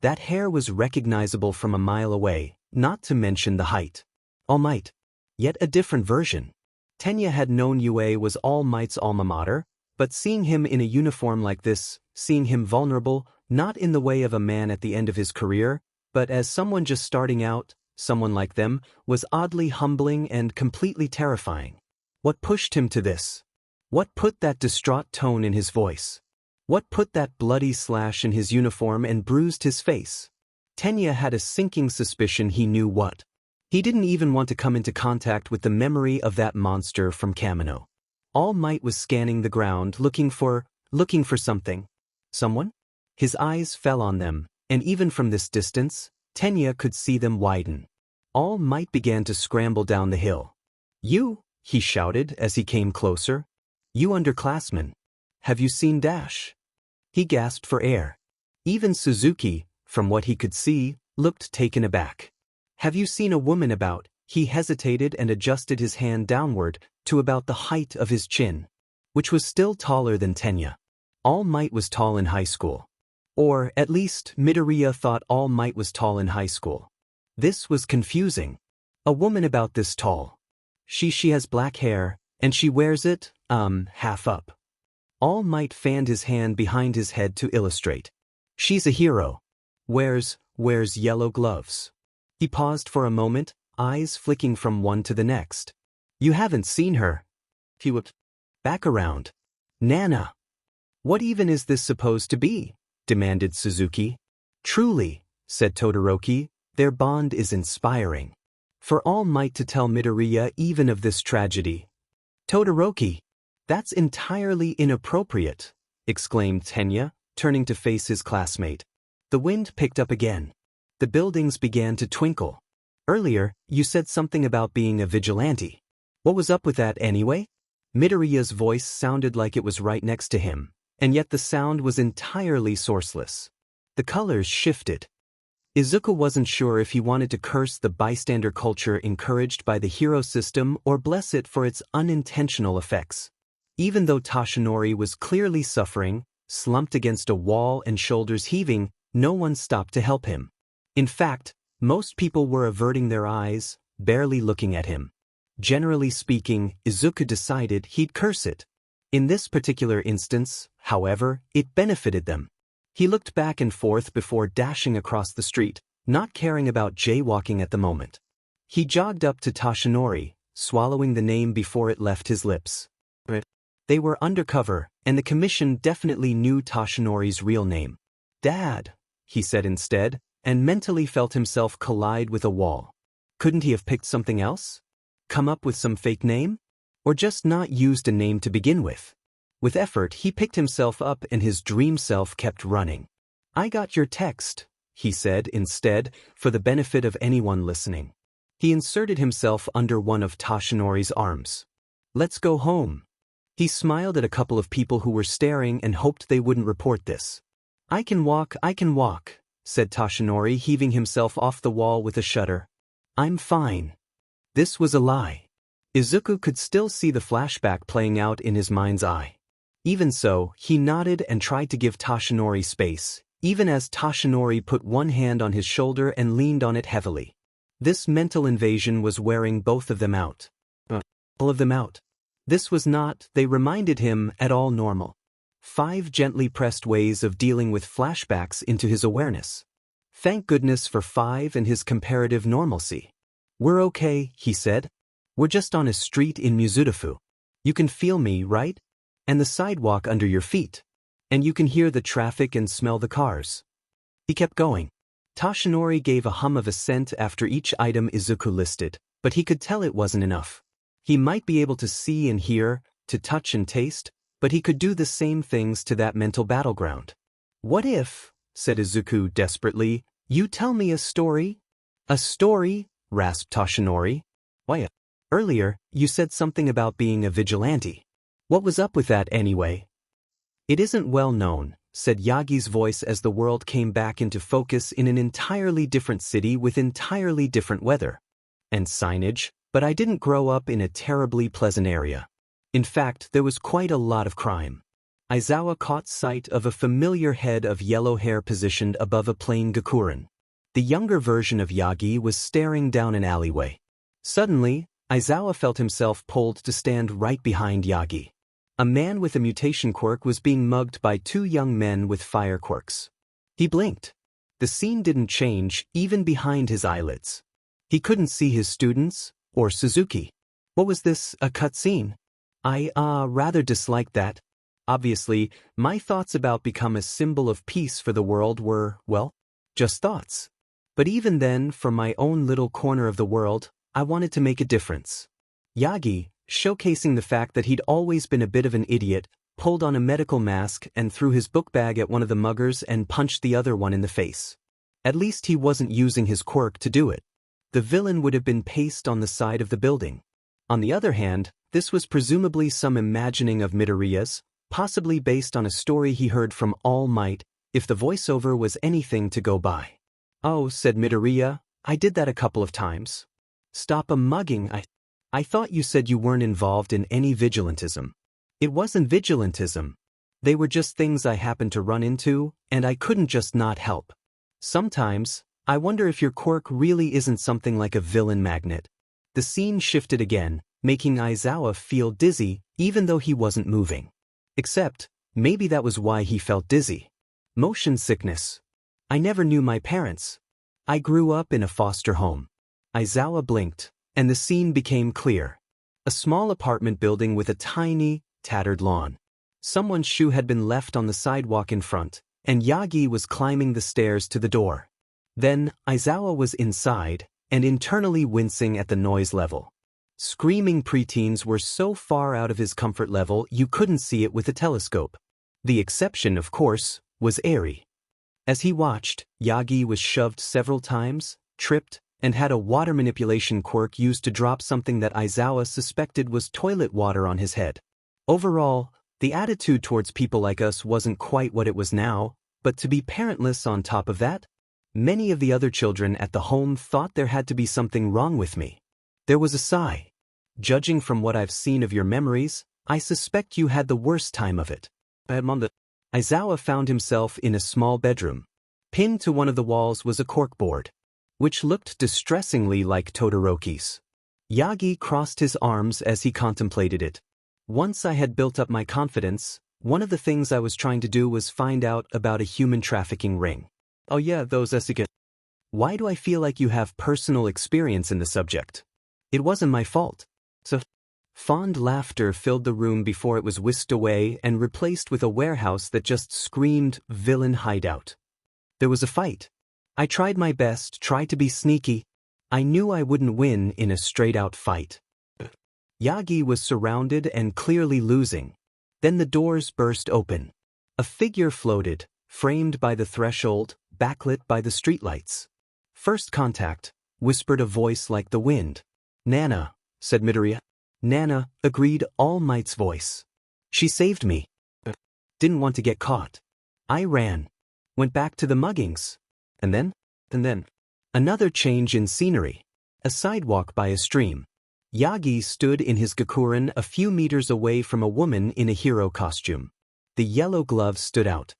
That hair was recognizable from a mile away, not to mention the height. All Might. Yet a different version. Tenya had known UA was All Might's alma mater, but seeing him in a uniform like this, seeing him vulnerable, not in the way of a man at the end of his career, but as someone just starting out, someone like them, was oddly humbling and completely terrifying. What pushed him to this? What put that distraught tone in his voice? What put that bloody slash in his uniform and bruised his face? Tenya had a sinking suspicion he knew what. He didn't even want to come into contact with the memory of that monster from Kamino. All Might was scanning the ground looking for something. Someone? His eyes fell on them, and even from this distance, Tenya could see them widen. All Might began to scramble down the hill. "You," he shouted as he came closer. "You underclassmen. Have you seen Dash?" He gasped for air. Even Suzuki, from what he could see, looked taken aback. "Have you seen a woman about?" He hesitated and adjusted his hand downward to about the height of his chin, which was still taller than Tenya. All Might was tall in high school. Or, at least, Midoriya thought All Might was tall in high school. This was confusing. A woman about this tall. She has black hair, and she wears it, half up. All Might fanned his hand behind his head to illustrate. "She's a hero. Wears yellow gloves." He paused for a moment, eyes flicking from one to the next. "You haven't seen her?" He whipped back around. "Nana! What even is this supposed to be?" demanded Suzuki. "Truly," said Todoroki, "their bond is inspiring. For All Might to tell Midoriya even of this tragedy." "Todoroki, that's entirely inappropriate," exclaimed Tenya, turning to face his classmate. The wind picked up again. The buildings began to twinkle. "Earlier, you said something about being a vigilante. What was up with that anyway?" Midoriya's voice sounded like it was right next to him, and yet the sound was entirely sourceless. The colors shifted. Izuku wasn't sure if he wanted to curse the bystander culture encouraged by the hero system or bless it for its unintentional effects. Even though Toshinori was clearly suffering, slumped against a wall and shoulders heaving, no one stopped to help him. In fact, most people were averting their eyes, barely looking at him. Generally speaking, Izuku decided he'd curse it. In this particular instance, however, it benefited them. He looked back and forth before dashing across the street, not caring about jaywalking at the moment. He jogged up to Toshinori, swallowing the name before it left his lips. They were undercover, and the commission definitely knew Toshinori's real name. "Dad," he said instead, and mentally felt himself collide with a wall. Couldn't he have picked something else? Come up with some fake name? Or just not used a name to begin with? With effort, he picked himself up and his dream self kept running. "I got your text," he said instead, for the benefit of anyone listening. He inserted himself under one of Toshinori's arms. "Let's go home." He smiled at a couple of people who were staring and hoped they wouldn't report this. I can walk," said Toshinori, heaving himself off the wall with a shudder. "I'm fine." This was a lie. Izuku could still see the flashback playing out in his mind's eye. Even so, he nodded and tried to give Toshinori space, even as Toshinori put one hand on his shoulder and leaned on it heavily. This mental invasion was wearing both of them out. All of them out. This was not, they reminded him, at all normal. 5 gently pressed ways of dealing with flashbacks into his awareness. Thank goodness for 5 and his comparative normalcy. "We're okay," he said. "We're just on a street in Mizudafu. You can feel me, right? And the sidewalk under your feet. And you can hear the traffic and smell the cars." He kept going. Toshinori gave a hum of assent after each item Izuku listed, but he could tell it wasn't enough. He might be able to see and hear, to touch and taste, but he could do the same things to that mental battleground. "What if," said Izuku desperately, "you tell me a story?" "A story?" rasped Toshinori. "Why, earlier, you said something about being a vigilante. What was up with that anyway?" "It isn't well known," said Yagi's voice as the world came back into focus in an entirely different city with entirely different weather and signage, but I didn't grow up in a terribly pleasant area. In fact, there was quite a lot of crime. Aizawa caught sight of a familiar head of yellow hair positioned above a plain Gakuren. The younger version of Yagi was staring down an alleyway. Suddenly, Aizawa felt himself pulled to stand right behind Yagi. A man with a mutation quirk was being mugged by two young men with fire quirks. He blinked. The scene didn't change, even behind his eyelids. He couldn't see his students, or Suzuki. What was this, a cutscene? I rather disliked that. Obviously, my thoughts about become a symbol of peace for the world were, well, just thoughts. But even then, from my own little corner of the world, I wanted to make a difference. Yagi, showcasing the fact that he'd always been a bit of an idiot, pulled on a medical mask and threw his book bag at one of the muggers and punched the other one in the face. At least he wasn't using his quirk to do it. The villain would have been pasted on the side of the building. On the other hand, this was presumably some imagining of Midoriya's, possibly based on a story he heard from All Might, if the voiceover was anything to go by. Oh, said Midoriya, I did that a couple of times. Stop a mugging, I thought you said you weren't involved in any vigilantism. It wasn't vigilantism. They were just things I happened to run into, and I couldn't just not help. Sometimes, I wonder if your quirk really isn't something like a villain magnet. The scene shifted again, making Aizawa feel dizzy, even though he wasn't moving. Except, maybe that was why he felt dizzy. Motion sickness. I never knew my parents. I grew up in a foster home. Aizawa blinked, and the scene became clear. A small apartment building with a tiny, tattered lawn. Someone's shoe had been left on the sidewalk in front, and Yagi was climbing the stairs to the door. Then, Aizawa was inside, and internally wincing at the noise level. Screaming preteens were so far out of his comfort level you couldn't see it with a telescope. The exception, of course, was Eri. As he watched, Yagi was shoved several times, tripped, and had a water manipulation quirk used to drop something that Aizawa suspected was toilet water on his head. Overall, the attitude towards people like us wasn't quite what it was now, but to be parentless on top of that? Many of the other children at the home thought there had to be something wrong with me. There was a sigh. Judging from what I've seen of your memories, I suspect you had the worst time of it. Aizawa found himself in a small bedroom. Pinned to one of the walls was a corkboard, which looked distressingly like Todoroki's. Yagi crossed his arms as he contemplated it. Once I had built up my confidence, one of the things I was trying to do was find out about a human trafficking ring. Oh yeah, those Esika. Why do I feel like you have personal experience in the subject? It wasn't my fault. So, fond laughter filled the room before it was whisked away and replaced with a warehouse that just screamed villain hideout. There was a fight. I tried my best, tried to be sneaky. I knew I wouldn't win in a straight-out fight. Yagi was surrounded and clearly losing. Then the doors burst open. A figure floated, framed by the threshold, backlit by the streetlights. First contact, whispered a voice like the wind. Nana, said Midoriya. Nana, agreed All Might's voice. She saved me. Didn't want to get caught. I ran. Went back to the muggings. And then? Another change in scenery. A sidewalk by a stream. Yagi stood in his Gakuren a few meters away from a woman in a hero costume. The yellow gloves stood out.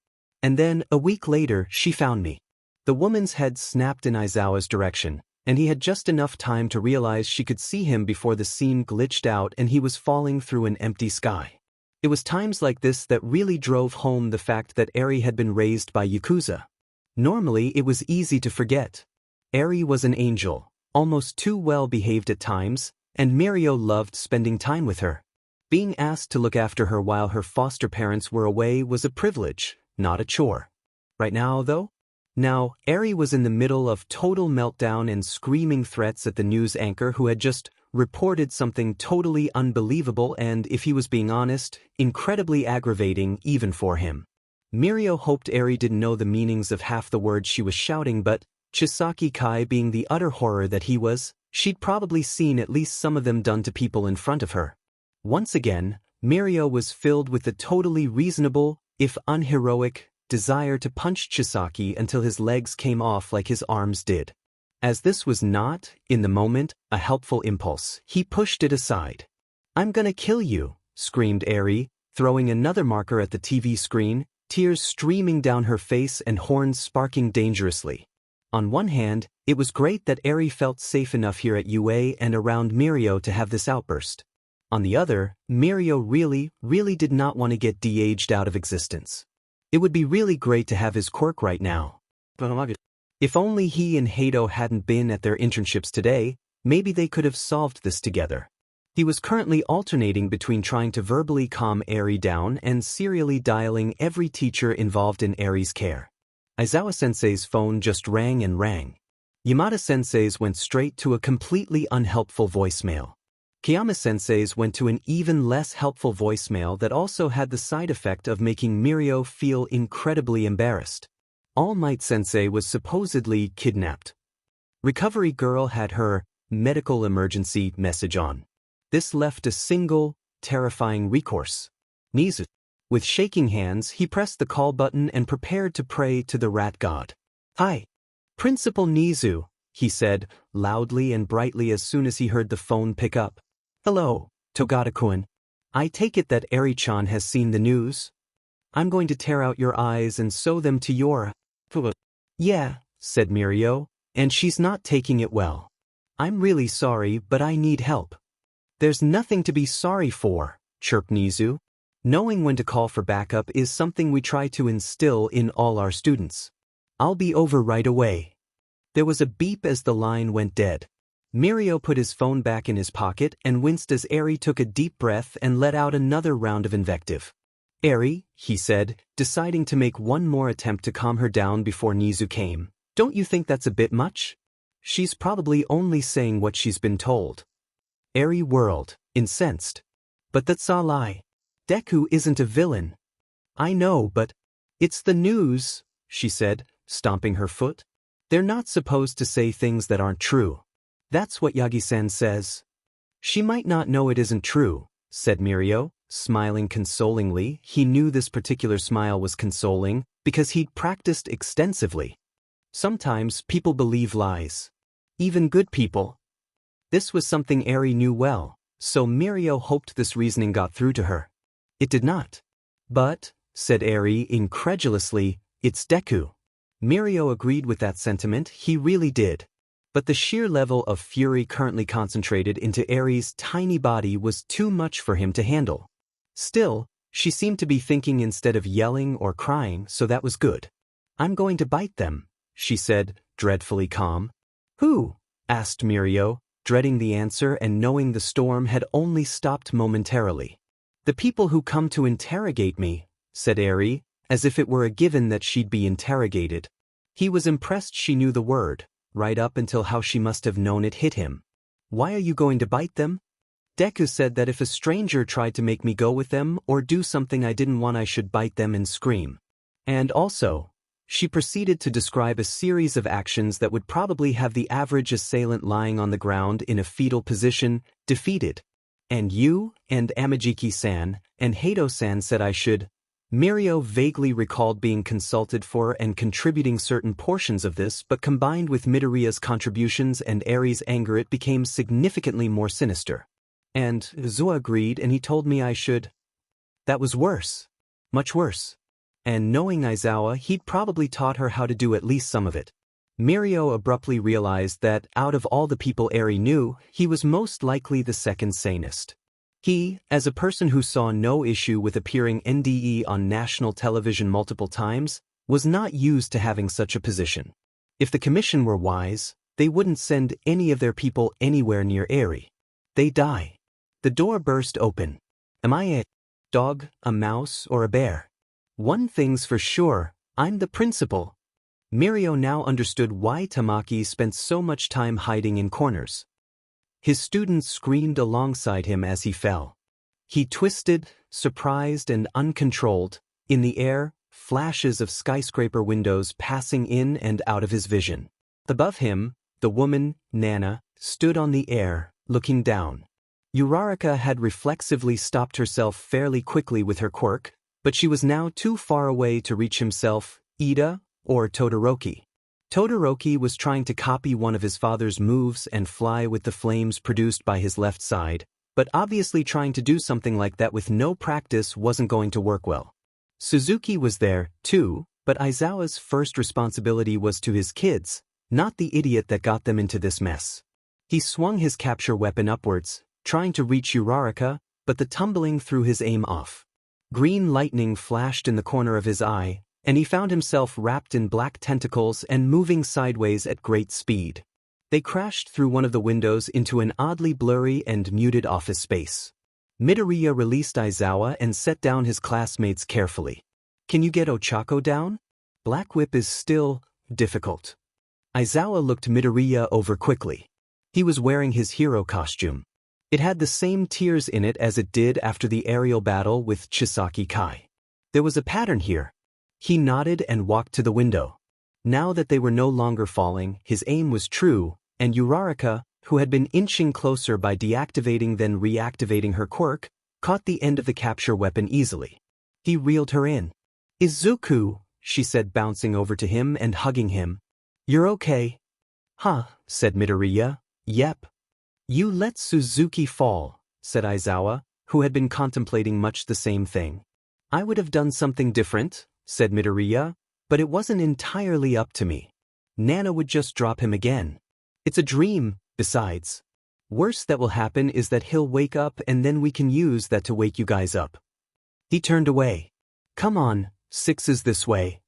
And then, a week later, she found me. The woman's head snapped in Aizawa's direction, and he had just enough time to realize she could see him before the scene glitched out and he was falling through an empty sky. It was times like this that really drove home the fact that Eri had been raised by Yakuza. Normally, it was easy to forget. Eri was an angel, almost too well behaved at times, and Mirio loved spending time with her. Being asked to look after her while her foster parents were away was a privilege, not a chore. Right now, though? Now, Eri was in the middle of total meltdown and screaming threats at the news anchor who had just reported something totally unbelievable and, if he was being honest, incredibly aggravating even for him. Mirio hoped Eri didn't know the meanings of half the words she was shouting, but, Chisaki Kai being the utter horror that he was, she'd probably seen at least some of them done to people in front of her. Once again, Mirio was filled with the totally reasonable, if unheroic, desire to punch Chisaki until his legs came off like his arms did. As this was not, in the moment, a helpful impulse, he pushed it aside. "I'm gonna kill you," screamed Eri, throwing another marker at the TV screen, tears streaming down her face and horns sparking dangerously. On one hand, it was great that Eri felt safe enough here at UA and around Mirio to have this outburst. On the other, Mirio really did not want to get de-aged out of existence. It would be really great to have his quirk right now. If only he and Hato hadn't been at their internships today, maybe they could have solved this together. He was currently alternating between trying to verbally calm Eri down and serially dialing every teacher involved in Eri's care. Aizawa-sensei's phone just rang and rang. Yamada-sensei's went straight to a completely unhelpful voicemail. Kiyama-sensei's went to an even less helpful voicemail that also had the side effect of making Mirio feel incredibly embarrassed. All Might-sensei was supposedly kidnapped. Recovery Girl had her medical emergency message on. This left a single, terrifying recourse. Nizu. With shaking hands, he pressed the call button and prepared to pray to the rat god. "Hi, Principal Nizu," he said, loudly and brightly as soon as he heard the phone pick up. "Hello, Togata-kun. I take it that Eri-chan has seen the news? I'm going to tear out your eyes and sew them to your..." "Yeah," said Mirio, "and she's not taking it well. I'm really sorry, but I need help." "There's nothing to be sorry for," chirped Nizu. "Knowing when to call for backup is something we try to instill in all our students. I'll be over right away." There was a beep as the line went dead. Mirio put his phone back in his pocket and winced as Eri took a deep breath and let out another round of invective. "Eri," he said, deciding to make one more attempt to calm her down before Nizu came, "don't you think that's a bit much? She's probably only saying what she's been told." Eri whirled, incensed. "But that's a lie. Deku isn't a villain." "I know, but it's the news," she said, stomping her foot. "They're not supposed to say things that aren't true. That's what Yagi-san says." "She might not know it isn't true," said Mirio, smiling consolingly. He knew this particular smile was consoling because he'd practiced extensively. Sometimes people believe lies. Even good people. This was something Eri knew well, so Mirio hoped this reasoning got through to her. It did not. "But," said Eri incredulously, "it's Deku." Mirio agreed with that sentiment, he really did. But the sheer level of fury currently concentrated into Eri's tiny body was too much for him to handle. Still, she seemed to be thinking instead of yelling or crying, so that was good. "I'm going to bite them," she said, dreadfully calm. "Who?" asked Mirio, dreading the answer and knowing the storm had only stopped momentarily. "The people who come to interrogate me," said Eri, as if it were a given that she'd be interrogated. He was impressed she knew the word, right up until how she must have known it hit him. "Why are you going to bite them?" "Deku said that if a stranger tried to make me go with them or do something I didn't want, I should bite them and scream. And also," she proceeded to describe a series of actions that would probably have the average assailant lying on the ground in a fetal position, defeated. "And you, and Amajiki-san, and Hato-san said I should..." Mirio vaguely recalled being consulted for and contributing certain portions of this, but combined with Midoriya's contributions and Eri's anger, it became significantly more sinister. "And Zua agreed and he told me I should..." That was worse. Much worse. And knowing Aizawa, he'd probably taught her how to do at least some of it. Mirio abruptly realized that, out of all the people Eri knew, he was most likely the second sanest. He, as a person who saw no issue with appearing NDE on national television multiple times, was not used to having such a position. If the commission were wise, they wouldn't send any of their people anywhere near Eri. They die. The door burst open. Am I a dog, a mouse, or a bear? One thing's for sure, I'm the principal. Mirio now understood why Tamaki spent so much time hiding in corners. His students screamed alongside him as he fell. He twisted, surprised and uncontrolled, in the air, flashes of skyscraper windows passing in and out of his vision. Above him, the woman, Nana, stood on the air, looking down. Uraraka had reflexively stopped herself fairly quickly with her quirk, but she was now too far away to reach himself, Ida, or Todoroki. Todoroki was trying to copy one of his father's moves and fly with the flames produced by his left side, but obviously trying to do something like that with no practice wasn't going to work well. Suzuki was there, too, but Aizawa's first responsibility was to his kids, not the idiot that got them into this mess. He swung his capture weapon upwards, trying to reach Uraraka, but the tumbling threw his aim off. Green lightning flashed in the corner of his eye, and he found himself wrapped in black tentacles and moving sideways at great speed. They crashed through one of the windows into an oddly blurry and muted office space. Midoriya released Aizawa and set down his classmates carefully. "Can you get Ochako down? Black Whip is still difficult." Aizawa looked Midoriya over quickly. He was wearing his hero costume. It had the same tears in it as it did after the aerial battle with Chisaki Kai. There was a pattern here. He nodded and walked to the window. Now that they were no longer falling, his aim was true, and Uraraka, who had been inching closer by deactivating then reactivating her quirk, caught the end of the capture weapon easily. He reeled her in. "Izuku," she said, bouncing over to him and hugging him. "You're okay?" "Huh," said Midoriya. "Yep." "You let Suzuki fall," said Aizawa, who had been contemplating much the same thing. "I would have done something different," said Midoriya, "but it wasn't entirely up to me. Nana would just drop him again. It's a dream, besides. Worst that will happen is that he'll wake up and then we can use that to wake you guys up." He turned away. "Come on, 6 is this way."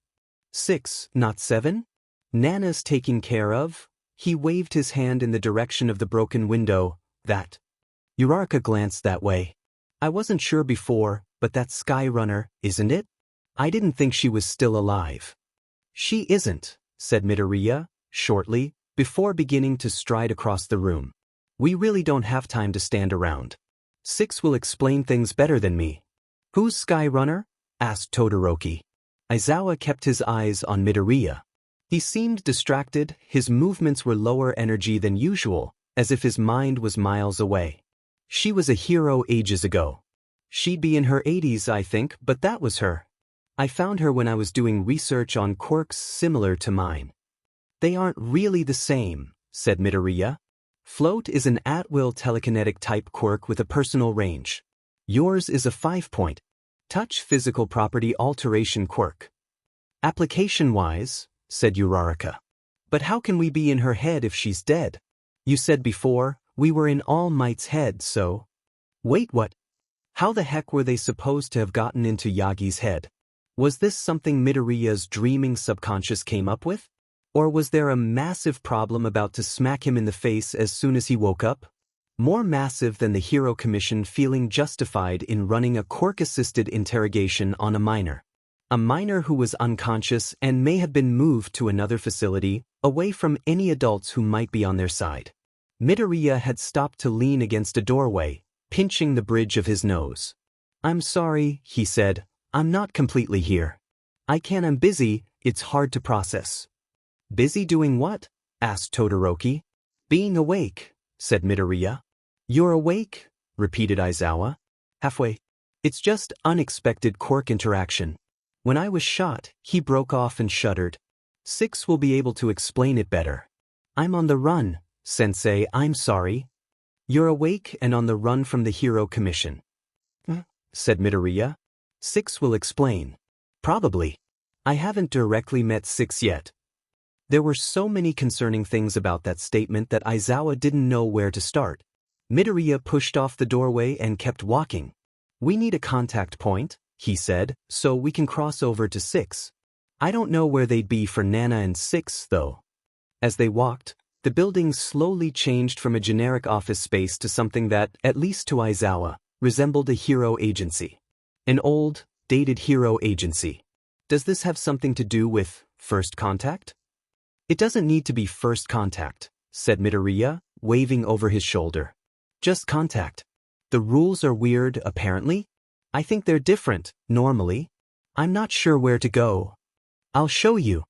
"6, not 7? Nana's taking care of." He waved his hand in the direction of the broken window. "That." Uraraka glanced that way. "I wasn't sure before, but that's Sky Runner, isn't it? I didn't think she was still alive." "She isn't," said Midoriya, shortly, before beginning to stride across the room. "We really don't have time to stand around. 6 will explain things better than me." "Who's Sky Runner?" asked Todoroki. Aizawa kept his eyes on Midoriya. He seemed distracted, his movements were lower energy than usual, as if his mind was miles away. "She was a hero ages ago. She'd be in her 80s, I think, but that was her. I found her when I was doing research on quirks similar to mine." "They aren't really the same," said Midoriya. "Float is an at-will telekinetic type quirk with a personal range. Yours is a 5-point touch physical property alteration quirk." "Application-wise," said Uraraka. "But how can we be in her head if she's dead? You said before, we were in All Might's head, so—" "Wait, what? How the heck were they supposed to have gotten into Yagi's head? Was this something Midoriya's dreaming subconscious came up with? Or was there a massive problem about to smack him in the face as soon as he woke up? More massive than the Hero Commission feeling justified in running a quirk-assisted interrogation on a minor. A minor who was unconscious and may have been moved to another facility, away from any adults who might be on their side. Midoriya had stopped to lean against a doorway, pinching the bridge of his nose. "I'm sorry," he said. "I'm not completely here. I'm busy, it's hard to process." "Busy doing what?" asked Todoroki. "Being awake," said Midoriya. "You're awake?" repeated Aizawa. "Halfway. It's just unexpected quirk interaction. When I was shot," he broke off and shuddered. 6 will be able to explain it better. "I'm on the run, Sensei, I'm sorry." "You're awake and on the run from the Hero Commission," said Midoriya. 6 will explain. "Probably. I haven't directly met 6 yet." There were so many concerning things about that statement that Aizawa didn't know where to start. Midoriya pushed off the doorway and kept walking. "We need a contact point," he said, "so we can cross over to 6. I don't know where they'd be for Nana and 6, though." As they walked, the building slowly changed from a generic office space to something that, at least to Aizawa, resembled a hero agency. An old, dated hero agency. Does this have something to do with first contact? "It doesn't need to be first contact," said Midoriya, waving over his shoulder. "Just contact. The rules are weird, apparently. I think they're different, normally. I'm not sure where to go. I'll show you."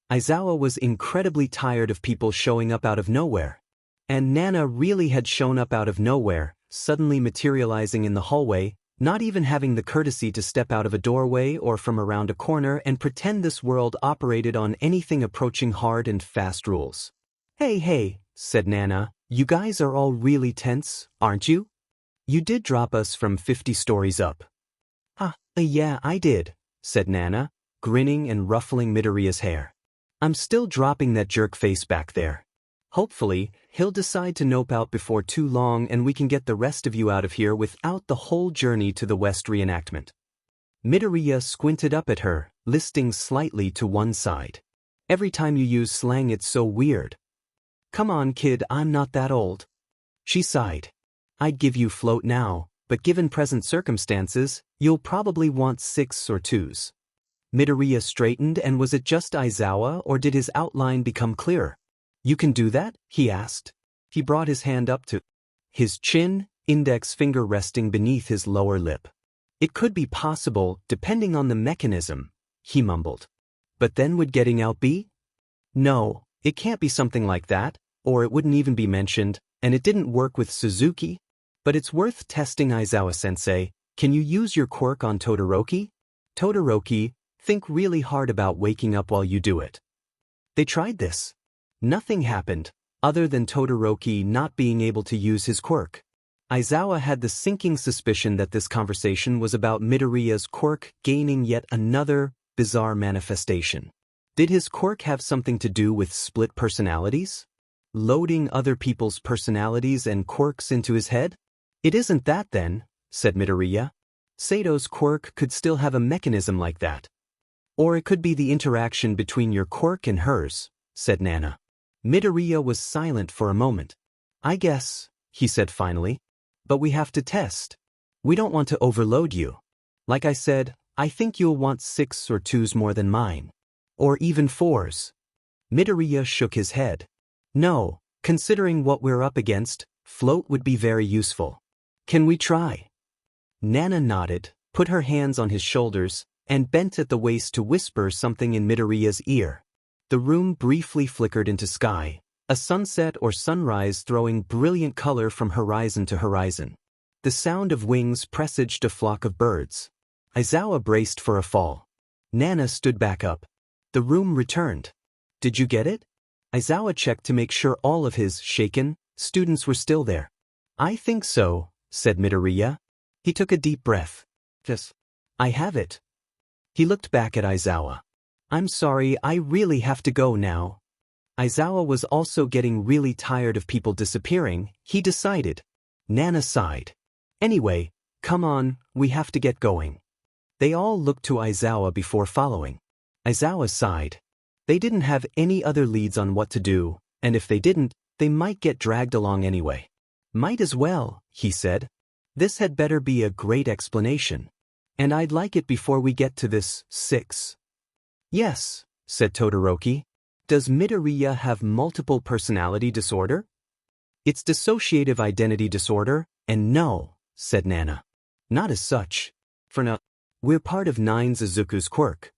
Aizawa was incredibly tired of people showing up out of nowhere. And Nana really had shown up out of nowhere, suddenly materializing in the hallway, not even having the courtesy to step out of a doorway or from around a corner and pretend this world operated on anything approaching hard and fast rules. Hey, said Nana, "you guys are all really tense, aren't you?" You did drop us from 50 stories up. Yeah, I did, said Nana, grinning and ruffling Midoriya's hair. I'm still dropping that jerk face back there. Hopefully, he'll decide to nope out before too long and we can get the rest of you out of here without the whole journey to the West reenactment. Midoriya squinted up at her, listing slightly to one side. Every time you use slang it's so weird. Come on, kid, I'm not that old. She sighed. I'd give you float now, but given present circumstances, you'll probably want 6 or 2s. Midoriya straightened, and was it just Aizawa or did his outline become clearer? You can do that? He asked. He brought his hand up to his chin, index finger resting beneath his lower lip. It could be possible, depending on the mechanism, he mumbled. But then would getting out be? No, it can't be something like that, or it wouldn't even be mentioned, and it didn't work with Suzuki. But it's worth testing. Aizawa-sensei, can you use your quirk on Todoroki? Todoroki, think really hard about waking up while you do it. They tried this. Nothing happened, other than Todoroki not being able to use his quirk. Aizawa had the sinking suspicion that this conversation was about Midoriya's quirk gaining yet another bizarre manifestation. Did his quirk have something to do with split personalities? Loading other people's personalities and quirks into his head? It isn't that then, said Midoriya. Sato's quirk could still have a mechanism like that. Or it could be the interaction between your quirk and hers, said Nana. Midoriya was silent for a moment. I guess, he said finally. But we have to test. We don't want to overload you. Like I said, I think you'll want 6 or 2s more than mine. Or even 4s. Midoriya shook his head. No, considering what we're up against, float would be very useful. Can we try? Nana nodded, put her hands on his shoulders, and bent at the waist to whisper something in Midoriya's ear. The room briefly flickered into sky, a sunset or sunrise throwing brilliant color from horizon to horizon. The sound of wings presaged a flock of birds. Aizawa braced for a fall. Nana stood back up. The room returned. Did you get it? Aizawa checked to make sure all of his shaken students were still there. I think so, said Midoriya. He took a deep breath. Yes. I have it. He looked back at Aizawa. I'm sorry, I really have to go now. Aizawa was also getting really tired of people disappearing, he decided. Nana sighed. Anyway, come on, we have to get going. They all looked to Aizawa before following. Aizawa sighed. They didn't have any other leads on what to do, and if they didn't, they might get dragged along anyway. Might as well, he said. This had better be a great explanation. And I'd like it before we get to this 6. Yes, said Todoroki. Does Midoriya have multiple personality disorder? It's dissociative identity disorder, and no, said Nana. Not as such. For now, we're part of 9 Izuku's quirk.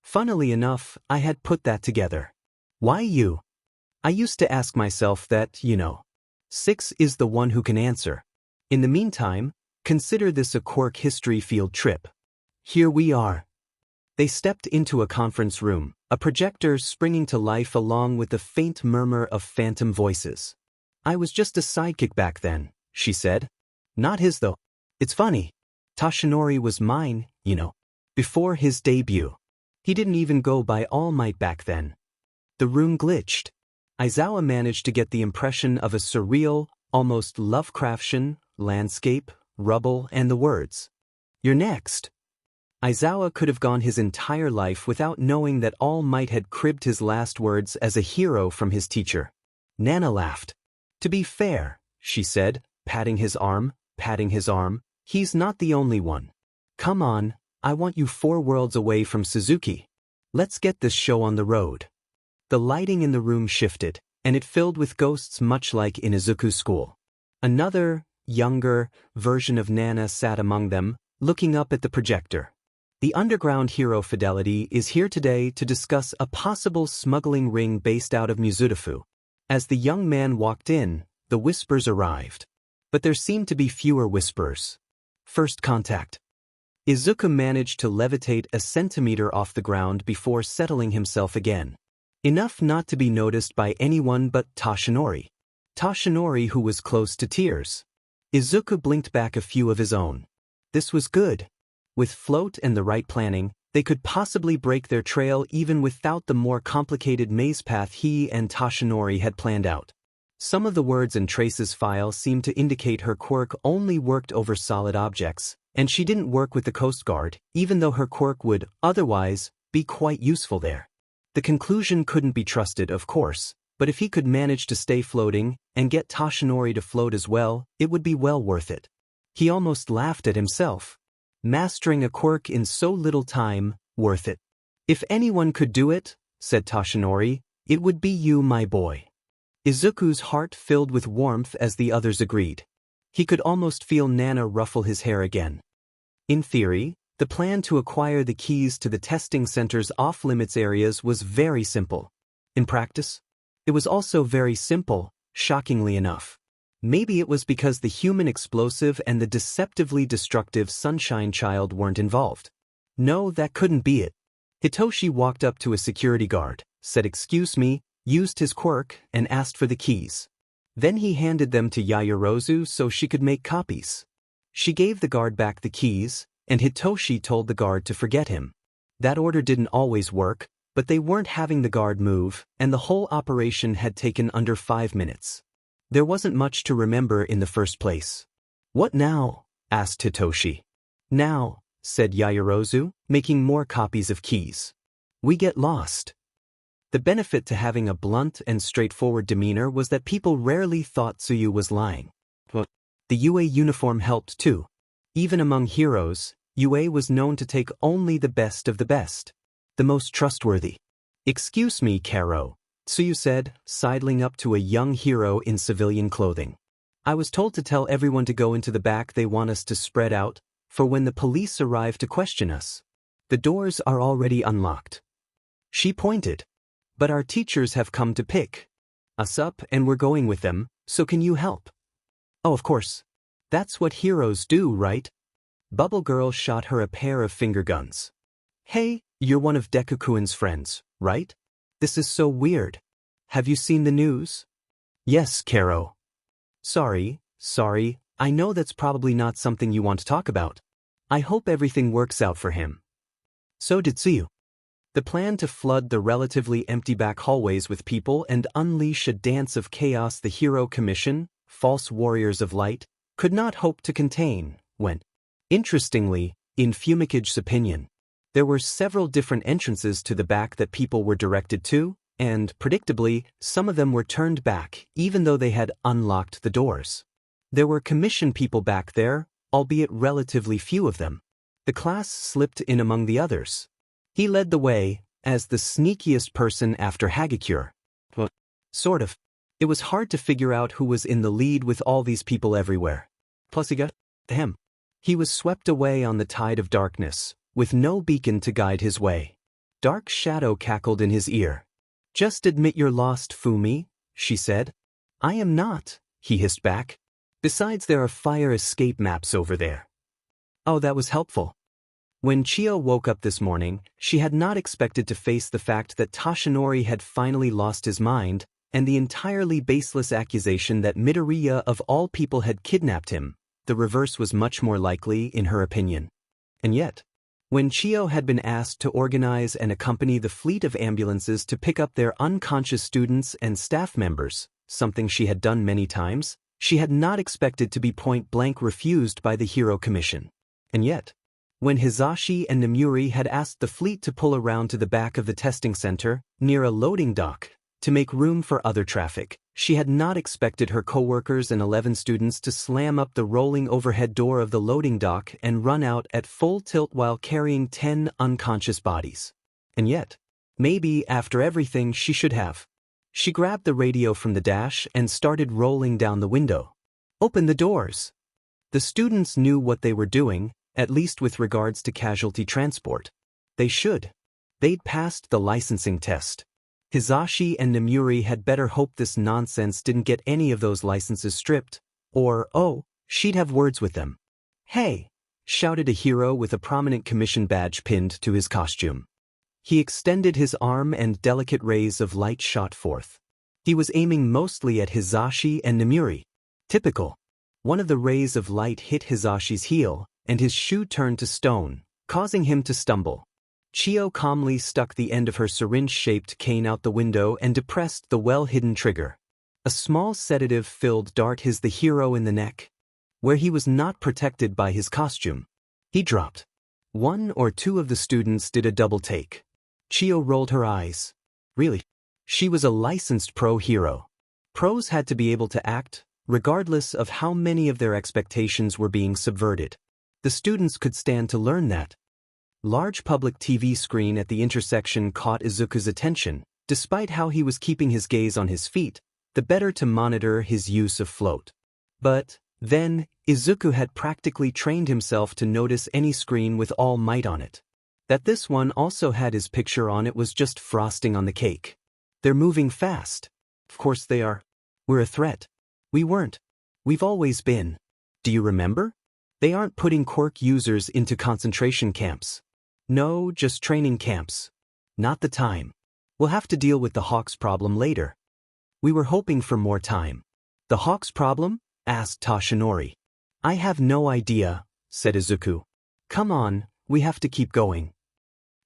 Funnily enough, I had put that together. Why you? I used to ask myself that, 6 is the one who can answer. In the meantime, consider this a quirk history field trip. Here we are. They stepped into a conference room, a projector springing to life along with the faint murmur of phantom voices. I was just a sidekick back then, she said. Not his though. It's funny. Toshinori was mine, before his debut. He didn't even go by All Might back then. The room glitched. Aizawa managed to get the impression of a surreal, almost Lovecraftian, landscape, rubble, and the words, "You're next." Aizawa could have gone his entire life without knowing that All Might had cribbed his last words as a hero from his teacher. Nana laughed. To be fair, she said, patting his arm, he's not the only one. Come on, I want you 4 worlds away from Suzuki. Let's get this show on the road. The lighting in the room shifted, and it filled with ghosts much like in Izuku's school. Another, younger, version of Nana sat among them, looking up at the projector. The underground hero Fidelity is here today to discuss a possible smuggling ring based out of Mizudafu. As the young man walked in, the whispers arrived. But there seemed to be fewer whispers. First contact. Izuku managed to levitate a centimeter off the ground before settling himself again. Enough not to be noticed by anyone but Toshinori. Toshinori, who was close to tears. Izuku blinked back a few of his own. This was good. With float and the right planning, they could possibly break their trail even without the more complicated maze path he and Toshinori had planned out. Some of the words in Trace's file seemed to indicate her quirk only worked over solid objects, and she didn't work with the Coast Guard, even though her quirk would, otherwise, be quite useful there. The conclusion couldn't be trusted, of course, but if he could manage to stay floating and get Toshinori to float as well, it would be well worth it. He almost laughed at himself. Mastering a quirk in so little time, worth it. If anyone could do it, said Toshinori, it would be you, my boy. Izuku's heart filled with warmth as the others agreed. He could almost feel Nana ruffle his hair again. In theory, the plan to acquire the keys to the testing center's off-limits areas was very simple. In practice, it was also very simple, shockingly enough. Maybe it was because the human explosive and the deceptively destructive Sunshine Child weren't involved. No, that couldn't be it. Hitoshi walked up to a security guard, said excuse me, used his quirk, and asked for the keys. Then he handed them to Yaoyorozu so she could make copies. She gave the guard back the keys, and Hitoshi told the guard to forget him. That order didn't always work, but they weren't having the guard move, and the whole operation had taken under 5 minutes. There wasn't much to remember in the first place. What now? Asked Hitoshi. Now, said Yaoyorozu, making more copies of keys. We get lost. The benefit to having a blunt and straightforward demeanor was that people rarely thought Tsuyu was lying. The UA uniform helped too. Even among heroes, UA was known to take only the best of the best. The most trustworthy. Excuse me, Karo, Tsuyu said, sidling up to a young hero in civilian clothing. I was told to tell everyone to go into the back. They want us to spread out, for when the police arrive to question us. The doors are already unlocked. She pointed. But our teachers have come to pick us up and we're going with them, so can you help? Oh, of course. That's what heroes do, right? Bubble Girl shot her a pair of finger guns. Hey, you're one of Deku-kun's friends, right? This is so weird. Have you seen the news? Yes, Karo. Sorry, I know that's probably not something you want to talk about. I hope everything works out for him. So did Tsuyu. The plan to flood the relatively empty back hallways with people and unleash a dance of chaos the Hero Commission, false warriors of light, could not hope to contain, when, interestingly, in Fumicage's opinion, there were several different entrances to the back that people were directed to, and, predictably, some of them were turned back, even though they had unlocked the doors. There were commission people back there, albeit relatively few of them. The class slipped in among the others. He led the way, as the sneakiest person after Hagakure. Well, sort of. It was hard to figure out who was in the lead with all these people everywhere. Plus he got him. He was swept away on the tide of darkness, with no beacon to guide his way. Dark Shadow cackled in his ear. Just admit you're lost, Fumi, she said. I am not, he hissed back. Besides, there are fire escape maps over there. Oh, that was helpful. When Chio woke up this morning, she had not expected to face the fact that Toshinori had finally lost his mind, and the entirely baseless accusation that Midoriya of all people had kidnapped him. The reverse was much more likely, in her opinion. And yet, when Chio had been asked to organize and accompany the fleet of ambulances to pick up their unconscious students and staff members, something she had done many times, she had not expected to be point-blank refused by the Hero Commission. And yet, when Hizashi and Namuri had asked the fleet to pull around to the back of the testing center, near a loading dock, to make room for other traffic, she had not expected her co-workers and 11 students to slam up the rolling overhead door of the loading dock and run out at full tilt while carrying 10 unconscious bodies. And yet, maybe after everything she should have. She grabbed the radio from the dash and started rolling down the window. Open the doors. The students knew what they were doing, at least with regards to casualty transport. They should. They'd passed the licensing test. Hizashi and Namuri had better hope this nonsense didn't get any of those licenses stripped, or, oh, she'd have words with them. Hey! Shouted a hero with a prominent commission badge pinned to his costume. He extended his arm and delicate rays of light shot forth. He was aiming mostly at Hizashi and Namuri. Typical. One of the rays of light hit Hisashi's heel, and his shoe turned to stone, causing him to stumble. Chio calmly stuck the end of her syringe-shaped cane out the window and depressed the well-hidden trigger. A small sedative-filled dart hit the hero in the neck, where he was not protected by his costume. He dropped. One or two of the students did a double take. Chio rolled her eyes. Really? She was a licensed pro hero. Pros had to be able to act, regardless of how many of their expectations were being subverted. The students could stand to learn that. Large public TV screen at the intersection caught Izuku's attention. Despite how he was keeping his gaze on his feet, the better to monitor his use of float. But then, Izuku had practically trained himself to notice any screen with All Might on it. That this one also had his picture on it was just frosting on the cake. They're moving fast. Of course they are. We're a threat. We weren't. We've always been. Do you remember? They aren't putting quirk users into concentration camps. No, just training camps. Not the time. We'll have to deal with the Hawks problem later. We were hoping for more time. The Hawks problem? Asked Toshinori. I have no idea, said Izuku. Come on, we have to keep going.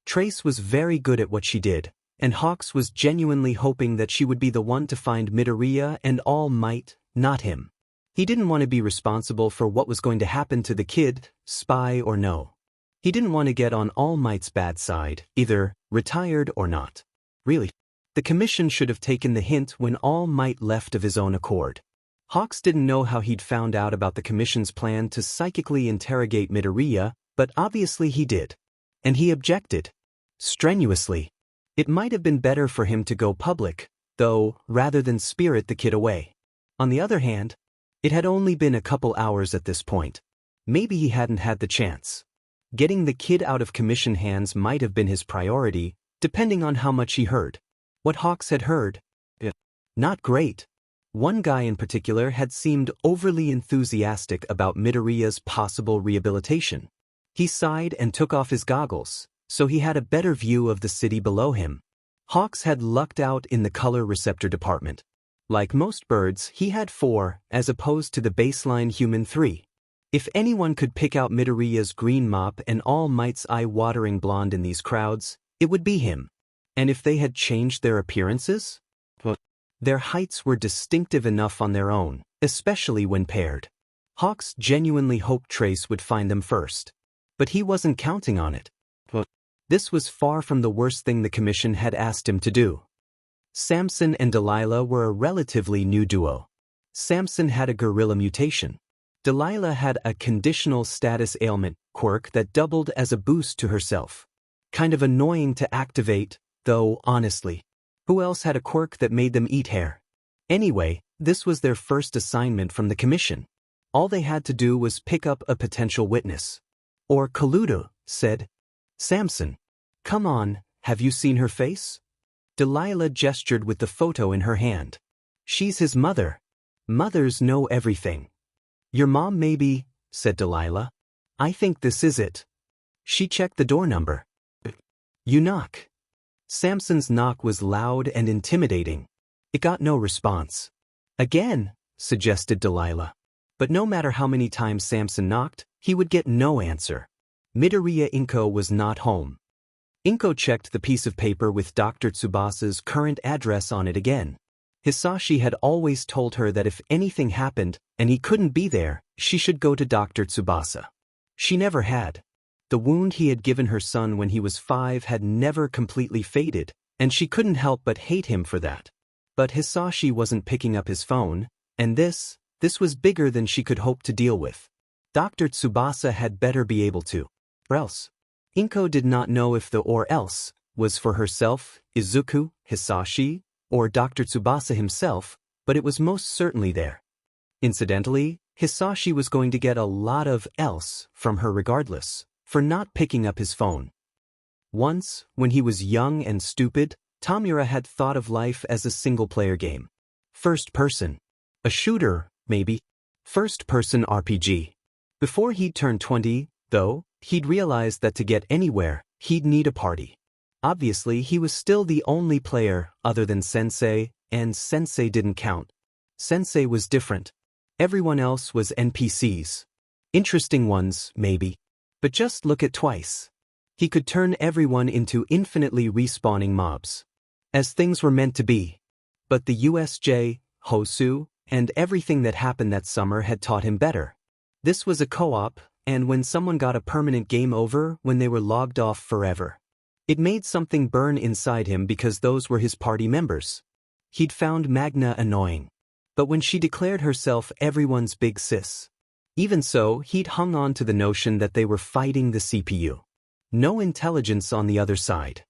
Trace was very good at what she did, and Hawks was genuinely hoping that she would be the one to find Midoriya and All Might, not him. He didn't want to be responsible for what was going to happen to the kid, spy or no. He didn't want to get on All Might's bad side, either retired or not. Really, the commission should have taken the hint when All Might left of his own accord. Hawks didn't know how he'd found out about the commission's plan to psychically interrogate Midoriya, but obviously he did. And he objected. Strenuously. It might have been better for him to go public, though, rather than spirit the kid away. On the other hand, it had only been a couple hours at this point. Maybe he hadn't had the chance. Getting the kid out of commission hands might have been his priority, depending on how much he heard. What Hawks had heard? Not great. One guy in particular had seemed overly enthusiastic about Midoriya's possible rehabilitation. He sighed and took off his goggles, so he had a better view of the city below him. Hawks had lucked out in the color receptor department. Like most birds, he had 4, as opposed to the baseline human 3. If anyone could pick out Midoriya's green mop and All Might's eye-watering blonde in these crowds, it would be him. And if they had changed their appearances? Their heights were distinctive enough on their own, especially when paired. Hawks genuinely hoped Trace would find them first. But he wasn't counting on it. This was far from the worst thing the commission had asked him to do. Samson and Delilah were a relatively new duo. Samson had a gorilla mutation. Delilah had a conditional status ailment quirk that doubled as a boost to herself. Kind of annoying to activate, though, honestly. Who else had a quirk that made them eat hair? Anyway, this was their first assignment from the commission. All they had to do was pick up a potential witness. Or Kaluto, said Samson. Come on, have you seen her face? Delilah gestured with the photo in her hand. She's his mother. Mothers know everything. Your mom maybe, said Delilah. I think this is it. She checked the door number. You knock. Samson's knock was loud and intimidating. It got no response. Again, suggested Delilah. But no matter how many times Samson knocked, he would get no answer. Midoriya Inko was not home. Inko checked the piece of paper with Dr. Tsubasa's current address on it again. Hisashi had always told her that if anything happened and he couldn't be there, she should go to Dr. Tsubasa. She never had. The wound he had given her son when he was 5 had never completely faded, and she couldn't help but hate him for that. But Hisashi wasn't picking up his phone, and this was bigger than she could hope to deal with. Dr. Tsubasa had better be able to. Or else. Inko did not know if the or else was for herself, Izuku, Hisashi, or Dr. Tsubasa himself, but it was most certainly there. Incidentally, Hisashi was going to get a lot of else from her regardless, for not picking up his phone. Once, when he was young and stupid, Tamura had thought of life as a single-player game. First person. A shooter, maybe. First-person RPG. Before he'd turned 20, though, he'd realized that to get anywhere, he'd need a party. Obviously, he was still the only player other than Sensei, and Sensei didn't count. Sensei was different. Everyone else was NPCs. Interesting ones, maybe. But just look at Twice. He could turn everyone into infinitely respawning mobs. As things were meant to be. But the USJ, Hosu, and everything that happened that summer had taught him better. This was a co-op, and when someone got a permanent game over when they were logged off forever. It made something burn inside him because those were his party members. He'd found Magna annoying. But when she declared herself everyone's big sis. Even so, he'd hung on to the notion that they were fighting the CPU. No intelligence on the other side.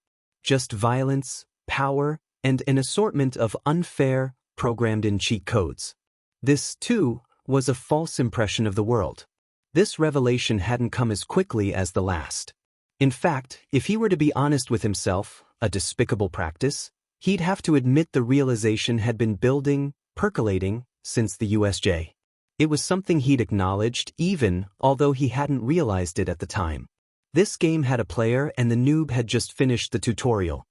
Just violence, power, and an assortment of unfair, programmed-in cheat codes. This, too, was a false impression of the world. This revelation hadn't come as quickly as the last. In fact, if he were to be honest with himself, a despicable practice, he'd have to admit the realization had been building, percolating, since the USJ. It was something he'd acknowledged even, although he hadn't realized it at the time. This game had a player and the noob had just finished the tutorial.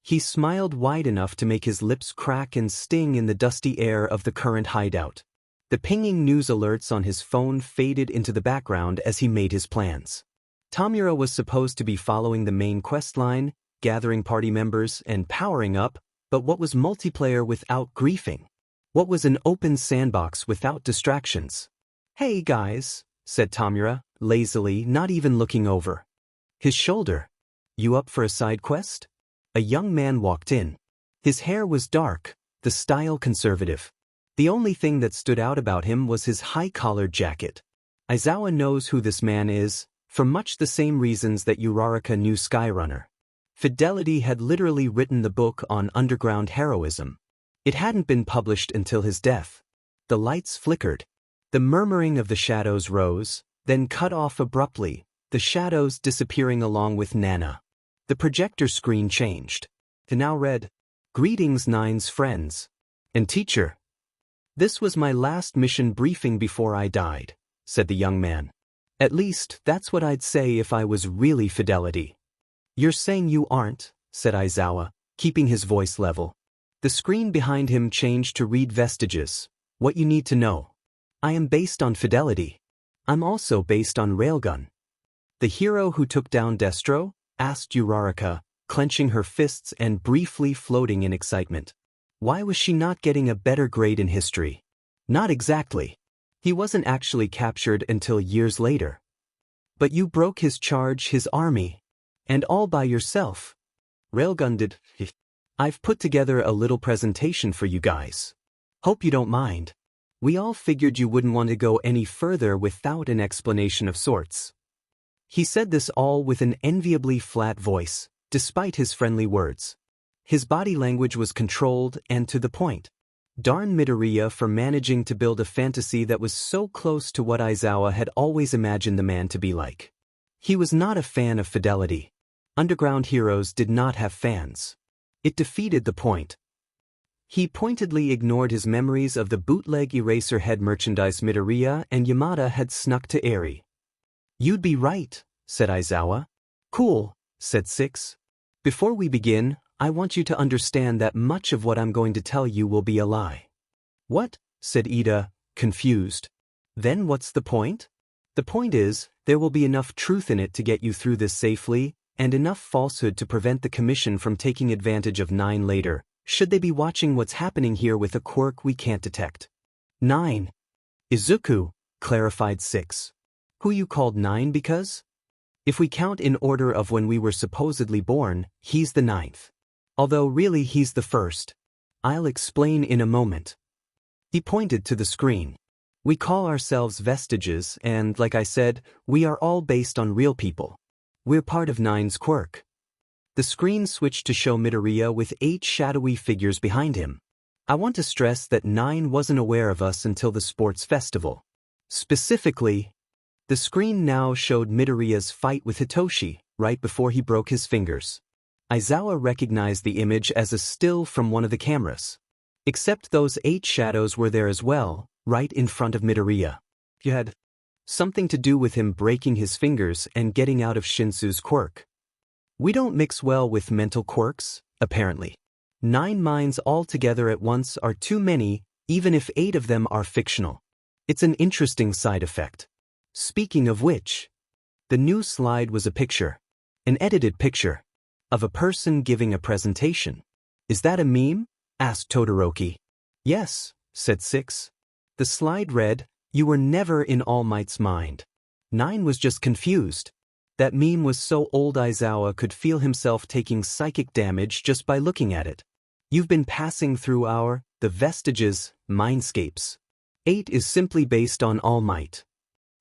He smiled wide enough to make his lips crack and sting in the dusty air of the current hideout. The pinging news alerts on his phone faded into the background as he made his plans. Tamura was supposed to be following the main questline, gathering party members and powering up, but what was multiplayer without griefing? What was an open sandbox without distractions? "Hey guys," said Tamura, lazily, not even looking over his shoulder. "You up for a side quest?" A young man walked in. His hair was dark, the style conservative. The only thing that stood out about him was his high-collared jacket. Aizawa knows who this man is, for much the same reasons that Uraraka knew Skyrunner. Fidelity had literally written the book on underground heroism. It hadn't been published until his death. The lights flickered. The murmuring of the shadows rose, then cut off abruptly, the shadows disappearing along with Nana. The projector screen changed. It now read, "Greetings, Nine's friends. And teacher. This was my last mission briefing before I died," said the young man. "At least, that's what I'd say if I was really Fidelity." "You're saying you aren't," said Aizawa, keeping his voice level. The screen behind him changed to read Vestiges. "What you need to know. I am based on Fidelity. I'm also based on Railgun." "The hero who took down Destro?" asked Uraraka, clenching her fists and briefly floating in excitement. Why was she not getting a better grade in history? Not exactly. He wasn't actually captured until years later. "But you broke his charge, his army. And all by yourself." Railgun did. "I've put together a little presentation for you guys. Hope you don't mind. We all figured you wouldn't want to go any further without an explanation of sorts." He said this all with an enviably flat voice, despite his friendly words. His body language was controlled and to the point. Darn Midoriya for managing to build a fantasy that was so close to what Aizawa had always imagined the man to be like. He was not a fan of Fidelity. Underground heroes did not have fans. It defeated the point. He pointedly ignored his memories of the bootleg Eraserhead merchandise Midoriya and Yamada had snuck to Eri. "You'd be right," said Aizawa. "Cool," said Six. "Before we begin, I want you to understand that much of what I'm going to tell you will be a lie." "What?" said Ida, confused. "Then what's the point?" "The point is, there will be enough truth in it to get you through this safely, and enough falsehood to prevent the Commission from taking advantage of Nine later, should they be watching what's happening here with a quirk we can't detect." "Nine. Izuku," clarified Six. "Who you called Nine because? If we count in order of when we were supposedly born, he's the ninth. Although really he's the first. I'll explain in a moment." He pointed to the screen. "We call ourselves Vestiges and, like I said, we are all based on real people. We're part of Nine's quirk." The screen switched to show Midoriya with 8 shadowy figures behind him. "I want to stress that Nine wasn't aware of us until the sports festival. Specifically, the screen now showed Midoriya's fight with Hitoshi, right before he broke his fingers. Aizawa recognized the image as a still from one of the cameras. Except those 8 shadows were there as well, right in front of Midoriya. It had something to do with him breaking his fingers and getting out of Shinsu's quirk. We don't mix well with mental quirks, apparently. 9 minds all together at once are too many, even if 8 of them are fictional. It's an interesting side effect. Speaking of which, the new slide was a picture, an edited picture, of a person giving a presentation. Is that a meme? Asked Todoroki. Yes, said 6. The slide read, "You were never in All Might's mind." 9 was just confused. That meme was so old Aizawa could feel himself taking psychic damage just by looking at it. You've been passing through the vestiges, mindscapes. 8 is simply based on All Might.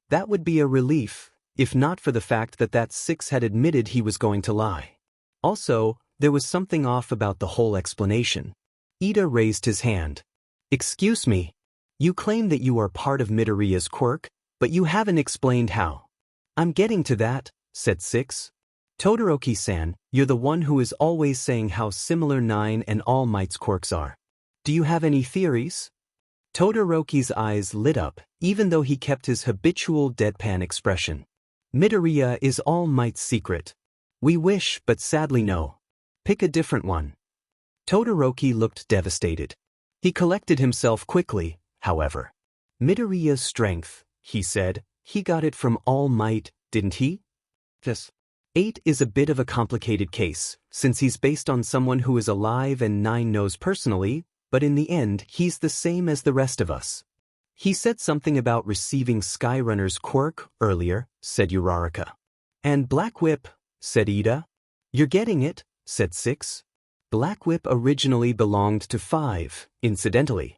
That would be a relief, if not for the fact that 6 had admitted he was going to lie. Also, there was something off about the whole explanation. Ida raised his hand. Excuse me. You claim that you are part of Midoriya's quirk, but you haven't explained how. I'm getting to that, said 6. Todoroki-san, you're the one who is always saying how similar 9 and All Might's quirks are. Do you have any theories? Todoroki's eyes lit up, even though he kept his habitual deadpan expression. Midoriya is All Might's secret. We wish, but sadly no. Pick a different one. Todoroki looked devastated. He collected himself quickly, however. Midoriya's strength, he said, he got it from All Might, didn't he? Yes. 8 is a bit of a complicated case, since he's based on someone who is alive and 9 knows personally, but in the end he's the same as the rest of us. He said something about receiving Skyrunner's quirk earlier, said Uraraka. And Black Whip, said Ida. You're getting it, said 6. Black Whip originally belonged to 5, incidentally.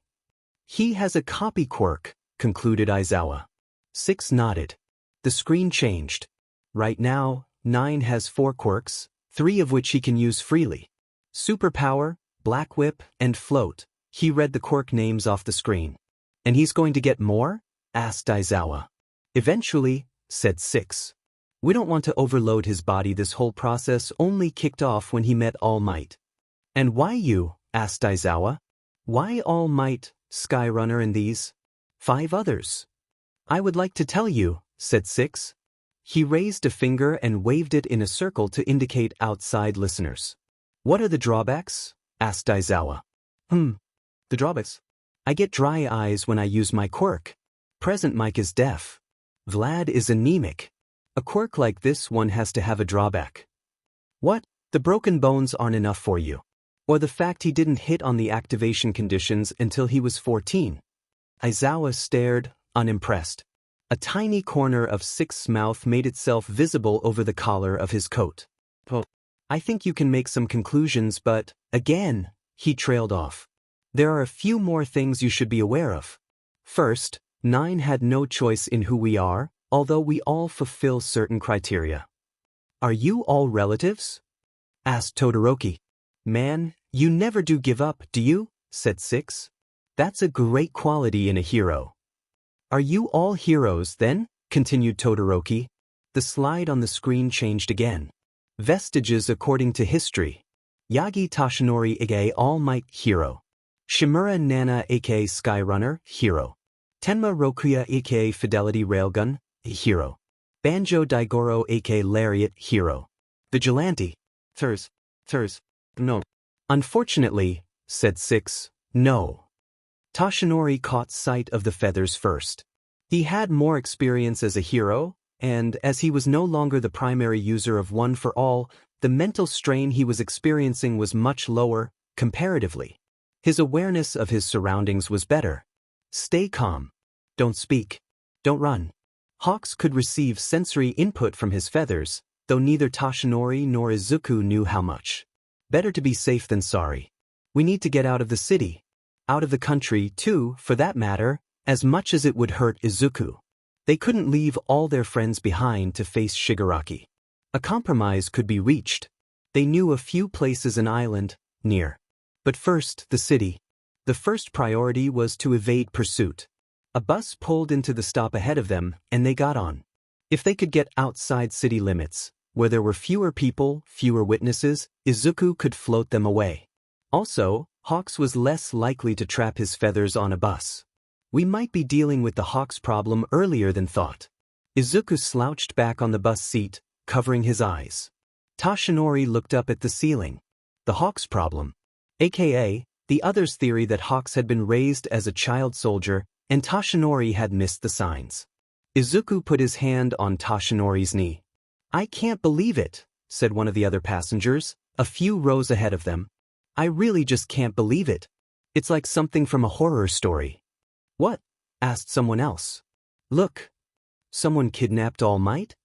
He has a copy quirk, concluded Aizawa. 6 nodded. The screen changed. Right now, 9 has 4 quirks, 3 of which he can use freely. Superpower, Black Whip, and Float. He read the quirk names off the screen. And he's going to get more? Asked Aizawa. Eventually, said 6. We don't want to overload his body. This whole process only kicked off when he met All Might. And why you? Asked Aizawa. Why All Might, Skyrunner and these 5 others? I would like to tell you, said 6. He raised a finger and waved it in a circle to indicate outside listeners. What are the drawbacks? Asked Aizawa. The drawbacks? I get dry eyes when I use my quirk. Present Mike is deaf. Vlad is anemic. A quirk like this one has to have a drawback. What? The broken bones aren't enough for you. Or the fact he didn't hit on the activation conditions until he was 14. Aizawa stared, unimpressed. A tiny corner of 6's mouth made itself visible over the collar of his coat. Well, I think you can make some conclusions, but, again, he trailed off. There are a few more things you should be aware of. First, 9 had no choice in who we are, although we all fulfill certain criteria. Are you all relatives? Asked Todoroki. Man, you never do give up, do you? Said 6. That's a great quality in a hero. Are you all heroes then? Continued Todoroki. The slide on the screen changed again. Vestiges according to history. Yagi Toshinori aka All Might hero. Shimura Nana aka Skyrunner hero. Tenma Rokuya aka Fidelity Railgun hero. Banjo Daigoro aka Lariat hero. Vigilante. Thurs. No. Unfortunately, said 6, no. Toshinori caught sight of the feathers first. He had more experience as a hero, and as he was no longer the primary user of One for All, the mental strain he was experiencing was much lower, comparatively. His awareness of his surroundings was better. Stay calm. Don't speak. Don't run. Hawks could receive sensory input from his feathers, though neither Toshinori nor Izuku knew how much. Better to be safe than sorry. We need to get out of the city. Out of the country, too, for that matter, as much as it would hurt Izuku. They couldn't leave all their friends behind to face Shigaraki. A compromise could be reached. They knew a few places an island, near. But first, the city. The first priority was to evade pursuit. A bus pulled into the stop ahead of them, and they got on. If they could get outside city limits, where there were fewer people, fewer witnesses, Izuku could float them away. Also, Hawks was less likely to trap his feathers on a bus. We might be dealing with the Hawks problem earlier than thought. Izuku slouched back on the bus seat, covering his eyes. Toshinori looked up at the ceiling. The Hawks problem, aka, the other's theory that Hawks had been raised as a child soldier, and Toshinori had missed the signs. Izuku put his hand on Toshinori's knee. "I can't believe it," said one of the other passengers, a few rows ahead of them. "I really just can't believe it. It's like something from a horror story." "What?" asked someone else. "Look. Someone kidnapped All Might?"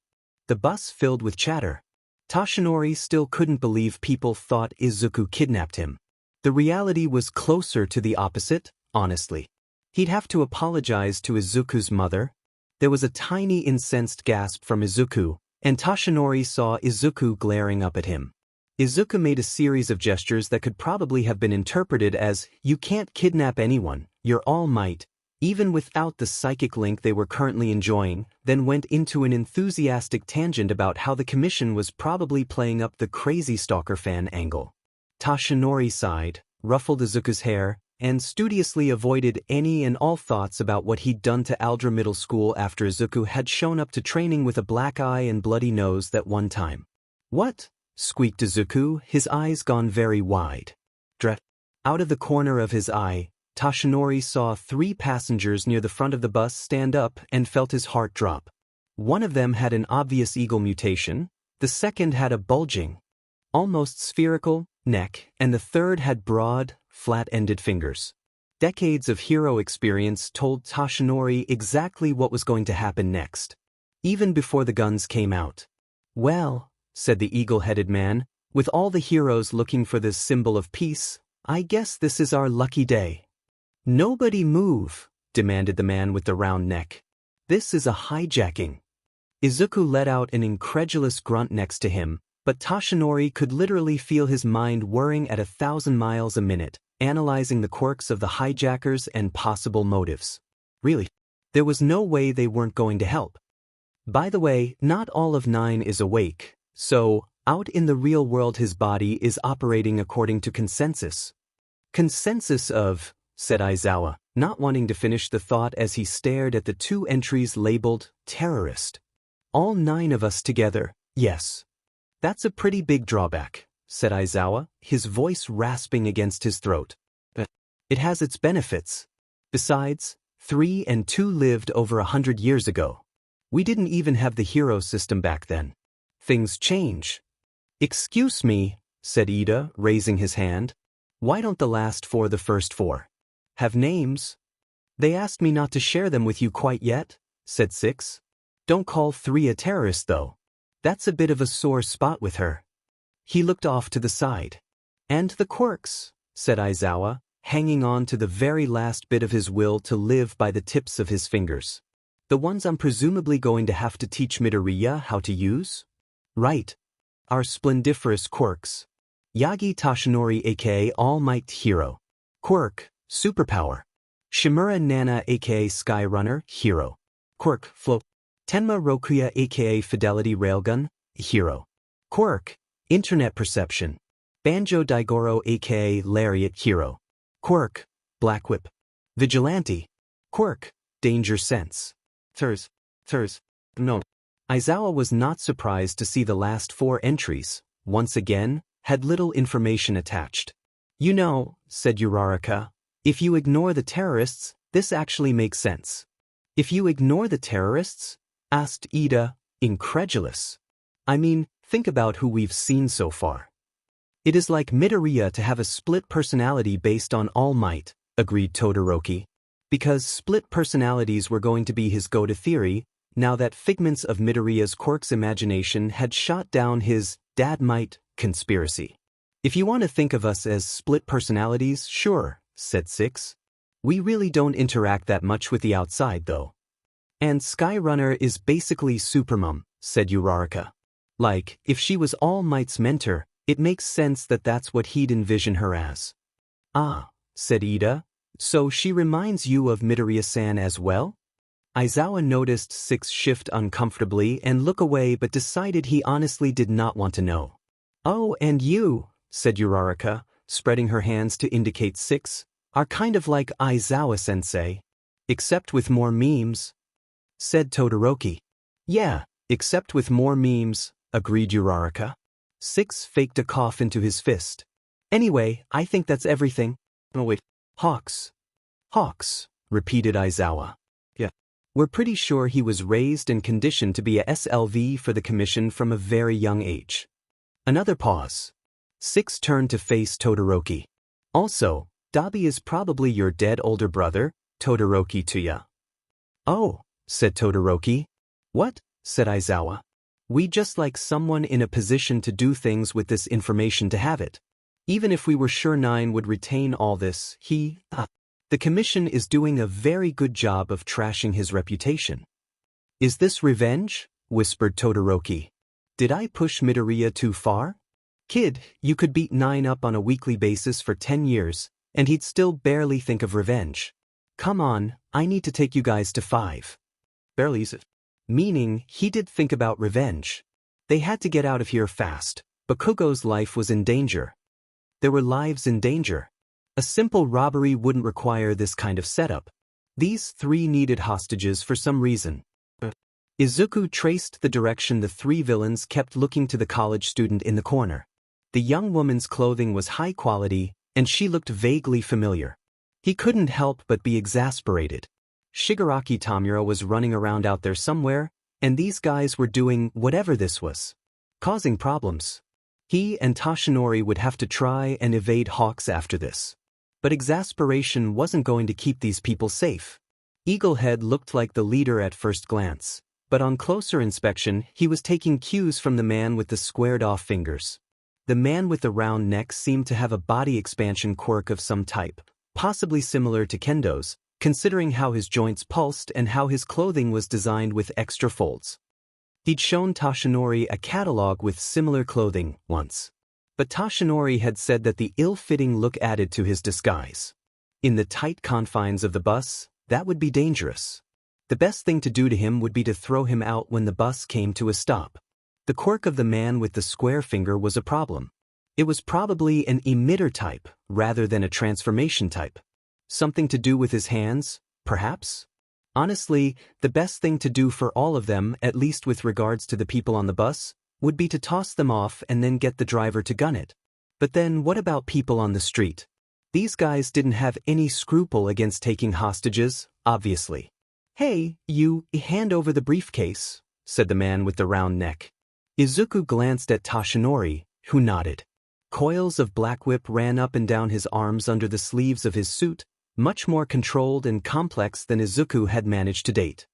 The bus filled with chatter. Toshinori still couldn't believe people thought Izuku kidnapped him. The reality was closer to the opposite, honestly. He'd have to apologize to Izuku's mother. There was a tiny incensed gasp from Izuku, and Toshinori saw Izuku glaring up at him. Izuku made a series of gestures that could probably have been interpreted as, "You can't kidnap anyone, you're All Might," even without the psychic link they were currently enjoying, then went into an enthusiastic tangent about how the commission was probably playing up the crazy stalker fan angle. Toshinori sighed, ruffled Izuku's hair, and studiously avoided any and all thoughts about what he'd done to Aldra Middle School after Izuku had shown up to training with a black eye and bloody nose that one time. "What?" squeaked Izuku, his eyes gone very wide. Out of the corner of his eye, Toshinori saw 3 passengers near the front of the bus stand up and felt his heart drop. One of them had an obvious eagle mutation, the second had a bulging, almost spherical, neck, and the third had broad, flat-ended fingers. Decades of hero experience told Toshinori exactly what was going to happen next, even before the guns came out. "Well," said the eagle-headed man, "with all the heroes looking for this symbol of peace, I guess this is our lucky day." "Nobody move," demanded the man with the round neck. "This is a hijacking." Izuku let out an incredulous grunt next to him, but Toshinori could literally feel his mind whirring at 1,000 miles a minute, analyzing the quirks of the hijackers and possible motives. Really, there was no way they weren't going to help. By the way, not all of 9 is awake, so, out in the real world his body is operating according to consensus. "Consensus of," said Aizawa, not wanting to finish the thought as he stared at the 2 entries labeled terrorist. "All 9 of us together, yes." "That's a pretty big drawback," said Aizawa, his voice rasping against his throat. "But it has its benefits. Besides, 3 and 2 lived over 100 years ago. We didn't even have the hero system back then. Things change." "Excuse me," said Ida, raising his hand. "Why don't the last 4 the first 4 have names?" "They asked me not to share them with you quite yet," said 6. "Don't call 3 a terrorist, though. That's a bit of a sore spot with her." He looked off to the side. "And the quirks," said Aizawa, hanging on to the very last bit of his will to live by the tips of his fingers. "The ones I'm presumably going to have to teach Midoriya how to use?" "Right. Our splendiferous quirks. Yagi Toshinori aka All Might Hero. Quirk, Superpower. Shimura Nana aka Skyrunner, Hero. Quirk, Float. Tenma Rokuya aka Fidelity Railgun, Hero. Quirk, Internet Perception. Banjo Daigoro aka Lariat, Hero. Quirk, Black Whip. Vigilante. Quirk, Danger Sense. No. Aizawa was not surprised to see the last 4 entries, once again, had little information attached. "You know," said Uraraka, "if you ignore the terrorists, this actually makes sense." "If you ignore the terrorists?" asked Ida, incredulous. "I mean, think about who we've seen so far." "It is like Midoriya to have a split personality based on All Might," agreed Todoroki. Because split personalities were going to be his go-to theory, now that figments of Midoriya's quirk's imagination had shot down his "Dad Might" conspiracy. "If you want to think of us as split personalities, sure," said 6. "We really don't interact that much with the outside, though." "And Skyrunner is basically Supermom," said Uraraka. "Like, if she was All Might's mentor, it makes sense that that's what he'd envision her as." "Ah," said Ida, "so she reminds you of Midoriya-san as well?" Aizawa noticed 6 shift uncomfortably and look away but decided he honestly did not want to know. "Oh, and you," said Uraraka, spreading her hands to indicate 6, "are kind of like Aizawa-sensei. Except with more memes," said Todoroki. "Yeah, except with more memes," agreed Uraraka. 6 faked a cough into his fist. "Anyway, I think that's everything." "Oh wait, Hawks." "Hawks, repeated Aizawa. Yeah. We're pretty sure he was raised and conditioned to be a SLV for the commission from a very young age. Another pause. 6 turned to face Todoroki. Also, Dabi is probably your dead older brother, Todoroki Tuya. Oh, said Todoroki. What? Said Aizawa. We just like someone in a position to do things with this information to have it. Even if we were sure 9 would retain all this, the commission is doing a very good job of trashing his reputation. Is this revenge? Whispered Todoroki. Did I push Midoriya too far? Kid, you could beat 9 up on a weekly basis for 10 years, and he'd still barely think of revenge. Come on, I need to take you guys to 5. Barely is it. Meaning, he did think about revenge. They had to get out of here fast, but Bakugo's life was in danger. There were lives in danger. A simple robbery wouldn't require this kind of setup. These 3 needed hostages for some reason. Izuku traced the direction the 3 villains kept looking to the college student in the corner. The young woman's clothing was high quality, and she looked vaguely familiar. He couldn't help but be exasperated. Shigaraki Tamura was running around out there somewhere, and these guys were doing whatever this was. Causing problems. He and Toshinori would have to try and evade Hawks after this. But exasperation wasn't going to keep these people safe. Eaglehead looked like the leader at first glance, but on closer inspection he was taking cues from the man with the squared-off fingers. The man with the round neck seemed to have a body expansion quirk of some type, possibly similar to Kendo's, considering how his joints pulsed and how his clothing was designed with extra folds. He'd shown Toshinori a catalog with similar clothing once. But Toshinori had said that the ill-fitting look added to his disguise. In the tight confines of the bus, that would be dangerous. The best thing to do to him would be to throw him out when the bus came to a stop. The quirk of the man with the square finger was a problem. It was probably an emitter type, rather than a transformation type. Something to do with his hands, perhaps? Honestly, the best thing to do for all of them, at least with regards to the people on the bus, would be to toss them off and then get the driver to gun it. But then what about people on the street? These guys didn't have any scruple against taking hostages, obviously. Hey, you, hand over the briefcase, said the man with the round neck. Izuku glanced at Toshinori, who nodded. Coils of black whip ran up and down his arms under the sleeves of his suit, much more controlled and complex than Izuku had managed to date.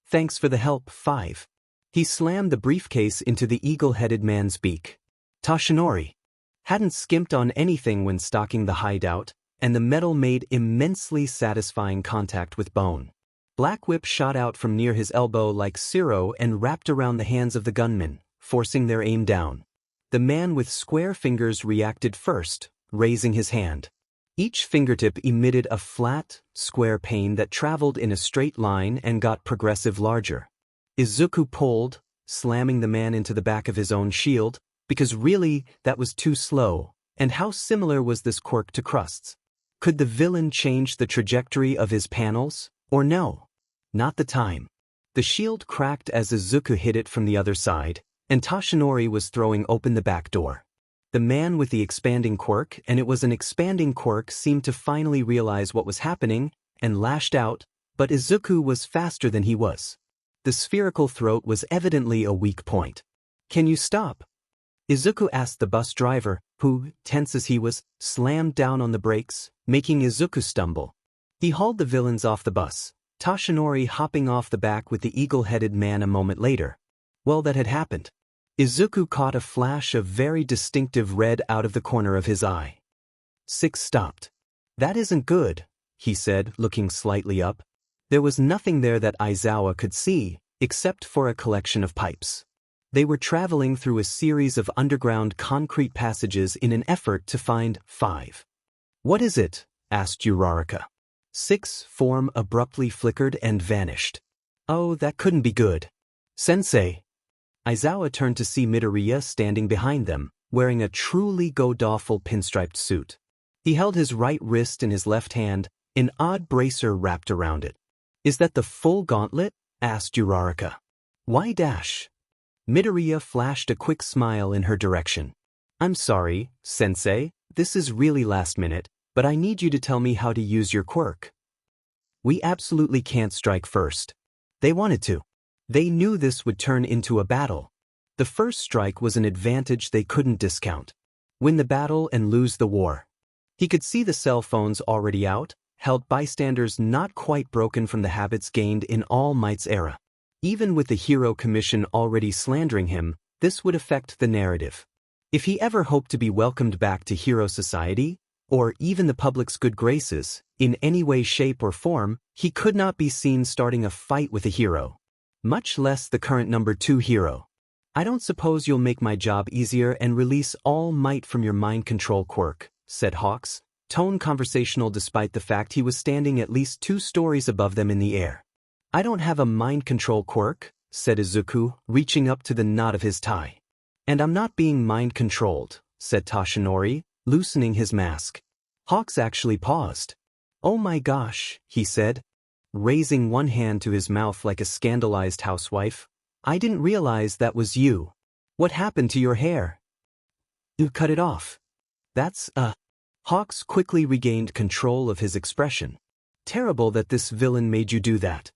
Thanks for the help, 5. He slammed the briefcase into the eagle-headed man's beak. Toshinori hadn't skimped on anything when stalking the hideout, and the metal made immensely satisfying contact with bone. Black whip shot out from near his elbow like Siro and wrapped around the hands of the gunmen, forcing their aim down. The man with square fingers reacted first, raising his hand. Each fingertip emitted a flat, square pain that traveled in a straight line and got progressive larger. Izuku pulled, slamming the man into the back of his own shield, because really, that was too slow, and how similar was this quirk to Crust's? Could the villain change the trajectory of his panels, or no? Not the time. The shield cracked as Izuku hit it from the other side, and Toshinori was throwing open the back door. The man with the expanding quirk, and it was an expanding quirk, seemed to finally realize what was happening, and lashed out, but Izuku was faster than he was. The spherical throat was evidently a weak point. Can you stop? Izuku asked the bus driver, who, tense as he was, slammed down on the brakes, making Izuku stumble. He hauled the villains off the bus, Toshinori hopping off the back with the eagle-headed man a moment later. Well, that had happened. Izuku caught a flash of very distinctive red out of the corner of his eye. 6 stopped. That isn't good, he said, looking slightly up. There was nothing there that Aizawa could see, except for a collection of pipes. They were traveling through a series of underground concrete passages in an effort to find 5. What is it? Asked Uraraka. 6 form abruptly flickered and vanished. Oh, that couldn't be good. Sensei. Aizawa turned to see Midoriya standing behind them, wearing a truly god-awful pinstriped suit. He held his right wrist in his left hand, an odd bracer wrapped around it. Is that the full gauntlet? Asked Uraraka. Why dash? Midoriya flashed a quick smile in her direction. I'm sorry, Sensei, this is really last minute, but I need you to tell me how to use your quirk. We absolutely can't strike first. They wanted to. They knew this would turn into a battle. The first strike was an advantage they couldn't discount. Win the battle and lose the war. He could see the cell phones already out, held bystanders not quite broken from the habits gained in All Might's era. Even with the Hero Commission already slandering him, this would affect the narrative. If he ever hoped to be welcomed back to hero society, or even the public's good graces, in any way, shape, or form, he could not be seen starting a fight with a hero. Much less the current number 2 hero. I don't suppose you'll make my job easier and release All Might from your mind control quirk, said Hawks, tone conversational despite the fact he was standing at least 2 stories above them in the air. I don't have a mind control quirk, said Izuku, reaching up to the knot of his tie. And I'm not being mind controlled, said Toshinori, loosening his mask. Hawks actually paused. Oh my gosh, he said, raising one hand to his mouth like a scandalized housewife. I didn't realize that was you. What happened to your hair? You cut it off. That's, Hawks quickly regained control of his expression. Terrible that this villain made you do that.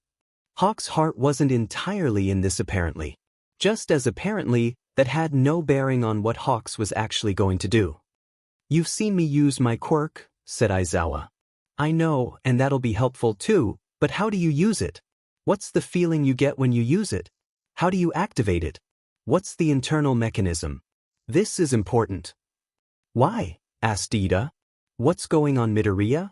Hawks' heart wasn't entirely in this apparently. Just as apparently, that had no bearing on what Hawks was actually going to do. You've seen me use my quirk, said Aizawa. I know, and that'll be helpful too, but how do you use it? What's the feeling you get when you use it? How do you activate it? What's the internal mechanism? This is important. Why? Asked Ida. What's going on, Midoriya?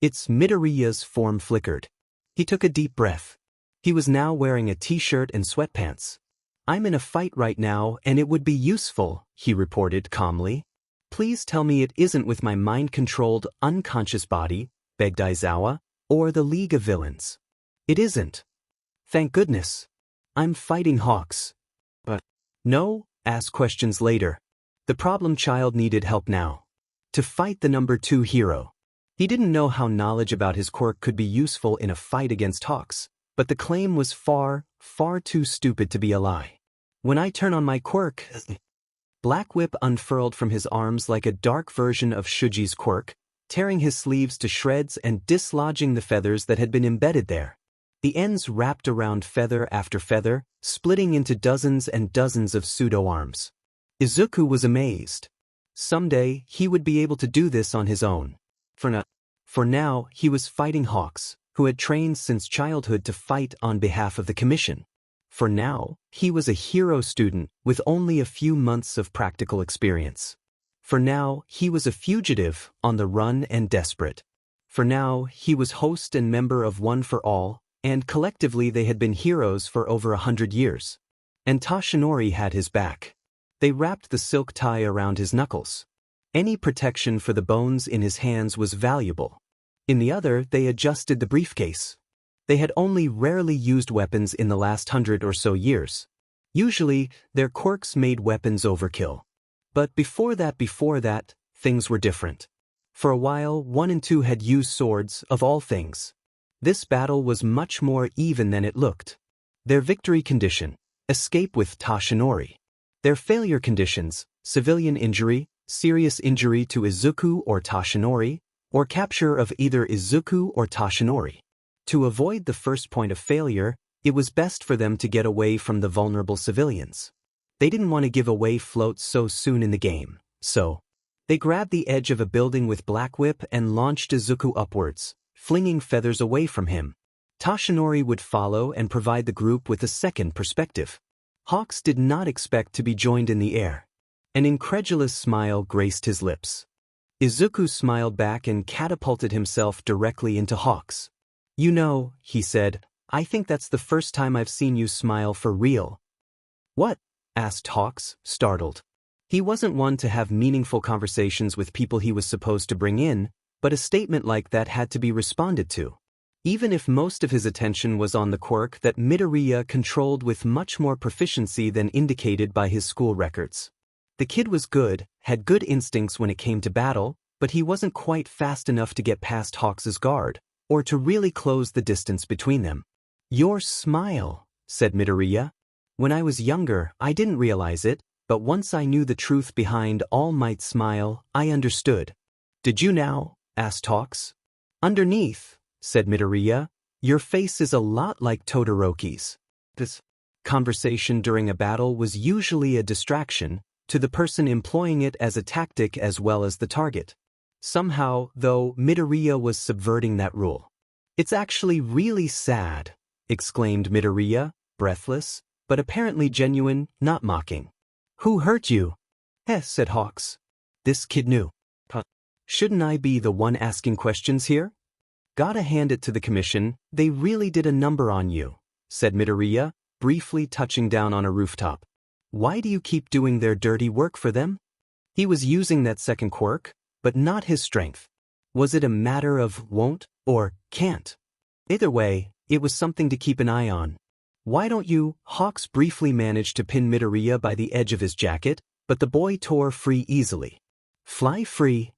It's Midoriya's form flickered. He took a deep breath. He was now wearing a t-shirt and sweatpants. I'm in a fight right now and it would be useful, he reported calmly. Please tell me it isn't with my mind-controlled, unconscious body, begged Aizawa, or the League of Villains. It isn't. Thank goodness. I'm fighting Hawks. But no, ask questions later. The problem child needed help now. To fight the number 2 hero. He didn't know how knowledge about his quirk could be useful in a fight against Hawks, but the claim was far, far too stupid to be a lie. When I turn on my quirk, Black Whip unfurled from his arms like a dark version of Shuji's quirk, tearing his sleeves to shreds and dislodging the feathers that had been embedded there. The ends wrapped around feather after feather, splitting into dozens and dozens of pseudo-arms. Izuku was amazed. Someday, he would be able to do this on his own. For now, he was fighting Hawks, who had trained since childhood to fight on behalf of the Commission. For now, he was a hero student with only a few months of practical experience. For now, he was a fugitive, on the run and desperate. For now, he was host and member of One for All, and collectively they had been heroes for over 100 years. And Toshinori had his back. They wrapped the silk tie around his knuckles. Any protection for the bones in his hands was valuable. In the other, they adjusted the briefcase. They had only rarely used weapons in the last 100 or so years. Usually, their quirks made weapons overkill. But before that, things were different. For a while, 1 and 2 had used swords, of all things. This battle was much more even than it looked. Their victory condition: escape with Toshinori. Their failure conditions: civilian injury, serious injury to Izuku or Toshinori, or capture of either Izuku or Toshinori. To avoid the first point of failure, it was best for them to get away from the vulnerable civilians. They didn't want to give away floats so soon in the game, so they grabbed the edge of a building with Black Whip and launched Izuku upwards, flinging feathers away from him. Toshinori would follow and provide the group with a second perspective. Hawks did not expect to be joined in the air. An incredulous smile graced his lips. Izuku smiled back and catapulted himself directly into Hawks. You know, he said, I think that's the first time I've seen you smile for real. What? Asked Hawks, startled. He wasn't one to have meaningful conversations with people he was supposed to bring in, but a statement like that had to be responded to. Even if most of his attention was on the quirk that Midoriya controlled with much more proficiency than indicated by his school records. The kid was good, had good instincts when it came to battle, but he wasn't quite fast enough to get past Hawks's guard, or to really close the distance between them. Your smile, said Midoriya. When I was younger, I didn't realize it, but once I knew the truth behind All Might's smile, I understood. Did you now? Asked Hawks. Underneath, said Midoriya. Your face is a lot like Todoroki's. This conversation during a battle was usually a distraction to the person employing it as a tactic as well as the target. Somehow, though, Midoriya was subverting that rule. It's actually really sad, exclaimed Midoriya, breathless, but apparently genuine, not mocking. Who hurt you? Said Hawks. This kid knew. Shouldn't I be the one asking questions here? Gotta hand it to the commission, they really did a number on you, said Midoriya, briefly touching down on a rooftop. Why do you keep doing their dirty work for them? He was using that second quirk, but not his strength. Was it a matter of won't or can't? Either way, it was something to keep an eye on. Why don't you? Hawks briefly managed to pin Midoriya by the edge of his jacket, but the boy tore free easily. Fly free?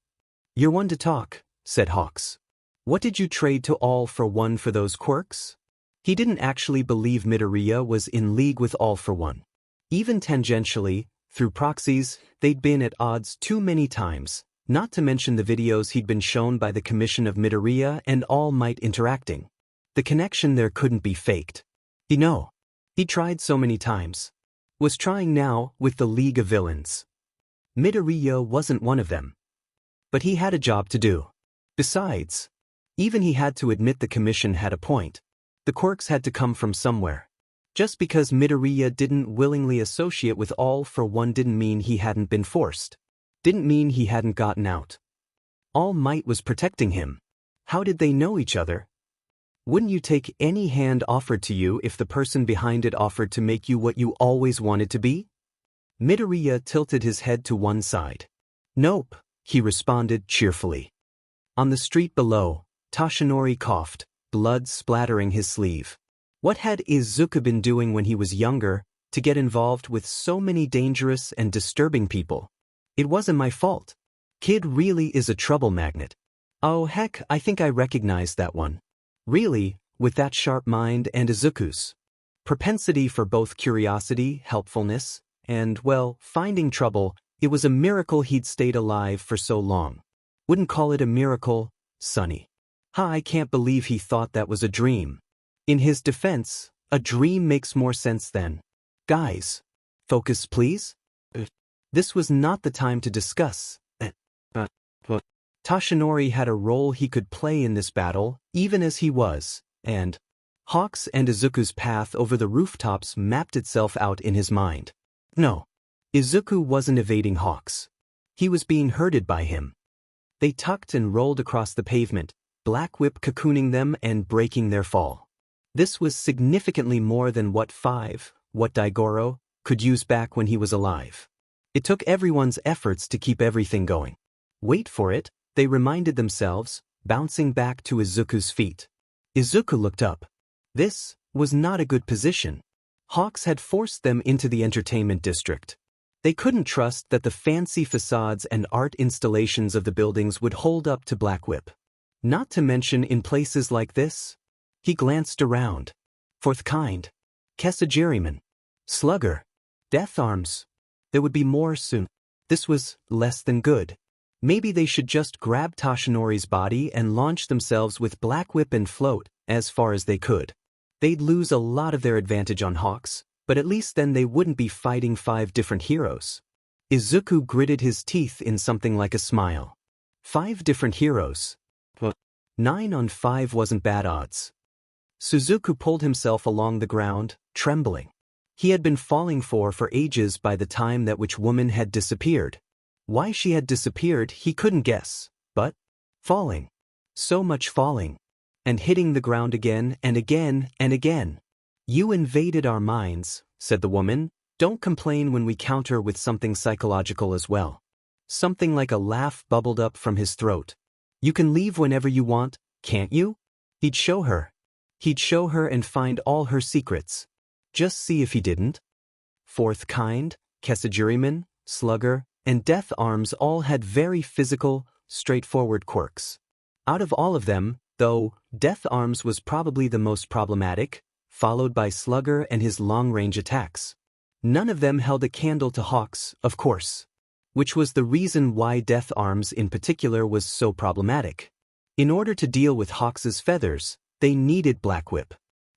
You're one to talk, said Hawks. What did you trade to All for One for those quirks? He didn't actually believe Midoriya was in league with All for One. Even tangentially, through proxies, they'd been at odds too many times, not to mention the videos he'd been shown by the commission of Midoriya and All Might interacting. The connection there couldn't be faked. He tried so many times. Was trying now with the League of Villains. Midoriya wasn't one of them. But he had a job to do. Besides, even he had to admit the commission had a point. The quirks had to come from somewhere. Just because Midoriya didn't willingly associate with All for One didn't mean he hadn't been forced. Didn't mean he hadn't gotten out. All Might was protecting him. How did they know each other? Wouldn't you take any hand offered to you if the person behind it offered to make you what you always wanted to be? Midoriya tilted his head to one side. Nope, he responded cheerfully. On the street below, Toshinori coughed, blood splattering his sleeve. What had Izuku been doing when he was younger to get involved with so many dangerous and disturbing people? It wasn't my fault. Kid really is a trouble magnet. Oh heck, I think I recognized that one. Really, with that sharp mind and Izuku's propensity for both curiosity, helpfulness, and, well, finding trouble, it was a miracle he'd stayed alive for so long. Wouldn't call it a miracle, Sonny. I can't believe he thought that was a dream. In his defense, a dream makes more sense than. Guys, focus please? This was not the time to discuss. Toshinori had a role he could play in this battle, even as he was, and Hawks and Izuku's path over the rooftops mapped itself out in his mind. No, Izuku wasn't evading Hawks. He was being herded by him. They tucked and rolled across the pavement, Black Whip cocooning them and breaking their fall. This was significantly more than what Daigoro, could use back when he was alive. It took everyone's efforts to keep everything going. Wait for it, they reminded themselves, bouncing back to Izuku's feet. Izuku looked up. This was not a good position. Hawks had forced them into the entertainment district. They couldn't trust that the fancy facades and art installations of the buildings would hold up to Black Whip. Not to mention in places like this. He glanced around. Fourth Kind. Kesajiriman. Slugger. Death Arms. There would be more soon. This was less than good. Maybe they should just grab Toshinori's body and launch themselves with Black Whip and float, as far as they could. They'd lose a lot of their advantage on Hawks, but at least then they wouldn't be fighting 5 different heroes. Izuku gritted his teeth in something like a smile. 5 different heroes. 9 on 5 wasn't bad odds. Suzuku pulled himself along the ground, trembling. He had been falling for ages by the time that which woman had disappeared. Why she had disappeared he couldn't guess, but falling. So much falling. And hitting the ground again and again and again. You invaded our minds, said the woman. Don't complain when we counter with something psychological as well. Something like a laugh bubbled up from his throat. You can leave whenever you want, can't you? He'd show her. He'd show her and find all her secrets. Just see if he didn't. Fourth Kind, Kesajiriman, Slugger, and Death Arms all had very physical, straightforward quirks. Out of all of them, though, Death Arms was probably the most problematic, followed by Slugger and his long-range attacks. None of them held a candle to Hawks, of course. Which was the reason why Death Arms in particular was so problematic. In order to deal with Hawks's feathers, they needed Black Whip.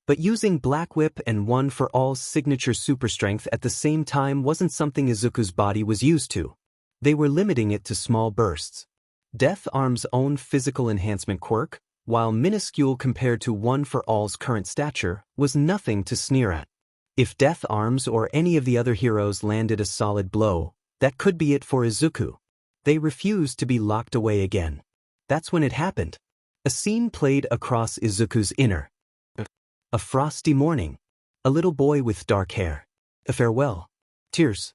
But using Black Whip and One for All's signature super strength at the same time wasn't something Izuku's body was used to. They were limiting it to small bursts. Death Arm's own physical enhancement quirk, while minuscule compared to One for All's current stature, was nothing to sneer at. If Death Arms or any of the other heroes landed a solid blow, that could be it for Izuku. They refused to be locked away again. That's when it happened. A scene played across Izuku's inner. A frosty morning. A little boy with dark hair. A farewell. Tears.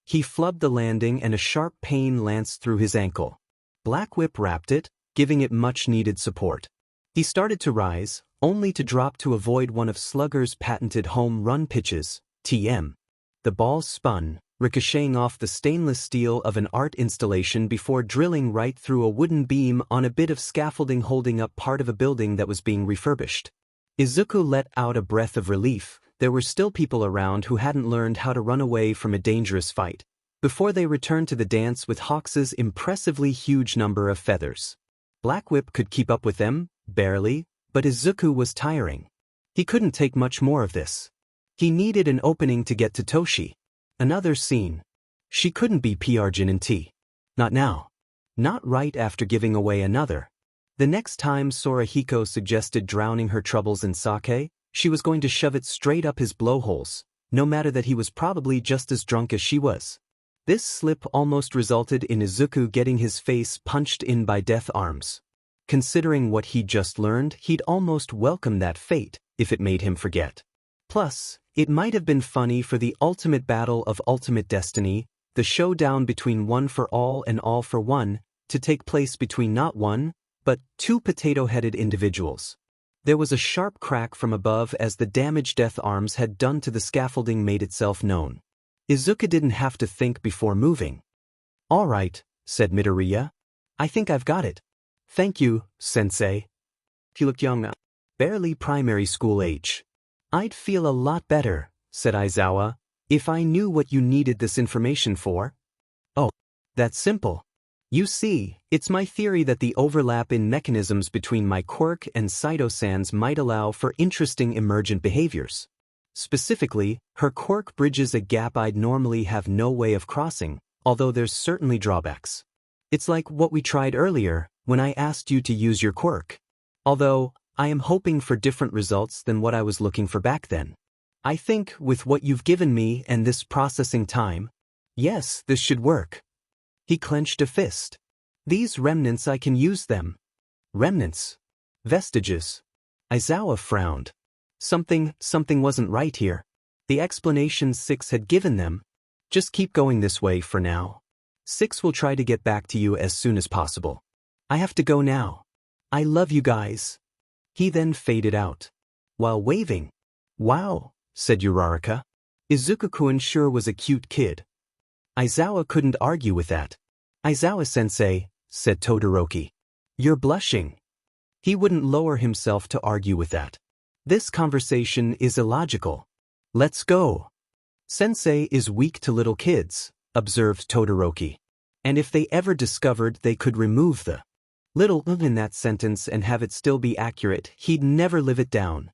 He flubbed the landing and a sharp pain lanced through his ankle. Black Whip wrapped it, giving it much-needed support. He started to rise, only to drop to avoid one of Slugger's patented home run pitches, TM. The ball spun, ricocheting off the stainless steel of an art installation before drilling right through a wooden beam on a bit of scaffolding holding up part of a building that was being refurbished. Izuku let out a breath of relief. There were still people around who hadn't learned how to run away from a dangerous fight, before they returned to the dance with Hawks's impressively huge number of feathers. Black Whip could keep up with them, barely, but Izuku was tiring. He couldn't take much more of this. He needed an opening to get to Toshi. Another scene. She couldn't be Jin and T. Not now. Not right after giving away another. The next time Sorahiko suggested drowning her troubles in sake, she was going to shove it straight up his blowholes, no matter that he was probably just as drunk as she was. This slip almost resulted in Izuku getting his face punched in by Death Arms. Considering what he'd just learned, he'd almost welcome that fate, if it made him forget. Plus, it might have been funny for the ultimate battle of ultimate destiny, the showdown between One for All and All for One, to take place between not one, but two potato-headed individuals. There was a sharp crack from above as the damage Death Arms had done to the scaffolding made itself known. Izuku didn't have to think before moving. "All right," said Midoriya. "I think I've got it." "Thank you, sensei." He looked young, barely primary school age. "I'd feel a lot better," said Aizawa, "if I knew what you needed this information for." "Oh, that's simple. You see, it's my theory that the overlap in mechanisms between my quirk and Saito-san's might allow for interesting emergent behaviors. Specifically, her quirk bridges a gap I'd normally have no way of crossing, although there's certainly drawbacks. It's like what we tried earlier, when I asked you to use your quirk. Although, I am hoping for different results than what I was looking for back then. I think, with what you've given me and this processing time, yes, this should work." He clenched a fist. "These remnants, I can use them." Remnants? Vestiges? Aizawa frowned. Something wasn't right here. The explanation Six had given them. "Just keep going this way for now. Six will try to get back to you as soon as possible. I have to go now. I love you guys." He then faded out. While waving. "Wow," said Uraraka. "Izuku-kun sure was a cute kid." Aizawa couldn't argue with that. "Aizawa-sensei," said Todoroki. "You're blushing." He wouldn't lower himself to argue with that. "This conversation is illogical. Let's go." "Sensei is weak to little kids," observed Todoroki. "And if they ever discovered they could remove the little in that sentence and have it still be accurate, he'd never live it down."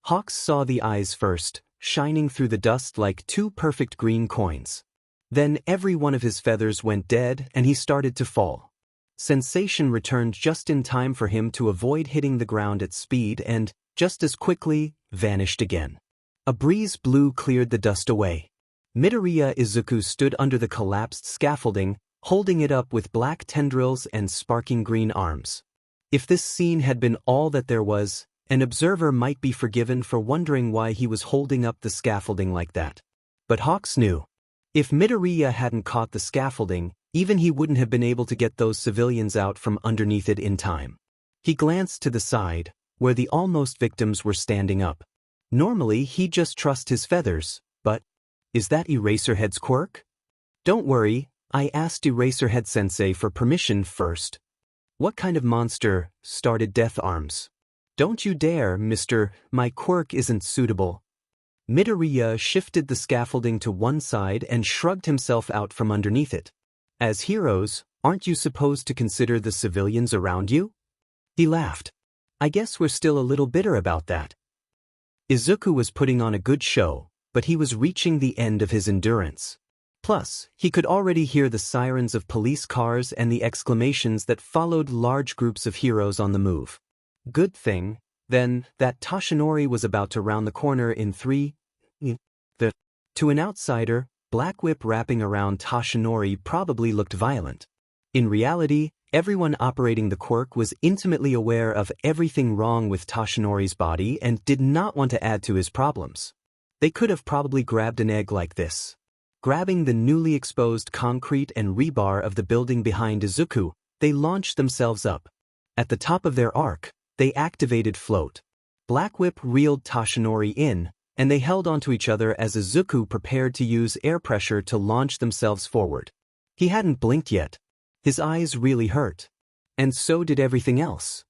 Hawks saw the eyes first, shining through the dust like two perfect green coins. Then every one of his feathers went dead and he started to fall. Sensation returned just in time for him to avoid hitting the ground at speed and, just as quickly, vanished again. A breeze blew cleared the dust away. Midoriya Izuku stood under the collapsed scaffolding, holding it up with black tendrils and sparking green arms. If this scene had been all that there was, an observer might be forgiven for wondering why he was holding up the scaffolding like that. But Hawks knew. If Midoriya hadn't caught the scaffolding, even he wouldn't have been able to get those civilians out from underneath it in time. He glanced to the side, where the almost victims were standing up. Normally he'd just trust his feathers, but is that Eraserhead's quirk? "Don't worry, I asked Eraserhead-sensei for permission first." "What kind of monster?" started Death Arms. "Don't you dare, mister, my quirk isn't suitable." Midoriya shifted the scaffolding to one side and shrugged himself out from underneath it. "As heroes, aren't you supposed to consider the civilians around you?" He laughed. I guess we're still a little bitter about that. Izuku was putting on a good show, but he was reaching the end of his endurance. Plus, he could already hear the sirens of police cars and the exclamations that followed large groups of heroes on the move. Good thing, then, that Toshinori was about to round the corner in 3. To an outsider, Black Whip wrapping around Toshinori probably looked violent. In reality, everyone operating the quirk was intimately aware of everything wrong with Toshinori's body and did not want to add to his problems. They could have probably grabbed an egg like this. Grabbing the newly exposed concrete and rebar of the building behind Izuku, they launched themselves up. At the top of their arc, they activated float. Black Whip reeled Toshinori in, and they held onto each other as Izuku prepared to use air pressure to launch themselves forward. He hadn't blinked yet. His eyes really hurt. And so did everything else.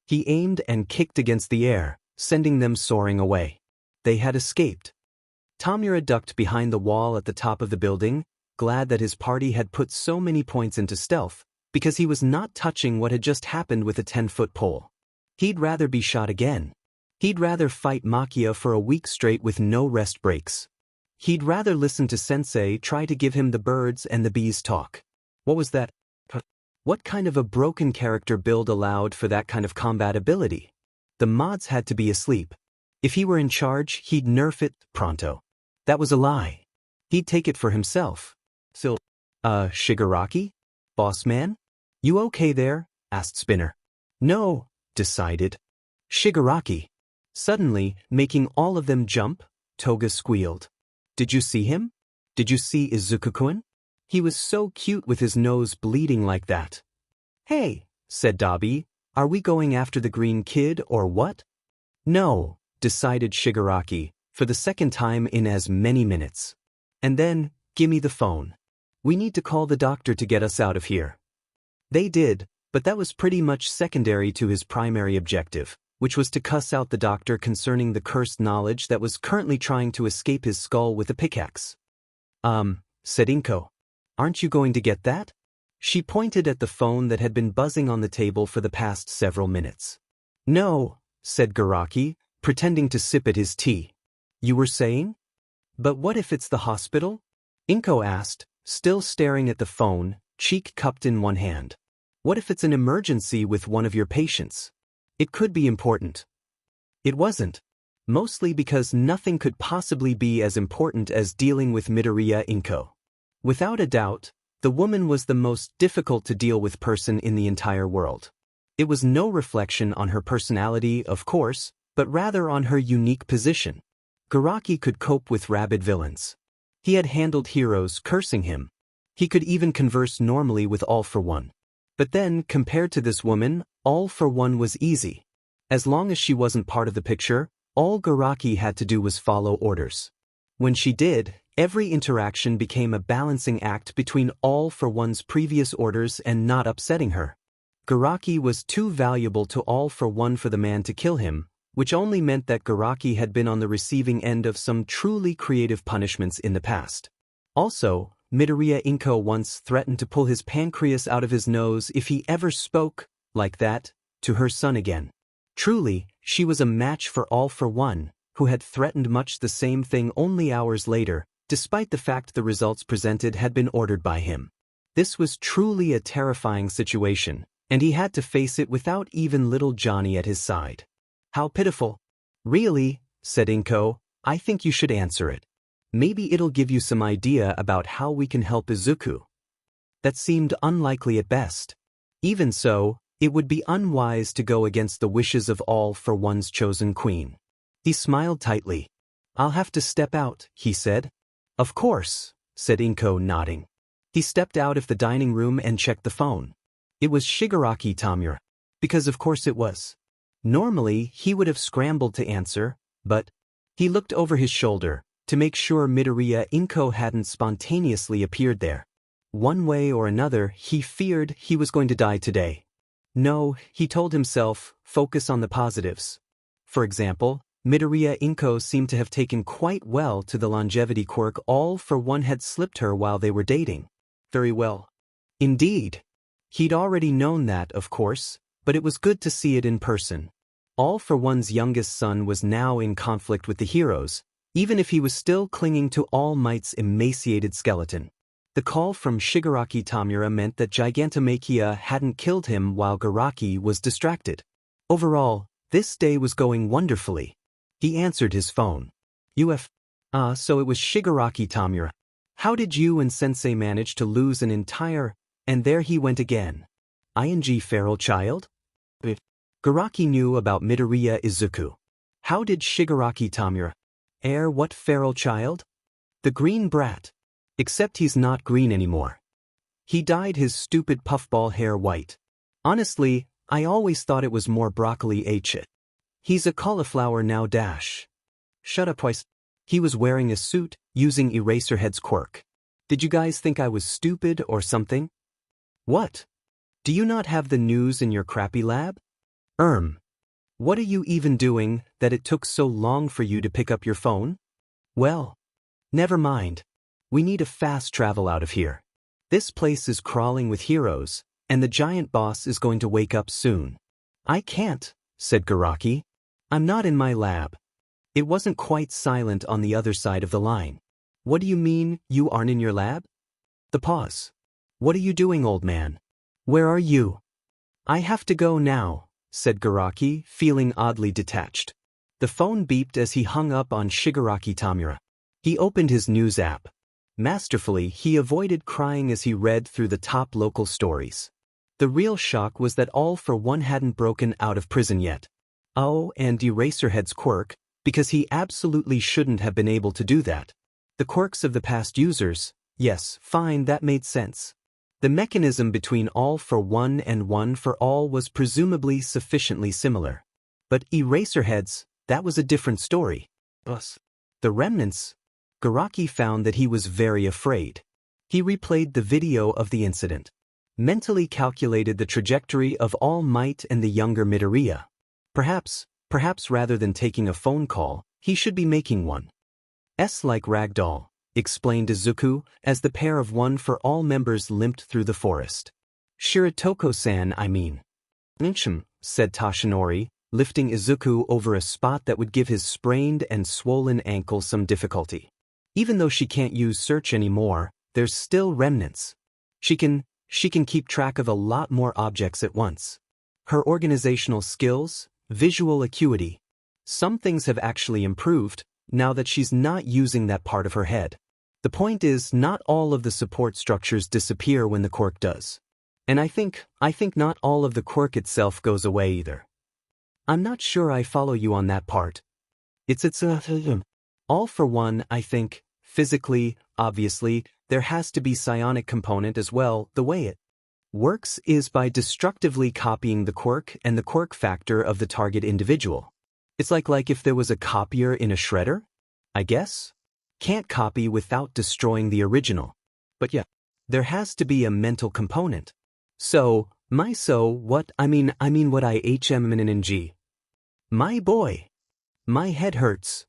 He aimed and kicked against the air, sending them soaring away. They had escaped. Tamura ducked behind the wall at the top of the building, glad that his party had put so many points into stealth, because he was not touching what had just happened with a 10-foot pole. He'd rather be shot again. He'd rather fight Makia for a week straight with no rest breaks. He'd rather listen to Sensei try to give him the birds and the bees talk. What was that? What kind of a broken character build allowed for that kind of combat ability? The mods had to be asleep. If he were in charge, he'd nerf it pronto. That was a lie. He'd take it for himself. So, Shigaraki? Boss man? You okay there? Asked Spinner. No, decided Shigaraki. Suddenly, making all of them jump, Toga squealed. Did you see him? Did you see Izuku-kun? He was so cute with his nose bleeding like that. Hey, said Dabi, are we going after the green kid or what? No, decided Shigaraki, for the second time in as many minutes. And then, gimme the phone. We need to call the doctor to get us out of here. They did, but that was pretty much secondary to his primary objective, which was to cuss out the doctor concerning the cursed knowledge that was currently trying to escape his skull with a pickaxe. Said Inko. Aren't you going to get that? She pointed at the phone that had been buzzing on the table for the past several minutes. No, said Garaki, pretending to sip at his tea. You were saying? But what if it's the hospital? Inko asked, still staring at the phone, cheek cupped in one hand. What if it's an emergency with one of your patients? It could be important. It wasn't. Mostly because nothing could possibly be as important as dealing with Midoriya Inko. Without a doubt, the woman was the most difficult to deal with person in the entire world. It was no reflection on her personality, of course, but rather on her unique position. Garaki could cope with rabid villains. He had handled heroes cursing him. He could even converse normally with All for One. But then, compared to this woman, All for One was easy. As long as she wasn't part of the picture, all Garaki had to do was follow orders. When she did, every interaction became a balancing act between All for One's previous orders and not upsetting her. Garaki was too valuable to All for One for the man to kill him, which only meant that Garaki had been on the receiving end of some truly creative punishments in the past. Also, Midoriya Inko once threatened to pull his pancreas out of his nose if he ever spoke, like that, to her son again. Truly, she was a match for All for One, who had threatened much the same thing only hours later, despite the fact the results presented had been ordered by him. This was truly a terrifying situation, and he had to face it without even little Johnny at his side. How pitiful. Really, said Inko, I think you should answer it. Maybe it'll give you some idea about how we can help Izuku. That seemed unlikely at best. Even so, it would be unwise to go against the wishes of All for One's chosen queen. He smiled tightly. I'll have to step out, he said. Of course, said Inko, nodding. He stepped out of the dining room and checked the phone. It was Shigaraki Tamura. Because of course it was. Normally, he would have scrambled to answer, but he looked over his shoulder to make sure Midoriya Inko hadn't spontaneously appeared there. One way or another, he feared he was going to die today. No, he told himself, focus on the positives. For example, Midoriya Inko seemed to have taken quite well to the longevity quirk All for One had slipped her while they were dating. Very well. Indeed. He'd already known that, of course, but it was good to see it in person. All for One's youngest son was now in conflict with the heroes, even if he was still clinging to All Might's emaciated skeleton. The call from Shigaraki Tamura meant that Gigantomachia hadn't killed him while Garaki was distracted. Overall, this day was going wonderfully. He answered his phone. So it was Shigaraki Tamura. How did you and Sensei manage to lose an entire... And there he went again. Feral child? Garaki knew about Midoriya Izuku. How did Shigaraki Tamura... what feral child? The green brat. Except he's not green anymore. He dyed his stupid puffball hair white. Honestly, I always thought it was more broccoli it. He's a cauliflower now dash. Shut up twice. He was wearing a suit, using Eraserhead's quirk. Did you guys think I was stupid or something? What? Do you not have the news in your crappy lab? What are you even doing that it took so long for you to pick up your phone? Well, never mind. We need a fast travel out of here. This place is crawling with heroes, and the giant boss is going to wake up soon. I can't, said Garaki. I'm not in my lab. It wasn't quite silent on the other side of the line. What do you mean, you aren't in your lab? The pause. What are you doing, old man? Where are you? I have to go now, said Garaki, feeling oddly detached. The phone beeped as he hung up on Shigaraki Tamura. He opened his news app. Masterfully, he avoided crying as he read through the top local stories. The real shock was that All for One hadn't broken out of prison yet. Oh, and Eraserhead's quirk, because he absolutely shouldn't have been able to do that. The quirks of the past users, yes, fine, that made sense. The mechanism between All for One and One for All was presumably sufficiently similar. But Eraserhead's, that was a different story. The remnants. Garaki found that he was very afraid. He replayed the video of the incident. Mentally calculated the trajectory of All Might and the younger Midoriya. Perhaps rather than taking a phone call, he should be making one. Like ragdoll, explained Izuku, as the pair of One for All members limped through the forest. Shiratoko-san, I mean. Said Toshinori, lifting Izuku over a spot that would give his sprained and swollen ankle some difficulty. Even though she can't use search anymore, there's still remnants. She can keep track of a lot more objects at once. Her organizational skills, visual acuity. Some things have actually improved, now that she's not using that part of her head. The point is, not all of the support structures disappear when the quirk does. And I think not all of the quirk itself goes away either. I'm not sure I follow you on that part. All for One, I think, physically, obviously, there has to be psionic component as well. The way it works is by destructively copying the quirk and the quirk factor of the target individual. It's like if there was a copier in a shredder? I guess? Can't copy without destroying the original. But yeah, there has to be a mental component. What I HMNNG. My boy. My head hurts.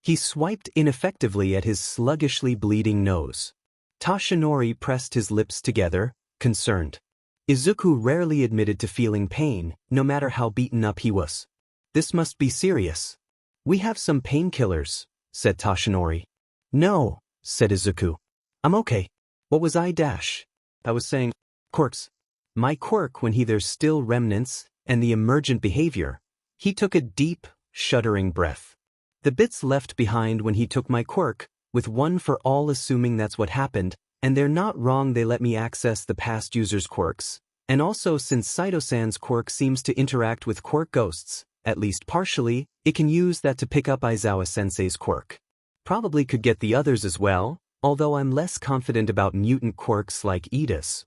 He swiped ineffectively at his sluggishly bleeding nose. Toshinori pressed his lips together, concerned. Izuku rarely admitted to feeling pain, no matter how beaten up he was. This must be serious. We have some painkillers, said Toshinori. No, said Izuku. I'm okay. What was I was saying, quirks. My quirk when there's still remnants, and the emergent behavior. He took a deep, shuddering breath. The bits left behind when he took my quirk, with One for All assuming that's what happened, and they're not wrong they let me access the past user's quirks. And also since Saito-san's quirk seems to interact with quirk ghosts, at least partially, it can use that to pick up Aizawa-sensei's quirk. Probably could get the others as well, although I'm less confident about mutant quirks like Edis.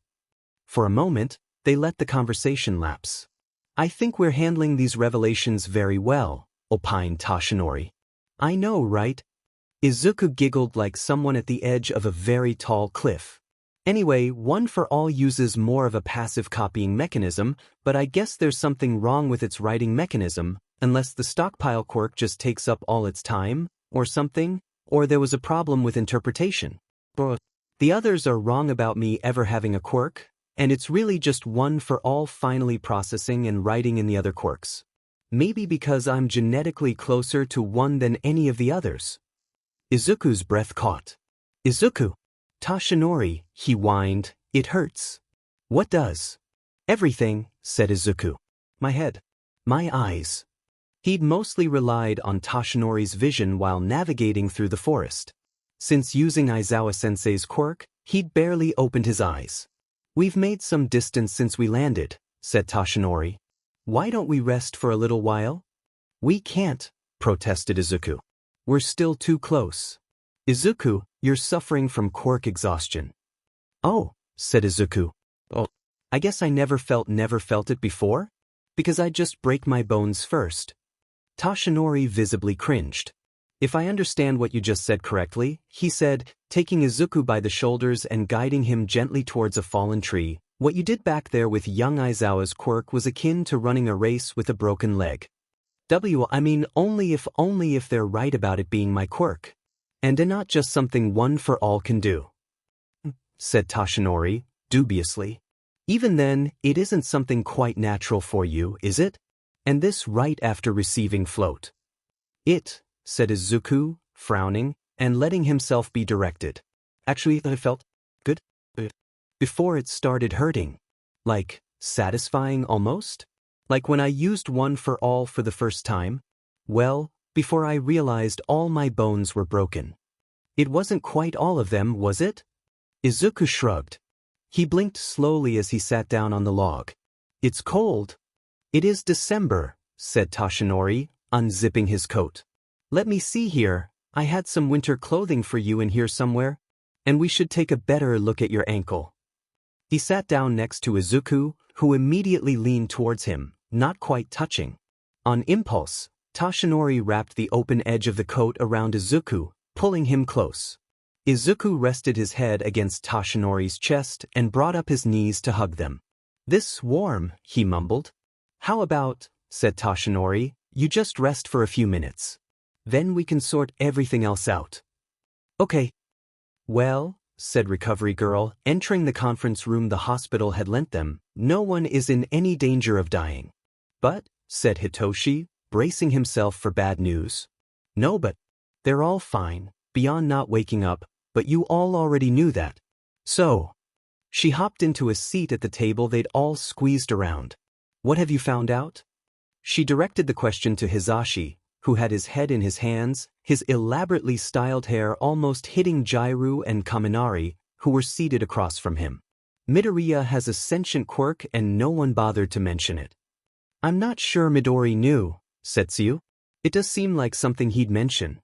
For a moment, they let the conversation lapse. I think we're handling these revelations very well, opined Toshinori. I know, right? Izuku giggled like someone at the edge of a very tall cliff. Anyway, One for All uses more of a passive copying mechanism, but I guess there's something wrong with its writing mechanism, unless the stockpile quirk just takes up all its time, or something, or there was a problem with interpretation. The others are wrong about me ever having a quirk, And it's really just one for all, finally processing and writing in the other quirks. Maybe because I'm genetically closer to one than any of the others. Izuku's breath caught. Izuku. Tashinori, he whined, it hurts. What does? Everything, said Izuku. My head. My eyes. He'd mostly relied on Tashinori's vision while navigating through the forest. Since using Aizawa-sensei's quirk, he'd barely opened his eyes. We've made some distance since we landed, said Tashinori. Why don't we rest for a little while? We can't, protested Izuku. We're still too close. Izuku, you're suffering from quirk exhaustion. Oh, said Izuku. Oh, I guess I never felt it before? Because I'd just break my bones first. Tashinori visibly cringed. If I understand what you just said correctly, he said, taking Izuku by the shoulders and guiding him gently towards a fallen tree, what you did back there with young Aizawa's quirk was akin to running a race with a broken leg. I mean only if they're right about it being my quirk. And not just something one for all can do. Said Tashinori, dubiously. Even then, it isn't something quite natural for you, is it? And this right after receiving float. It, said Izuku, frowning, and letting himself be directed. Actually, I felt good. Before it started hurting. Like, satisfying almost? Like when I used one for all for the first time? Well, before I realized all my bones were broken. It wasn't quite all of them, was it? Izuku shrugged. He blinked slowly as he sat down on the log. It's cold. It is December, said Tashinori, unzipping his coat. Let me see here, I had some winter clothing for you in here somewhere, and we should take a better look at your ankle. He sat down next to Izuku, who immediately leaned towards him, not quite touching. On impulse, Tashinori wrapped the open edge of the coat around Izuku, pulling him close. Izuku rested his head against Tashinori's chest and brought up his knees to hug them. This warm, he mumbled. How about, said Tashinori, you just rest for a few minutes. Then we can sort everything else out. Okay. Well, said Recovery Girl, entering the conference room the hospital had lent them, no one is in any danger of dying. But, said Hitoshi, bracing himself for bad news. No, but they're all fine, beyond not waking up, but you all already knew that. So, she hopped into a seat at the table they'd all squeezed around. What have you found out? She directed the question to Hizashi, who had his head in his hands, his elaborately styled hair almost hitting Jairu and Kaminari, who were seated across from him. Midoriya has a sentient quirk and no one bothered to mention it. I'm not sure Midori knew, Setsuyu. It does seem like something he'd mention.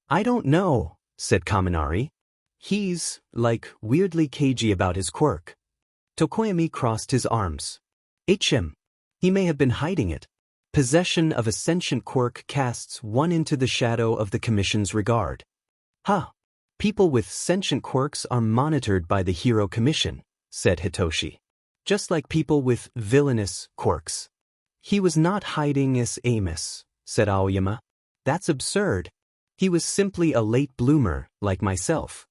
I don't know, said Kaminari. He's, like, weirdly cagey about his quirk. Tokoyami crossed his arms. He may have been hiding it. Possession of a sentient quirk casts one into the shadow of the Commission's regard. People with sentient quirks are monitored by the Hero Commission, said Hitoshi. Just like people with villainous quirks. He was not hiding as Amos, said Aoyama. That's absurd. He was simply a late bloomer, like myself.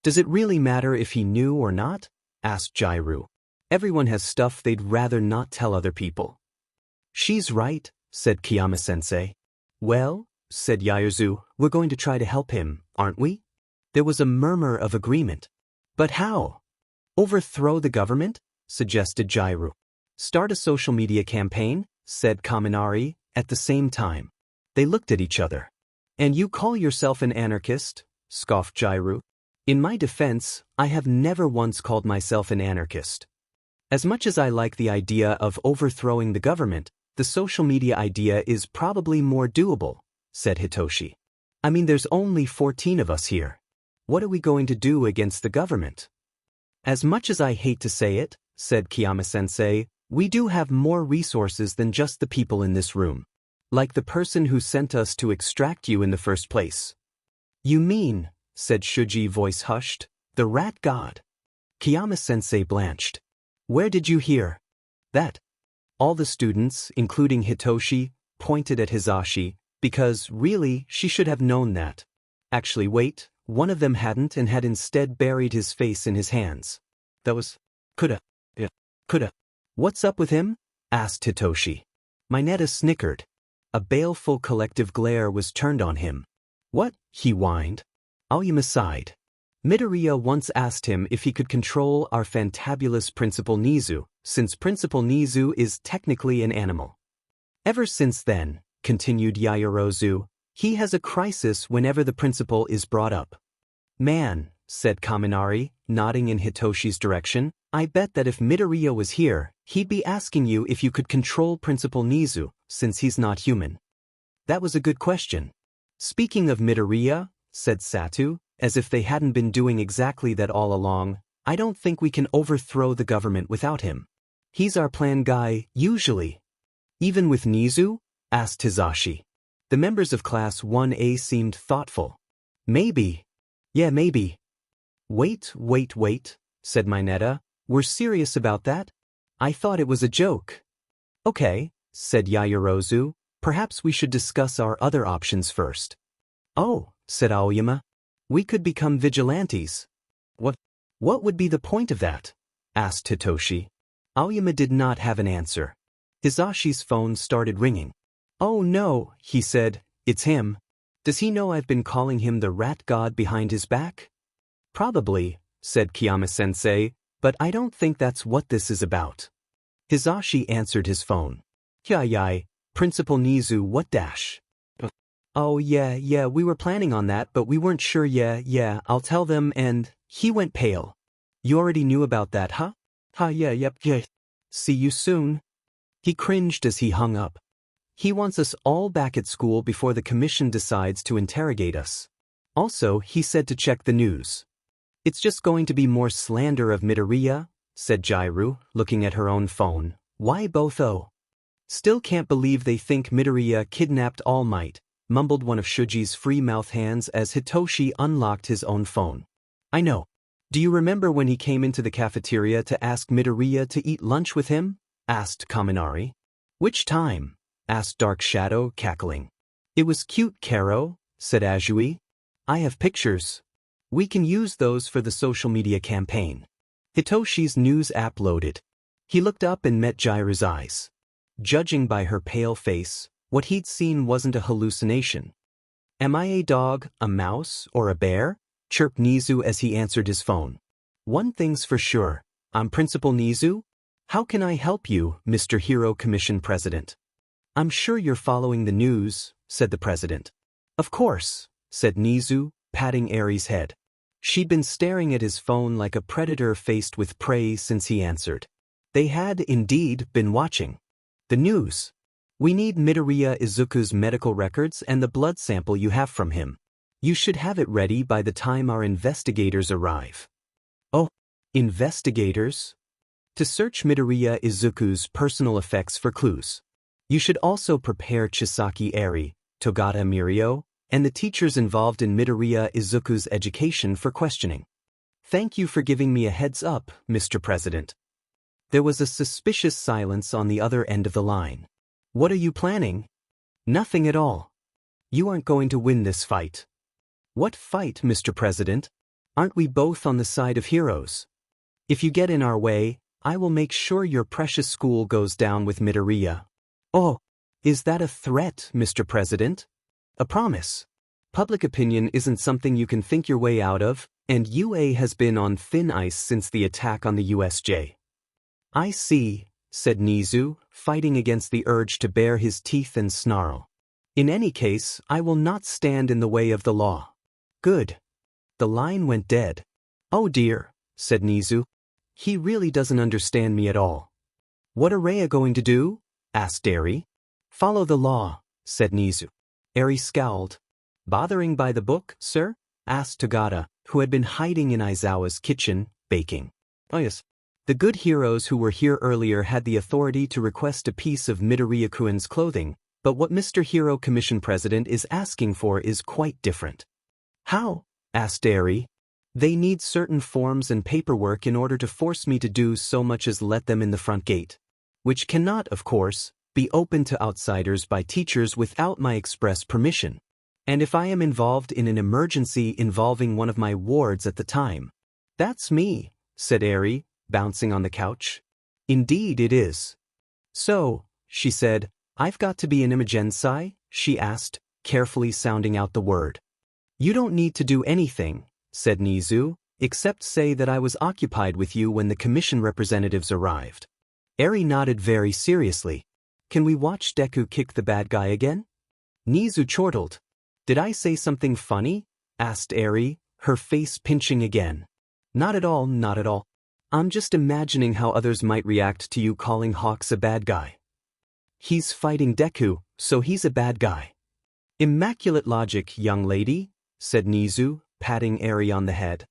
Does it really matter if he knew or not? Asked Jairu. Everyone has stuff they'd rather not tell other people. She's right, said Kiyama-sensei. Well, said Yaozu, we're going to try to help him, aren't we? There was a murmur of agreement. But how? Overthrow the government? Suggested Jairu. Start a social media campaign? Said Kaminari, at the same time. They looked at each other. And you call yourself an anarchist? Scoffed Jairu. In my defense, I have never once called myself an anarchist. As much as I like the idea of overthrowing the government, the social media idea is probably more doable, said Hitoshi. I mean, there's only 14 of us here. What are we going to do against the government? As much as I hate to say it, said Kiyama-sensei, we do have more resources than just the people in this room. Like the person who sent us to extract you in the first place. You mean, said Shuji, voice hushed, the rat god. Kiyama-sensei blanched. Where did you hear that? All the students, including Hitoshi, pointed at Hizashi, because, really, she should have known that. Actually, wait, one of them hadn't and had instead buried his face in his hands. That was... coulda. Yeah. Coulda. What's up with him? Asked Hitoshi. Mineta snickered. A baleful collective glare was turned on him. What? He whined. Aoyama sighed. Midoriya once asked him if he could control our fantabulous Principal Nizu, since Principal Nizu is technically an animal. Ever since then, continued Yaoyorozu, he has a crisis whenever the principal is brought up. Man, said Kaminari, nodding in Hitoshi's direction, I bet that if Midoriya was here, he'd be asking you if you could control Principal Nizu, since he's not human. That was a good question. Speaking of Midoriya, said Satu, as if they hadn't been doing exactly that all along, I don't think we can overthrow the government without him. He's our plan guy, usually. Even with Nizu? Asked Hizashi. The members of Class 1A seemed thoughtful. Maybe. Yeah, maybe. Wait, said Mineta. We're serious about that? I thought it was a joke. Okay, said Yaoyorozu. Perhaps we should discuss our other options first. Oh, said Aoyama. We could become vigilantes. What would be the point of that? Asked Hitoshi. Aoyama did not have an answer. Hizashi's phone started ringing. Oh no, he said, it's him. Does he know I've been calling him the rat god behind his back? Probably, said Kiyama-sensei, but I don't think that's what this is about. Hizashi answered his phone. Yai, Principal Nizu, what dash? Oh yeah, we were planning on that, but we weren't sure. Yeah, I'll tell them. And he went pale. You already knew about that, huh? Yeah. See you soon. He cringed as he hung up. He wants us all back at school before the commission decides to interrogate us. Also, he said to check the news. It's just going to be more slander of Midoriya, said Jairu, looking at her own phone. Why both? Still can't believe they think Midoriya kidnapped All Might, mumbled one of Shuji's free-mouth hands as Hitoshi unlocked his own phone. I know. Do you remember when he came into the cafeteria to ask Midoriya to eat lunch with him? Asked Kaminari. Which time? Asked Dark Shadow, cackling. It was cute, Karo, said Azui. I have pictures. We can use those for the social media campaign. Hitoshi's news app loaded. He looked up and met Jairu's eyes. Judging by her pale face, what he'd seen wasn't a hallucination. Am I a dog, a mouse, or a bear? Chirped Nizu as he answered his phone. One thing's for sure, I'm Principal Nizu. How can I help you, Mr. Hero Commission President? I'm sure you're following the news, said the president. Of course, said Nizu, patting Eri's head. She'd been staring at his phone like a predator faced with prey since he answered. They had, indeed, been watching. The news. We need Midoriya Izuku's medical records and the blood sample you have from him. You should have it ready by the time our investigators arrive. Oh, investigators? To search Midoriya Izuku's personal effects for clues. You should also prepare Chisaki Eri, Togata Mirio, and the teachers involved in Midoriya Izuku's education for questioning. Thank you for giving me a heads up, Mr. President. There was a suspicious silence on the other end of the line. What are you planning? Nothing at all. You aren't going to win this fight. What fight, Mr. President? Aren't we both on the side of heroes? If you get in our way, I will make sure your precious school goes down with Midoriya. Oh, is that a threat, Mr. President? A promise. Public opinion isn't something you can think your way out of, and UA has been on thin ice since the attack on the USJ. I see, said Nizu, fighting against the urge to bare his teeth and snarl. In any case, I will not stand in the way of the law. Good. The line went dead. Oh dear, said Nizu. He really doesn't understand me at all. What are Rhea going to do? Asked Eri. Follow the law, said Nizu. Eri scowled. Bothering by the book, sir? Asked Togata, who had been hiding in Aizawa's kitchen, baking. Oh yes. The good heroes who were here earlier had the authority to request a piece of Midoriya-kun's clothing, but what Mr. Hero Commission President is asking for is quite different. How? Asked Eri. They need certain forms and paperwork in order to force me to do so much as let them in the front gate, which cannot, of course, be open to outsiders by teachers without my express permission. And if I am involved in an emergency involving one of my wards at the time. That's me, said Eri, bouncing on the couch. Indeed it is. So, she said, I've got to be an Imagensai? She asked, carefully sounding out the word. You don't need to do anything, said Nizu, except say that I was occupied with you when the commission representatives arrived. Eri nodded very seriously. Can we watch Deku kick the bad guy again? Nizu chortled. Did I say something funny? Asked Eri, her face pinching again. Not at all, not at all. I'm just imagining how others might react to you calling Hawks a bad guy. He's fighting Deku, so he's a bad guy. Immaculate logic, young lady, said Nizu, patting Eri on the head.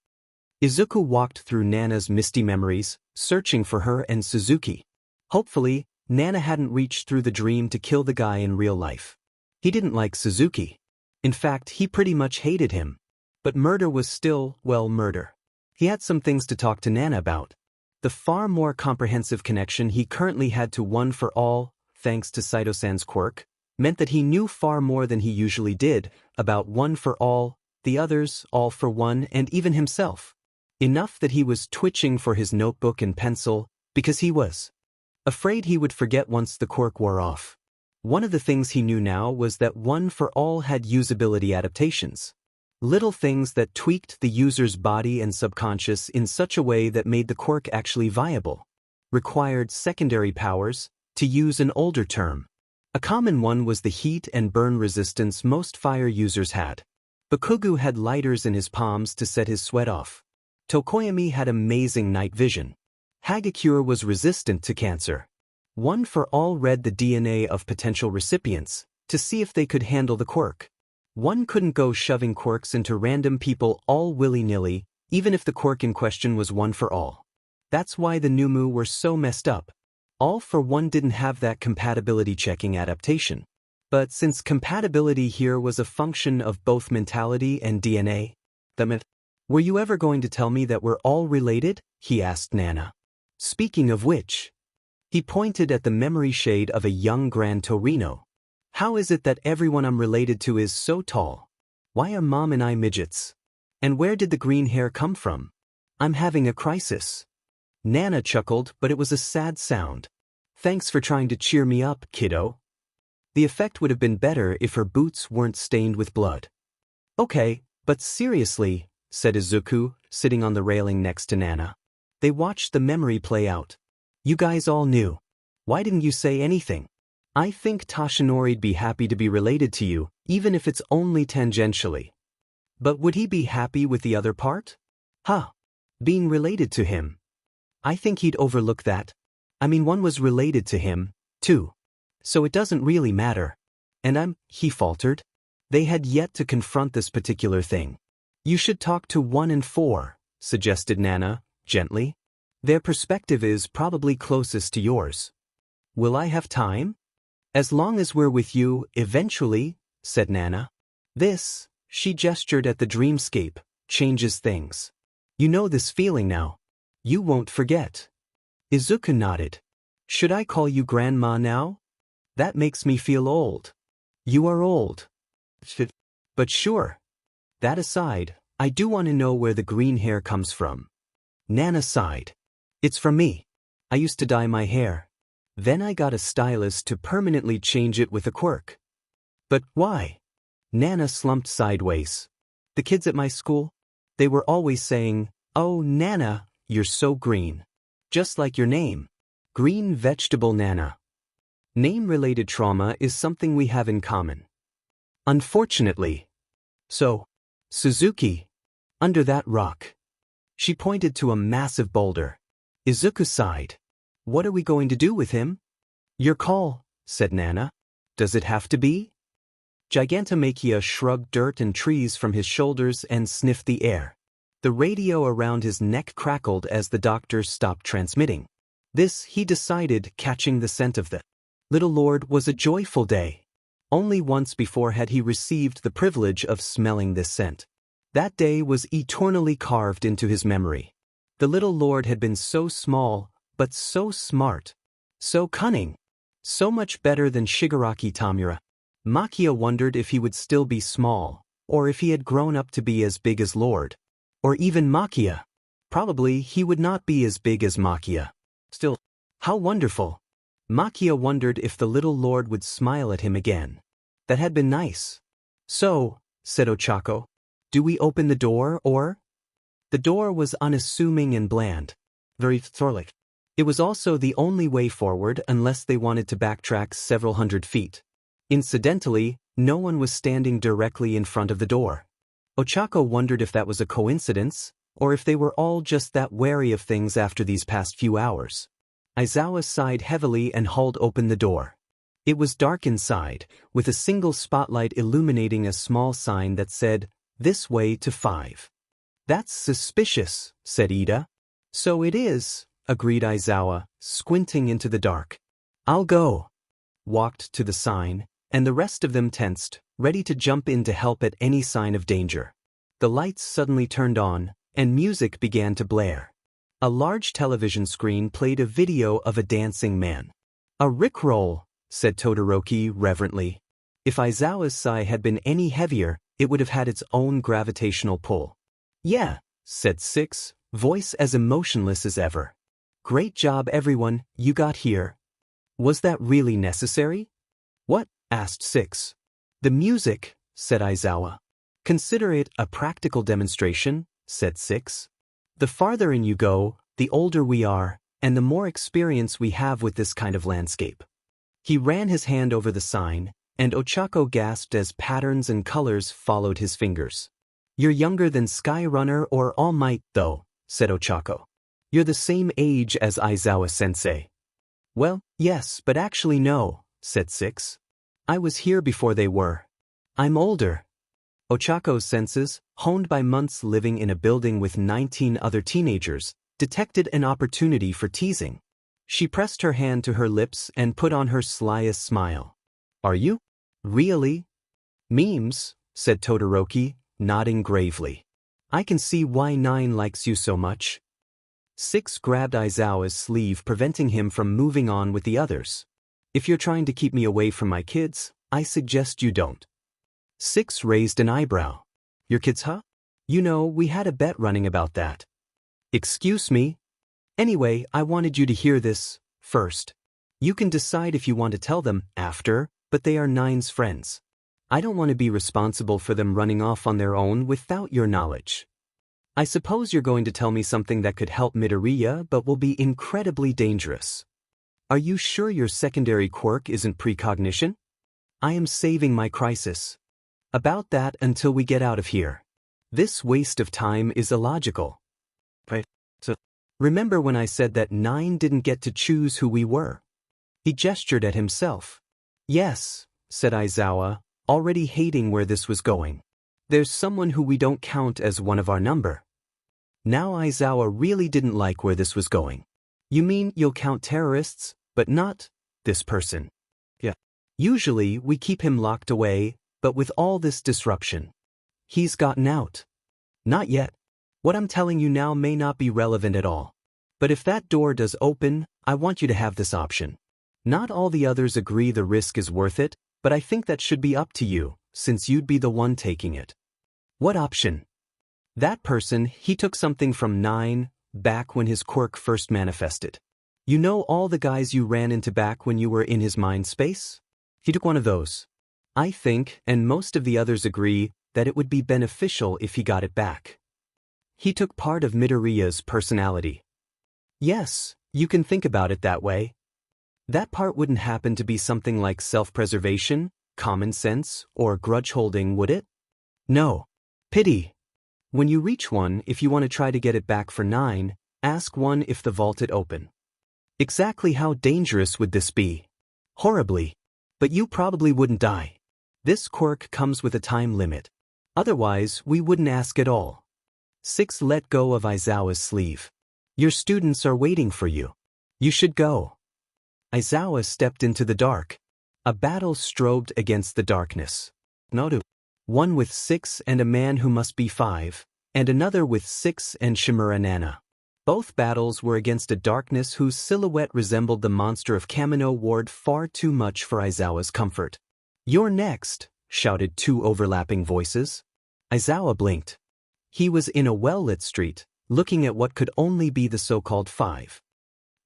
Izuku walked through Nana's misty memories, searching for her and Suzuki. Hopefully, Nana hadn't reached through the dream to kill the guy in real life. He didn't like Suzuki. In fact, he pretty much hated him. But murder was still, well, murder. He had some things to talk to Nana about. The far more comprehensive connection he currently had to One for All, thanks to Saito-san's quirk, meant that he knew far more than he usually did about One for All, the others, All for One, and even himself. Enough that he was twitching for his notebook and pencil, because he was afraid he would forget once the quirk wore off. One of the things he knew now was that One for All had usability adaptations. Little things that tweaked the user's body and subconscious in such a way that made the quirk actually viable. Required secondary powers, to use an older term. A common one was the heat and burn resistance most fire users had. Bakugu had lighters in his palms to set his sweat off. Tokoyami had amazing night vision. Hagakure was resistant to cancer. One for All read the DNA of potential recipients, to see if they could handle the quirk. One couldn't go shoving quirks into random people all willy-nilly, even if the quirk in question was One for All. That's why the Numu were so messed up. All for One didn't have that compatibility checking adaptation. But since compatibility here was a function of both mentality and DNA, were you ever going to tell me that we're all related? He asked Nana. Speaking of which, he pointed at the memory shade of a young Gran Torino. How is it that everyone I'm related to is so tall? Why are Mom and I midgets? And where did the green hair come from? I'm having a crisis. Nana chuckled, but it was a sad sound. Thanks for trying to cheer me up, kiddo. The effect would have been better if her boots weren't stained with blood. Okay, but seriously, said Izuku, sitting on the railing next to Nana. They watched the memory play out. You guys all knew. Why didn't you say anything? I think Toshinori'd be happy to be related to you, even if it's only tangentially. But would he be happy with the other part? Being related to him. I think he'd overlook that. I mean, one was related to him, too. So it doesn't really matter. And he faltered. They had yet to confront this particular thing. You should talk to 1 and 4, suggested Nana, gently. Their perspective is probably closest to yours. Will I have time? As long as we're with you, eventually, said Nana. This, she gestured at the dreamscape, changes things. You know this feeling now. You won't forget. Izuku nodded. Should I call you Grandma now? That makes me feel old. You are old. But sure. That aside, I do want to know where the green hair comes from. Nana sighed. It's from me. I used to dye my hair. Then I got a stylist to permanently change it with a quirk. But why? Nana slumped sideways. The kids at my school? They were always saying, "Oh, Nana, you're so green. Just like your name. Green vegetable Nana." Name-related trauma is something we have in common. Unfortunately. So, Suzuki, under that rock. She pointed to a massive boulder. Izuku sighed. What are we going to do with him? Your call, said Nana. Does it have to be? Gigantomachia shrugged dirt and trees from his shoulders and sniffed the air. The radio around his neck crackled as the doctor stopped transmitting. This, he decided, catching the scent of the little lord, was a joyful day. Only once before had he received the privilege of smelling this scent. That day was eternally carved into his memory. The little lord had been so small, but so smart, so cunning, so much better than Shigaraki Tamura. Makia wondered if he would still be small, or if he had grown up to be as big as Lord. Or even Makia. Probably he would not be as big as Makia. Still, How wonderful! Makia wondered if the little lord would smile at him again. That had been nice. So, said Ochako, do we open the door or? The door was unassuming and bland. Very thorlic. It was also the only way forward unless they wanted to backtrack several hundred feet. Incidentally, no one was standing directly in front of the door. Ochako wondered if that was a coincidence, or if they were all just that wary of things after these past few hours. Aizawa sighed heavily and hauled open the door. It was dark inside, with a single spotlight illuminating a small sign that said, "This way to 5." That's suspicious, said Ida. So it is, agreed Aizawa, squinting into the dark. I'll go. Walked to the sign, and the rest of them tensed, ready to jump in to help at any sign of danger. The lights suddenly turned on, and music began to blare. A large television screen played a video of a dancing man. A rickroll, said Todoroki reverently. If Aizawa's sigh had been any heavier, it would have had its own gravitational pull. Yeah, said Six, voice as emotionless as ever. Great job everyone, you got here. Was that really necessary? What? Asked Six. The music, said Aizawa. Consider it a practical demonstration, said Six. The farther in you go, the older we are, and the more experience we have with this kind of landscape. He ran his hand over the sign, and Ochako gasped as patterns and colors followed his fingers. You're younger than Sky Runner or All Might, though, said Ochako. You're the same age as Aizawa-sensei. Well, yes, but actually no, said Six. I was here before they were. I'm older. Ochako's senses, honed by months living in a building with 19 other teenagers, detected an opportunity for teasing. She pressed her hand to her lips and put on her slyest smile. Are you? Really? Memes, said Todoroki, nodding gravely. I can see why 9 likes you so much. 6 grabbed Aizawa's sleeve, preventing him from moving on with the others. If you're trying to keep me away from my kids, I suggest you don't. 6 raised an eyebrow. Your kids, huh? You know, we had a bet running about that. Excuse me? Anyway, I wanted you to hear this first. You can decide if you want to tell them after, but they are 9's friends. I don't want to be responsible for them running off on their own without your knowledge. I suppose you're going to tell me something that could help Midoriya but will be incredibly dangerous. Are you sure your secondary quirk isn't precognition? I am saving my crisis. About that until we get out of here. This waste of time is illogical. Right. So, remember when I said that 9 didn't get to choose who we were? He gestured at himself. Yes, said Aizawa, already hating where this was going. There's someone who we don't count as one of our number. Now Aizawa really didn't like where this was going. You mean you'll count terrorists, but not this person? Yeah. Usually we keep him locked away, but with all this disruption, he's gotten out. Not yet. What I'm telling you now may not be relevant at all. But if that door does open, I want you to have this option. Not all the others agree the risk is worth it, but I think that should be up to you, since you'd be the one taking it. What option? That person, he took something from 9, back when his quirk first manifested. You know all the guys you ran into back when you were in his mind space? He took one of those. I think, and most of the others agree, that it would be beneficial if he got it back. He took part of Midoriya's personality. Yes, you can think about it that way. That part wouldn't happen to be something like self-preservation, common sense, or grudge-holding, would it? No. Pity. When you reach one, if you want to try to get it back for 9, ask one if the vaulted open. Exactly how dangerous would this be? Horribly. But you probably wouldn't die. This quirk comes with a time limit. Otherwise, we wouldn't ask at all. 6 let go of Aizawa's sleeve. Your students are waiting for you. You should go. Aizawa stepped into the dark. A battle strobed against the darkness. Noru. One with 6 and a man who must be 5, and another with 6 and Shimura Nana. Both battles were against a darkness whose silhouette resembled the monster of Kamino Ward far too much for Aizawa's comfort. You're next, shouted 2 overlapping voices. Aizawa blinked. He was in a well-lit street, looking at what could only be the so-called 5.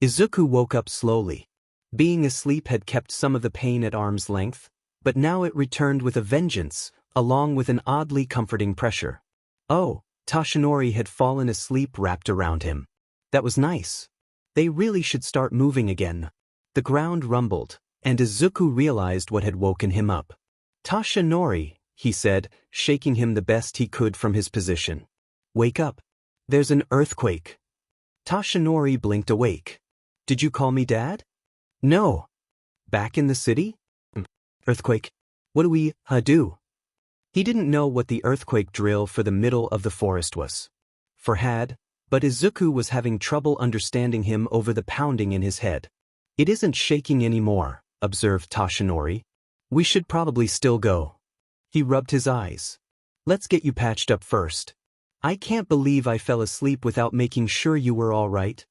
Izuku woke up slowly. Being asleep had kept some of the pain at arm's length, but now it returned with a vengeance, along with an oddly comforting pressure. Oh, Toshinori had fallen asleep wrapped around him. That was nice. They really should start moving again. The ground rumbled, and Izuku realized what had woken him up. Toshinori, he said, shaking him the best he could from his position. Wake up. There's an earthquake. Toshinori blinked awake. Did you call me Dad? No. Back in the city? Earthquake. What do we do? He didn't know what the earthquake drill for the middle of the forest was. But Izuku was having trouble understanding him over the pounding in his head. It isn't shaking anymore, observed Toshinori. We should probably still go. He rubbed his eyes. Let's get you patched up first. I can't believe I fell asleep without making sure you were all right.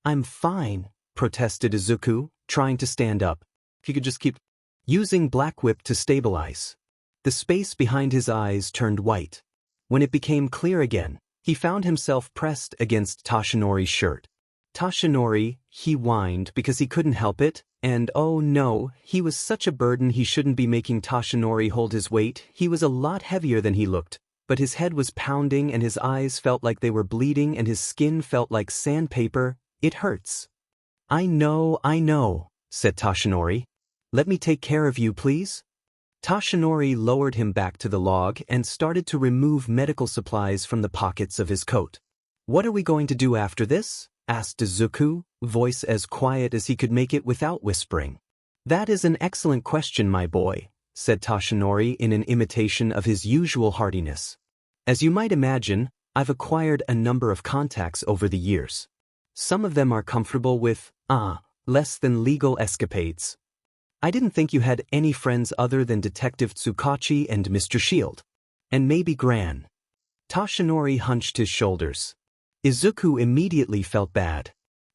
I'm fine, protested Izuku, trying to stand up. He could just keep using Black Whip to stabilize. The space behind his eyes turned white. When it became clear again, he found himself pressed against Toshinori's shirt. Toshinori, he whined because he couldn't help it, and oh no, he was such a burden he shouldn't be making Toshinori hold his weight. He was a lot heavier than he looked, but his head was pounding and his eyes felt like they were bleeding and his skin felt like sandpaper. It hurts. I know, said Toshinori. Let me take care of you, please. Toshinori lowered him back to the log and started to remove medical supplies from the pockets of his coat. What are we going to do after this? Asked Izuku, voice as quiet as he could make it without whispering. That is an excellent question, my boy, said Toshinori in an imitation of his usual heartiness. As you might imagine, I've acquired a number of contacts over the years. Some of them are comfortable with, less than legal escapades. I didn't think you had any friends other than Detective Tsukachi and Mr. Shield. And maybe Gran. Toshinori hunched his shoulders. Izuku immediately felt bad.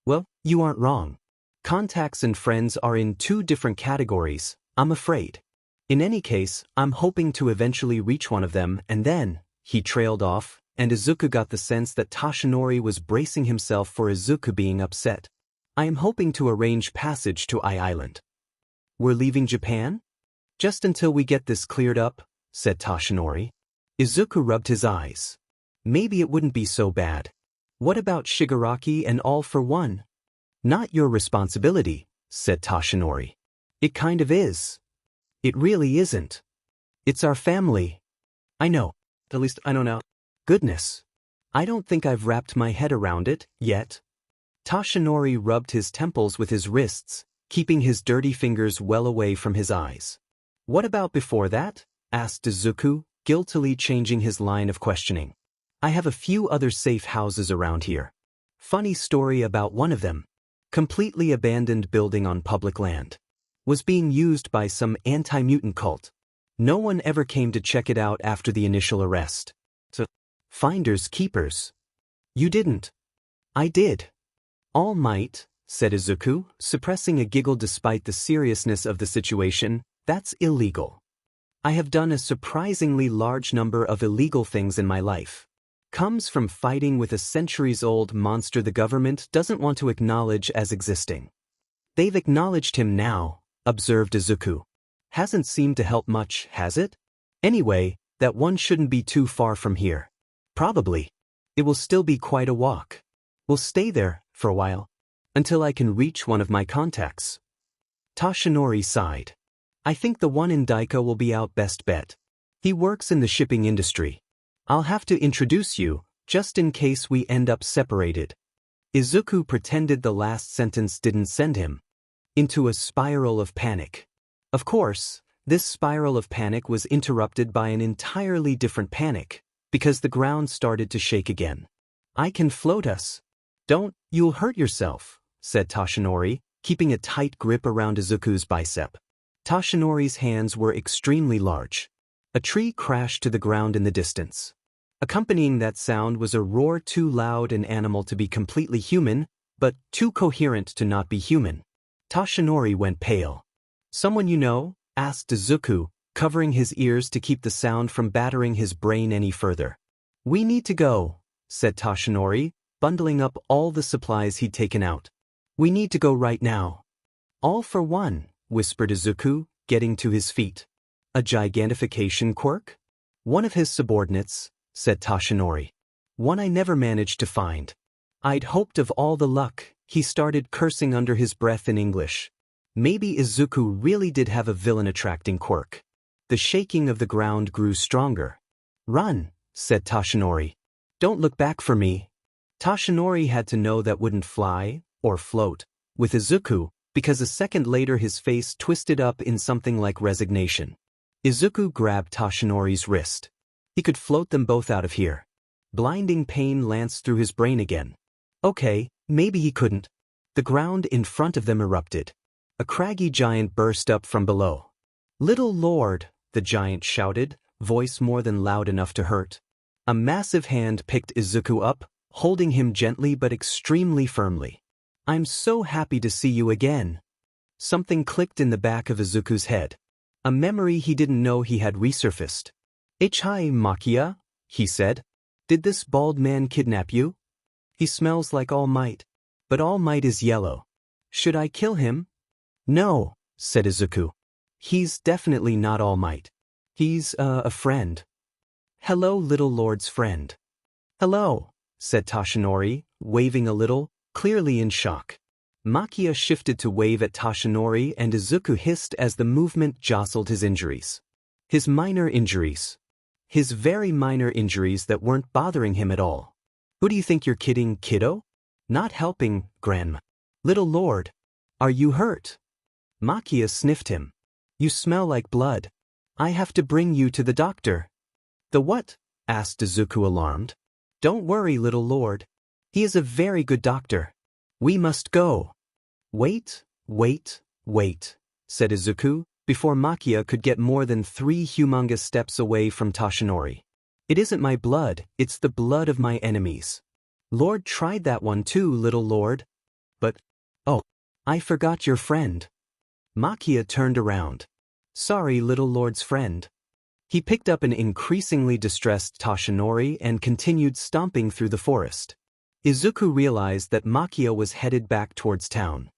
Well, you aren't wrong. Contacts and friends are in two different categories, I'm afraid. In any case, I'm hoping to eventually reach one of them, and then, he trailed off, and Izuku got the sense that Toshinori was bracing himself for Izuku being upset. I am hoping to arrange passage to Island. We're leaving Japan? Just until we get this cleared up, said Toshinori. Izuku rubbed his eyes. Maybe it wouldn't be so bad. What about Shigaraki and All for One? Not your responsibility, said Toshinori. It kind of is. It really isn't. It's our family. I know. At least I know now. Goodness. I don't think I've wrapped my head around it, yet. Toshinori rubbed his temples with his wrists, keeping his dirty fingers well away from his eyes. What about before that? Asked Izuku, guiltily changing his line of questioning. I have a few other safe houses around here. Funny story about one of them. Completely abandoned building on public land. Was being used by some anti-mutant cult. No one ever came to check it out after the initial arrest. So, finders keepers. You didn't. I did. All Might, said Izuku, suppressing a giggle despite the seriousness of the situation. That's illegal. I have done a surprisingly large number of illegal things in my life. Comes from fighting with a centuries-old monster the government doesn't want to acknowledge as existing. They've acknowledged him now, observed Izuku. Hasn't seemed to help much, has it? Anyway, that one shouldn't be too far from here. Probably. It will still be quite a walk. We'll stay there, for a while. Until I can reach one of my contacts. Toshinori sighed. I think the one in Daika will be our best bet. He works in the shipping industry. I'll have to introduce you, just in case we end up separated. Izuku pretended the last sentence didn't send him into a spiral of panic. Of course, this spiral of panic was interrupted by an entirely different panic, because the ground started to shake again. I can float us. Don't, you'll hurt yourself, said Toshinori, keeping a tight grip around Izuku's bicep. Toshinori's hands were extremely large. A tree crashed to the ground in the distance. Accompanying that sound was a roar too loud and animal to be completely human, but too coherent to not be human. Toshinori went pale. Someone you know? Asked Izuku, covering his ears to keep the sound from battering his brain any further. We need to go, said Toshinori, bundling up all the supplies he'd taken out. We need to go right now. All for one, whispered Izuku, getting to his feet. A gigantification quirk? One of his subordinates, said Toshinori. One I never managed to find. I'd hoped of all the luck. He started cursing under his breath in English. Maybe Izuku really did have a villain-attracting quirk. The shaking of the ground grew stronger. Run, said Toshinori. Don't look back for me. Toshinori had to know that wouldn't fly, or float, with Izuku, because a second later his face twisted up in something like resignation. Izuku grabbed Toshinori's wrist. He could float them both out of here. Blinding pain lanced through his brain again. Okay, maybe he couldn't. The ground in front of them erupted. A craggy giant burst up from below. Little Lord, the giant shouted, voice more than loud enough to hurt. A massive hand picked Izuku up, holding him gently but extremely firmly. I'm so happy to see you again. Something clicked in the back of Izuku's head. A memory he didn't know he had resurfaced. Hi, Makia, he said. Did this bald man kidnap you? He smells like All Might. But All Might is yellow. Should I kill him? No, said Izuku. He's definitely not All Might. He's, a friend. Hello, Little Lord's friend. Hello, said Toshinori, waving a little, clearly in shock. Makia shifted to wave at Toshinori and Izuku hissed as the movement jostled his injuries. His minor injuries. His very minor injuries that weren't bothering him at all. Who do you think you're kidding, kiddo? Not helping, Grandma. Little Lord. Are you hurt? Makia sniffed him. You smell like blood. I have to bring you to the doctor. The what? Asked Izuku alarmed. Don't worry, Little Lord. He is a very good doctor. We must go. Wait, said Izuku, before Makia could get more than 3 humongous steps away from Toshinori. It isn't my blood, it's the blood of my enemies. Lord tried that one too, Little Lord. But, oh, I forgot your friend. Makia turned around. Sorry, Little Lord's friend. He picked up an increasingly distressed Toshinori and continued stomping through the forest. Izuku realized that Makia was headed back towards town.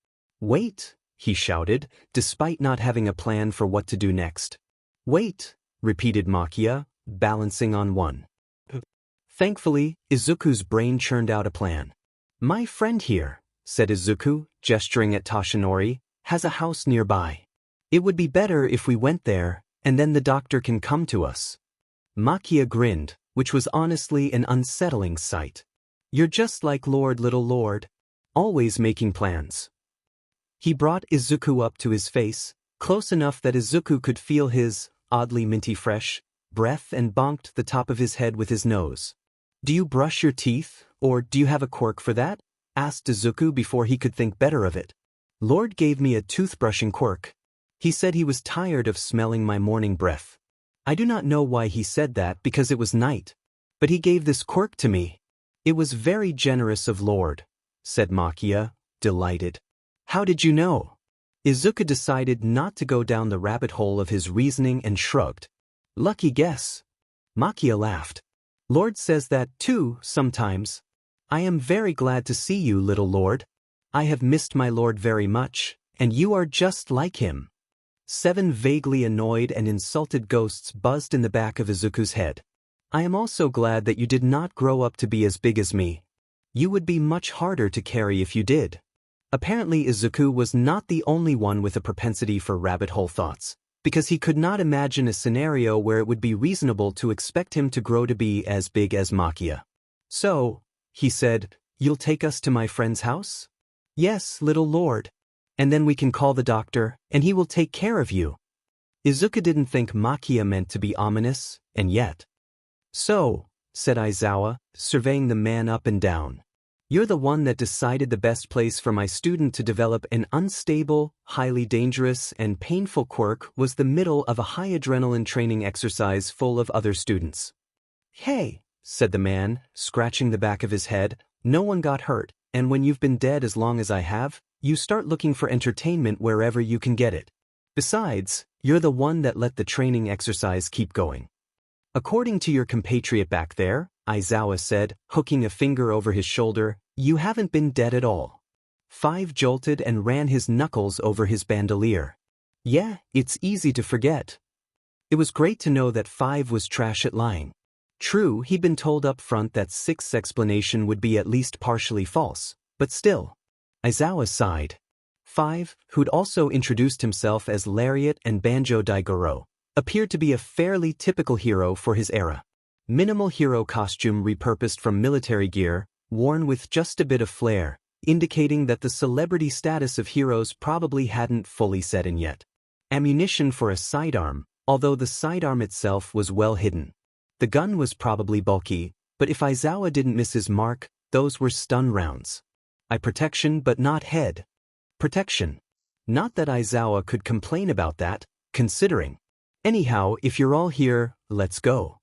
Wait, he shouted, despite not having a plan for what to do next. Wait, repeated Makia, balancing on one. Thankfully, Izuku's brain churned out a plan. My friend here, said Izuku, gesturing at Toshinori, has a house nearby. It would be better if we went there, and then the doctor can come to us. Makia grinned, which was honestly an unsettling sight. You're just like Lord, Little Lord, always making plans. He brought Izuku up to his face, close enough that Izuku could feel his, oddly minty fresh, breath and bonked the top of his head with his nose. Do you brush your teeth, or do you have a quirk for that? Asked Izuku before he could think better of it. Lord gave me a toothbrushing quirk. He said he was tired of smelling my morning breath. I do not know why he said that because it was night. But he gave this quirk to me. It was very generous of Lord, said Makia, delighted. How did you know? Izuku decided not to go down the rabbit hole of his reasoning and shrugged. Lucky guess. Makia laughed. Lord says that too, sometimes. I am very glad to see you, Little Lord. I have missed my Lord very much, and you are just like him. 7 vaguely annoyed and insulted ghosts buzzed in the back of Izuku's head. I am also glad that you did not grow up to be as big as me. You would be much harder to carry if you did. Apparently Izuku was not the only one with a propensity for rabbit hole thoughts, because he could not imagine a scenario where it would be reasonable to expect him to grow to be as big as Makia. So, he said, you'll take us to my friend's house? Yes, Little Lord. And then we can call the doctor, and he will take care of you. Izuku didn't think Makia meant to be ominous, and yet. So, said Aizawa, surveying the man up and down. You're the one that decided the best place for my student to develop an unstable, highly dangerous, and painful quirk was the middle of a high adrenaline training exercise full of other students. Hey, said the man, scratching the back of his head, no one got hurt, and when you've been dead as long as I have, you start looking for entertainment wherever you can get it. Besides, you're the one that let the training exercise keep going. According to your compatriot back there, Aizawa said, hooking a finger over his shoulder, you haven't been dead at all. 5 jolted and ran his knuckles over his bandolier. Yeah, it's easy to forget. It was great to know that 5 was trash at lying. True, he'd been told up front that 6's explanation would be at least partially false, but still. Aizawa sighed. 5, who'd also introduced himself as Lariat and Banjo Daigoro, appeared to be a fairly typical hero for his era. Minimal hero costume repurposed from military gear, worn with just a bit of flair, indicating that the celebrity status of heroes probably hadn't fully set in yet. Ammunition for a sidearm, although the sidearm itself was well hidden. The gun was probably bulky, but if Aizawa didn't miss his mark, those were stun rounds. Eye protection but not head protection. Not that Aizawa could complain about that, considering. Anyhow, if you're all here, let's go.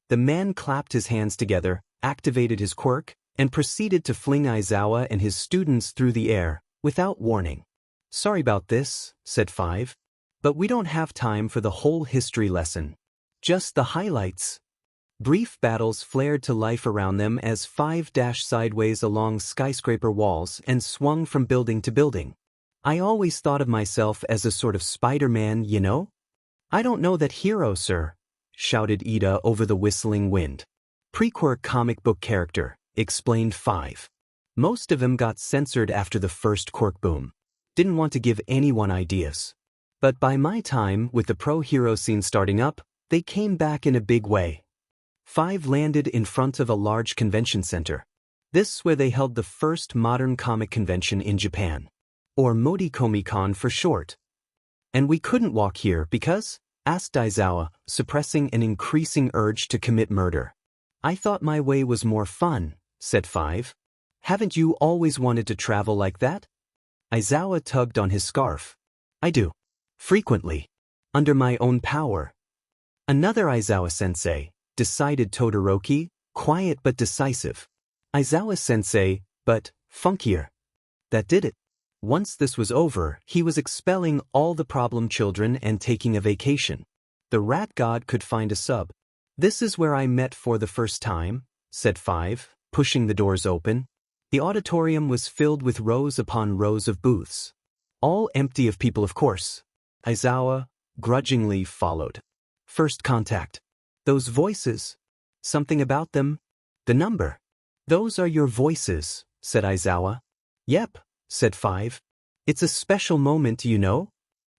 The man clapped his hands together, activated his quirk, and proceeded to fling Aizawa and his students through the air, without warning. Sorry about this, said 5. But we don't have time for the whole history lesson. Just the highlights. Brief battles flared to life around them as 5 dashed sideways along skyscraper walls and swung from building to building. I always thought of myself as a sort of Spider-Man, you know? I don't know that hero, sir, shouted Ida over the whistling wind. Pre-quirk comic book character, explained 5. Most of them got censored after the first quirk boom. Didn't want to give anyone ideas. But by my time, with the pro-hero scene starting up, they came back in a big way. 5 landed in front of a large convention center. This where they held the first modern comic convention in Japan. Or Modicomicon for short. And we couldn't walk here because? Asked Aizawa, suppressing an increasing urge to commit murder. I thought my way was more fun, said 5. Haven't you always wanted to travel like that? Aizawa tugged on his scarf. I do. Frequently. Under my own power. Another Aizawa-sensei, decided Todoroki, quiet but decisive. Aizawa-sensei, but funkier. That did it. Once this was over, he was expelling all the problem children and taking a vacation. The rat god could find a sub. This is where I met for the first time, said 5, pushing the doors open. The auditorium was filled with rows upon rows of booths. All empty of people, of course. Aizawa grudgingly followed. First contact. Those voices. Something about them. The number. Those are your voices, said Aizawa. Yep, said 5. It's a special moment, you know?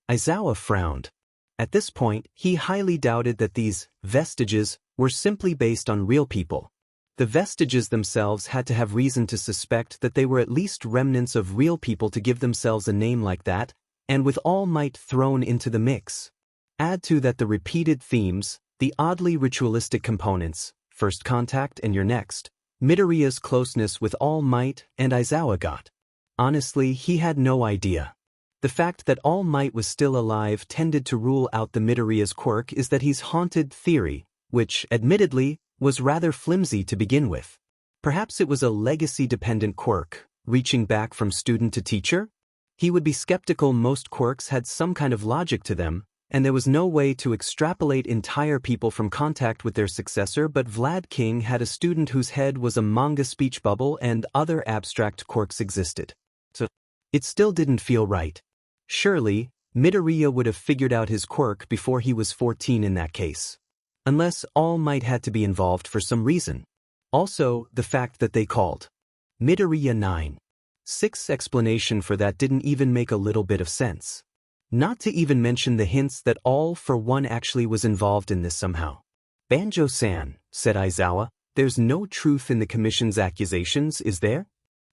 Aizawa frowned. At this point, he highly doubted that these vestiges were simply based on real people. The vestiges themselves had to have reason to suspect that they were at least remnants of real people to give themselves a name like that, and with All Might thrown into the mix. Add to that the repeated themes, the oddly ritualistic components, first contact and you're next, Midoriya's closeness with All Might and Aizawa got. Honestly, he had no idea. The fact that All Might was still alive tended to rule out the Midoriya's quirk is that he's haunted theory, which, admittedly, was rather flimsy to begin with. Perhaps it was a legacy-dependent quirk, reaching back from student to teacher? He would be skeptical most quirks had some kind of logic to them, and there was no way to extrapolate entire people from contact with their successor, but Vlad King had a student whose head was a manga speech bubble and other abstract quirks existed. So, it still didn't feel right. Surely, Midoriya would have figured out his quirk before he was 14 in that case. Unless All Might had to be involved for some reason. Also, the fact that they called Midoriya 9. 6's explanation for that didn't even make a little bit of sense. Not to even mention the hints that All for One actually was involved in this somehow. Banjo-san, said Aizawa, there's no truth in the Commission's accusations, is there?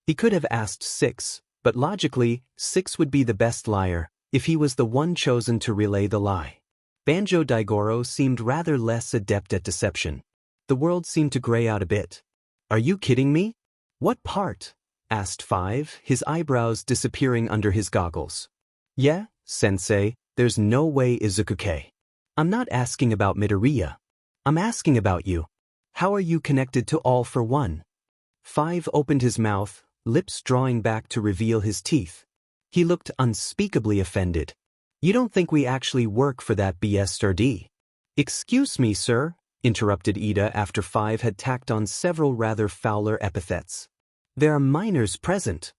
He could have asked 6, but logically, 6 would be the best liar, if he was the one chosen to relay the lie. Banjo Daigoro seemed rather less adept at deception. The world seemed to gray out a bit. Are you kidding me? What part? Asked 5, his eyebrows disappearing under his goggles. Yeah, sensei, there's no way Izuku-ke. I'm not asking about Midoriya. I'm asking about you. How are you connected to All for One? 5 opened his mouth, lips drawing back to reveal his teeth. He looked unspeakably offended. You don't think we actually work for that BSRD? Excuse me, sir, interrupted Ida after 5 had tacked on several rather fouler epithets. There are minors present.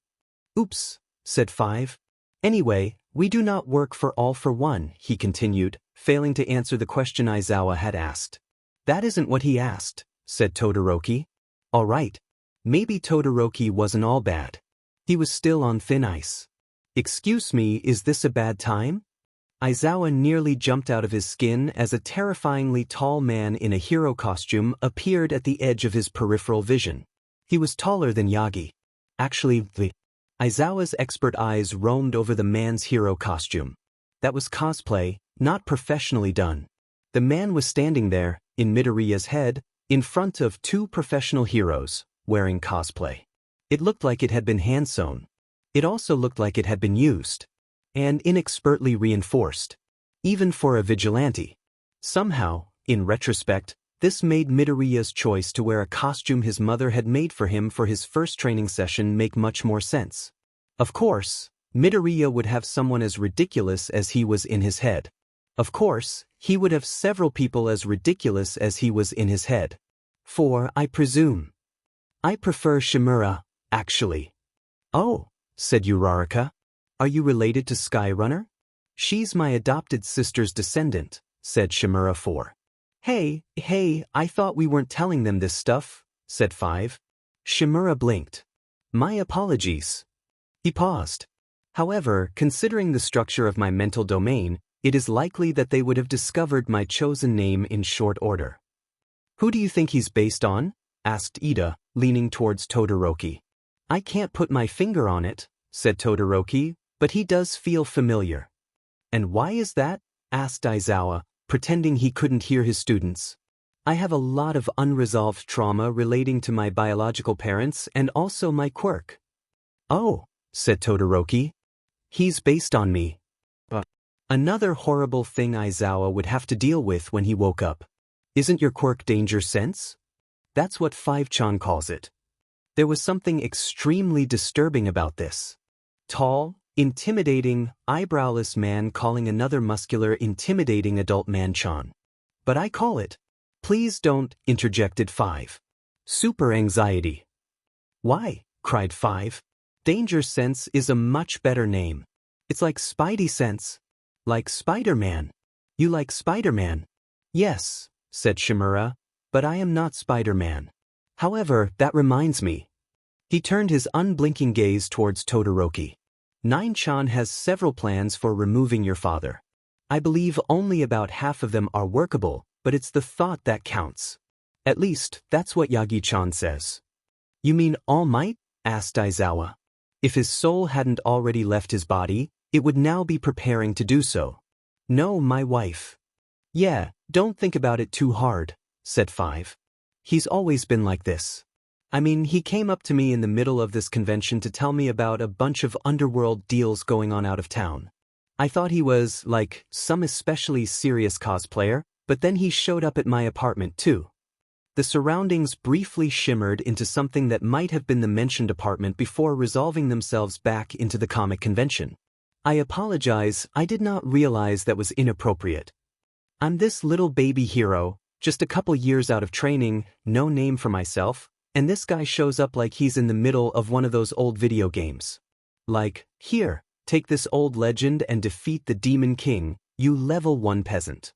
Oops, said 5. Anyway, we do not work for all for one, he continued, failing to answer the question Aizawa had asked. That isn't what he asked, said Todoroki. All right. Maybe Todoroki wasn't all bad. He was still on thin ice. Excuse me, is this a bad time? Aizawa nearly jumped out of his skin as a terrifyingly tall man in a hero costume appeared at the edge of his peripheral vision. He was taller than Yagi. Actually, Aizawa's expert eyes roamed over the man's hero costume. That was cosplay, not professionally done. The man was standing there, in Midoriya's head, in front of 2 professional heroes, wearing cosplay. It looked like it had been hand-sewn. It also looked like it had been used. And inexpertly reinforced. Even for a vigilante. Somehow, in retrospect, this made Midoriya's choice to wear a costume his mother had made for him for his first training session make much more sense. Of course, Midoriya would have someone as ridiculous as he was in his head. Of course, he would have several people as ridiculous as he was in his head. For, I presume. I prefer Shimura, actually. Oh, said Uraraka. Are you related to Skyrunner? She's my adopted sister's descendant, said Shimura 4. Hey, I thought we weren't telling them this stuff, said 5. Shimura blinked. My apologies. He paused. However, considering the structure of my mental domain, it is likely that they would have discovered my chosen name in short order. Who do you think he's based on? Asked Ida, leaning towards Todoroki. I can't put my finger on it, said Todoroki, but he does feel familiar. And why is that? Asked Aizawa, pretending he couldn't hear his students. I have a lot of unresolved trauma relating to my biological parents and also my quirk. Oh, said Todoroki. He's based on me. Another horrible thing Aizawa would have to deal with when he woke up. Isn't your quirk danger sense? That's what 5-chan calls it. There was something extremely disturbing about this. Tall, intimidating, eyebrowless man calling another muscular, intimidating adult man Chan. But I call it. Please don't, interjected 5. Super anxiety. Why? Cried 5. Danger sense is a much better name. It's like Spidey sense. Like Spider-Man. You like Spider-Man? Yes, said Shimura, but I am not Spider-Man. However, that reminds me. He turned his unblinking gaze towards Todoroki. 9-chan has several plans for removing your father. I believe only about half of them are workable, but it's the thought that counts. At least, that's what Yagi-chan says. You mean All Might? Asked Aizawa. If his soul hadn't already left his body, it would now be preparing to do so. No, my wife. Yeah, don't think about it too hard, said 5. He's always been like this. I mean, he came up to me in the middle of this convention to tell me about a bunch of underworld deals going on out of town. I thought he was, like, some especially serious cosplayer, but then he showed up at my apartment too. The surroundings briefly shimmered into something that might have been the mentioned apartment before resolving themselves back into the comic convention. I apologize, I did not realize that was inappropriate. I'm this little baby hero, just a couple years out of training, no name for myself, and this guy shows up like he's in the middle of one of those old video games. Like, here, take this old legend and defeat the Demon King, you level 1 peasant.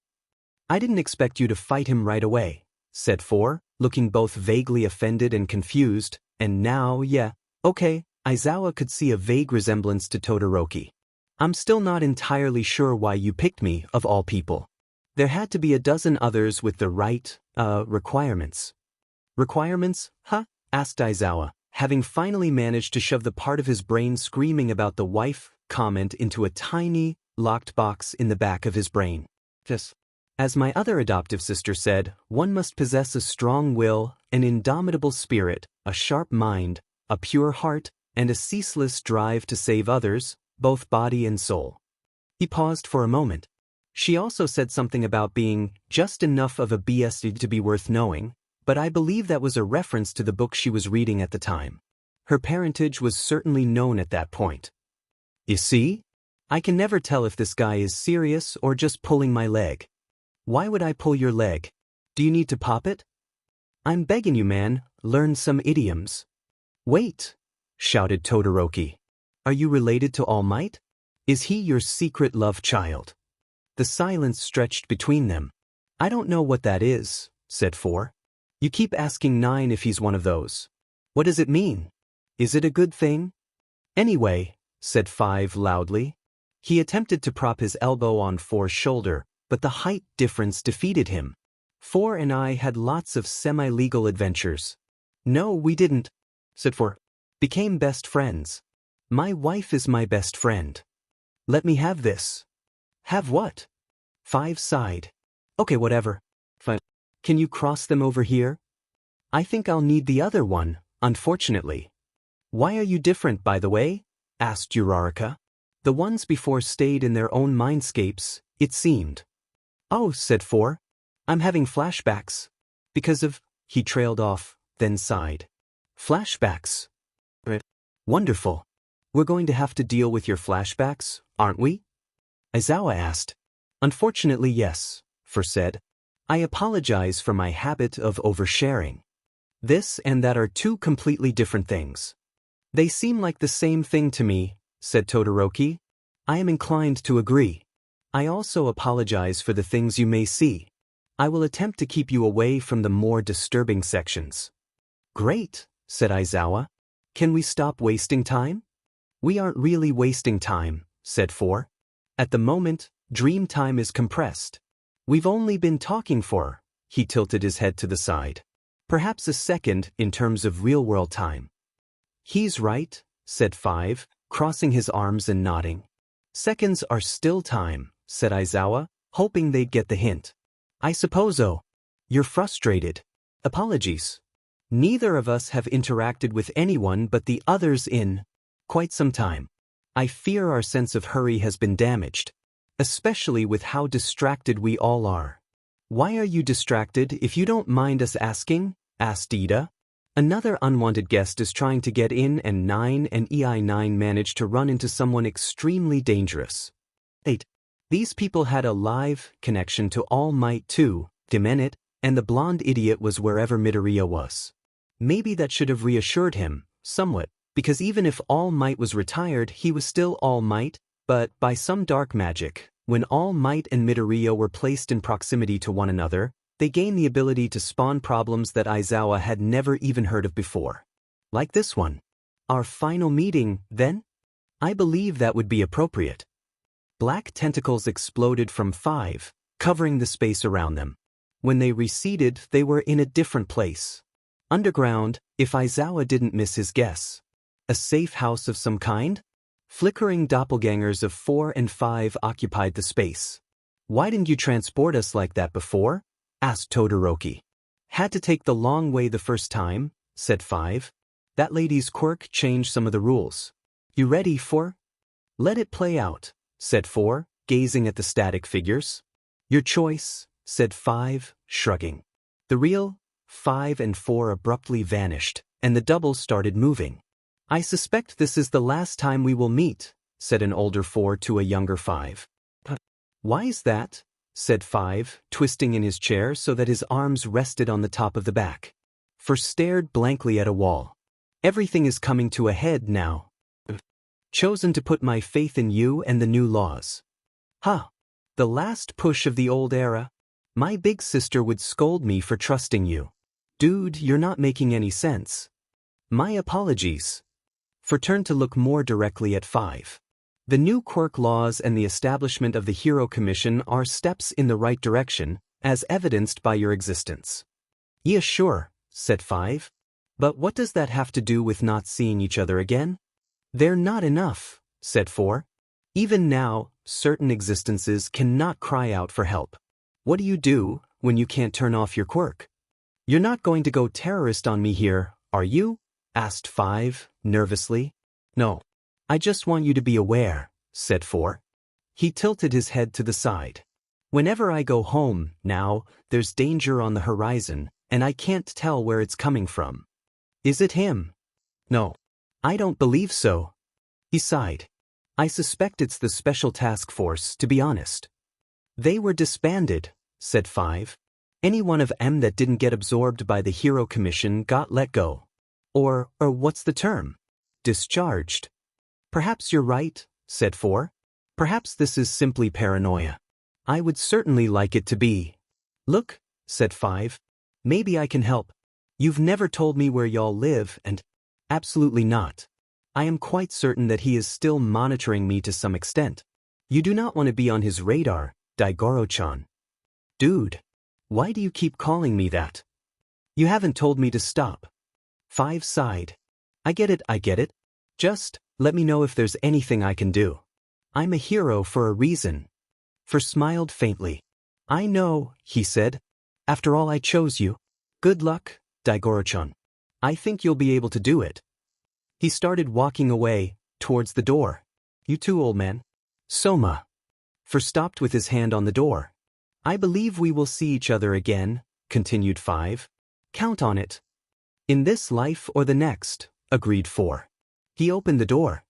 I didn't expect you to fight him right away, said 4, looking both vaguely offended and confused, and now, yeah, okay, Aizawa could see a vague resemblance to Todoroki. I'm still not entirely sure why you picked me, of all people. There had to be a dozen others with the right, requirements. Requirements, huh? Asked Aizawa, having finally managed to shove the part of his brain screaming about the wife comment into a tiny, locked box in the back of his brain. Just, as my other adoptive sister said, one must possess a strong will, an indomitable spirit, a sharp mind, a pure heart, and a ceaseless drive to save others, both body and soul. He paused for a moment. She also said something about being just enough of a BSD to be worth knowing, but I believe that was a reference to the book she was reading at the time. Her parentage was certainly known at that point. You see? I can never tell if this guy is serious or just pulling my leg. Why would I pull your leg? Do you need to pop it? I'm begging you, man, learn some idioms. Wait, shouted Todoroki. Are you related to All Might? Is he your secret love child? The silence stretched between them. I don't know what that is, said 4. You keep asking 9 if he's one of those. What does it mean? Is it a good thing? Anyway, said 5 loudly. He attempted to prop his elbow on 4's shoulder, but the height difference defeated him. 4 and I had lots of semi-legal adventures. No, we didn't, said 4. Became best friends. My wife is my best friend. Let me have this. Have what? 5 sighed. Okay, whatever. Fine. Can you cross them over here? I think I'll need the other one, unfortunately. Why are you different, by the way? Asked Uraraka. The ones before stayed in their own mindscapes, it seemed. Oh, said 4. I'm having flashbacks. Because of, he trailed off, then sighed. Flashbacks. Wonderful. We're going to have to deal with your flashbacks, aren't we? Aizawa asked. Unfortunately, yes, 4 said. I apologize for my habit of oversharing. This and that are 2 completely different things. They seem like the same thing to me, said Todoroki. I am inclined to agree. I also apologize for the things you may see. I will attempt to keep you away from the more disturbing sections. Great, said Aizawa. Can we stop wasting time? We aren't really wasting time, said 4. At the moment, dream time is compressed. We've only been talking for, he tilted his head to the side. Perhaps a second in terms of real-world time. He's right, said 5, crossing his arms and nodding. Seconds are still time, said Aizawa, hoping they'd get the hint. I suppose so. You're frustrated. Apologies. Neither of us have interacted with anyone but the others in quite some time. I fear our sense of hurry has been damaged, especially with how distracted we all are. Why are you distracted, if you don't mind us asking? Asked Ida. Another unwanted guest is trying to get in and 9 and EI9 managed to run into someone extremely dangerous. 8. These people had a live connection to All Might too, Demenit, and the blonde idiot was wherever Midoriya was. Maybe that should have reassured him, somewhat, because even if All Might was retired he was still All Might, but by some dark magic, when All Might and Midoriya were placed in proximity to one another, they gained the ability to spawn problems that Aizawa had never even heard of before. Like this one. Our final meeting, then? I believe that would be appropriate. Black tentacles exploded from 5, covering the space around them. When they receded, they were in a different place. Underground, if Aizawa didn't miss his guess. A safe house of some kind? Flickering doppelgangers of 4 and 5 occupied the space. Why didn't you transport us like that before? Asked Todoroki. Had to take the long way the first time, said 5. That lady's quirk changed some of the rules. You ready for? Let it play out, said 4, gazing at the static figures. Your choice, said 5, shrugging. The real 5 and 4 abruptly vanished, and the doubles started moving. I suspect this is the last time we will meet, said an older 4 to a younger 5. Why is that? Said 5, twisting in his chair so that his arms rested on the top of the back. 4 stared blankly at a wall. Everything is coming to a head now. Chosen to put my faith in you and the new laws. Huh. The last push of the old era? My big sister would scold me for trusting you. Dude, you're not making any sense. My apologies. 4 turned to look more directly at 5. The new quirk laws and the establishment of the Hero Commission are steps in the right direction, as evidenced by your existence. Yeah, sure, said 5. But what does that have to do with not seeing each other again? They're not enough, said 4. Even now, certain existences cannot cry out for help. What do you do when you can't turn off your quirk? You're not going to go terrorist on me here, are you? Asked 5, nervously. No. I just want you to be aware, said 4. He tilted his head to the side. Whenever I go home, now, there's danger on the horizon, and I can't tell where it's coming from. Is it him? No. I don't believe so. He sighed. I suspect it's the Special Task Force, to be honest. They were disbanded, said 5. Any one of them that didn't get absorbed by the Hero Commission got let go. Or what's the term? Discharged. Perhaps you're right, said 4. Perhaps this is simply paranoia. I would certainly like it to be. Look, said 5. Maybe I can help. You've never told me where y'all live and… Absolutely not. I am quite certain that he is still monitoring me to some extent. You do not want to be on his radar, Daigoro-chan. Dude. Why do you keep calling me that? You haven't told me to stop. 5 sighed. I get it. Just, let me know if there's anything I can do. I'm a hero for a reason. 4 smiled faintly. I know, he said. After all, I chose you. Good luck, Daigoro-chan. I think you'll be able to do it. He started walking away, towards the door. You too, old man. Soma. 4 stopped with his hand on the door. I believe we will see each other again, continued 5. Count on it. In this life or the next, agreed 4. He opened the door.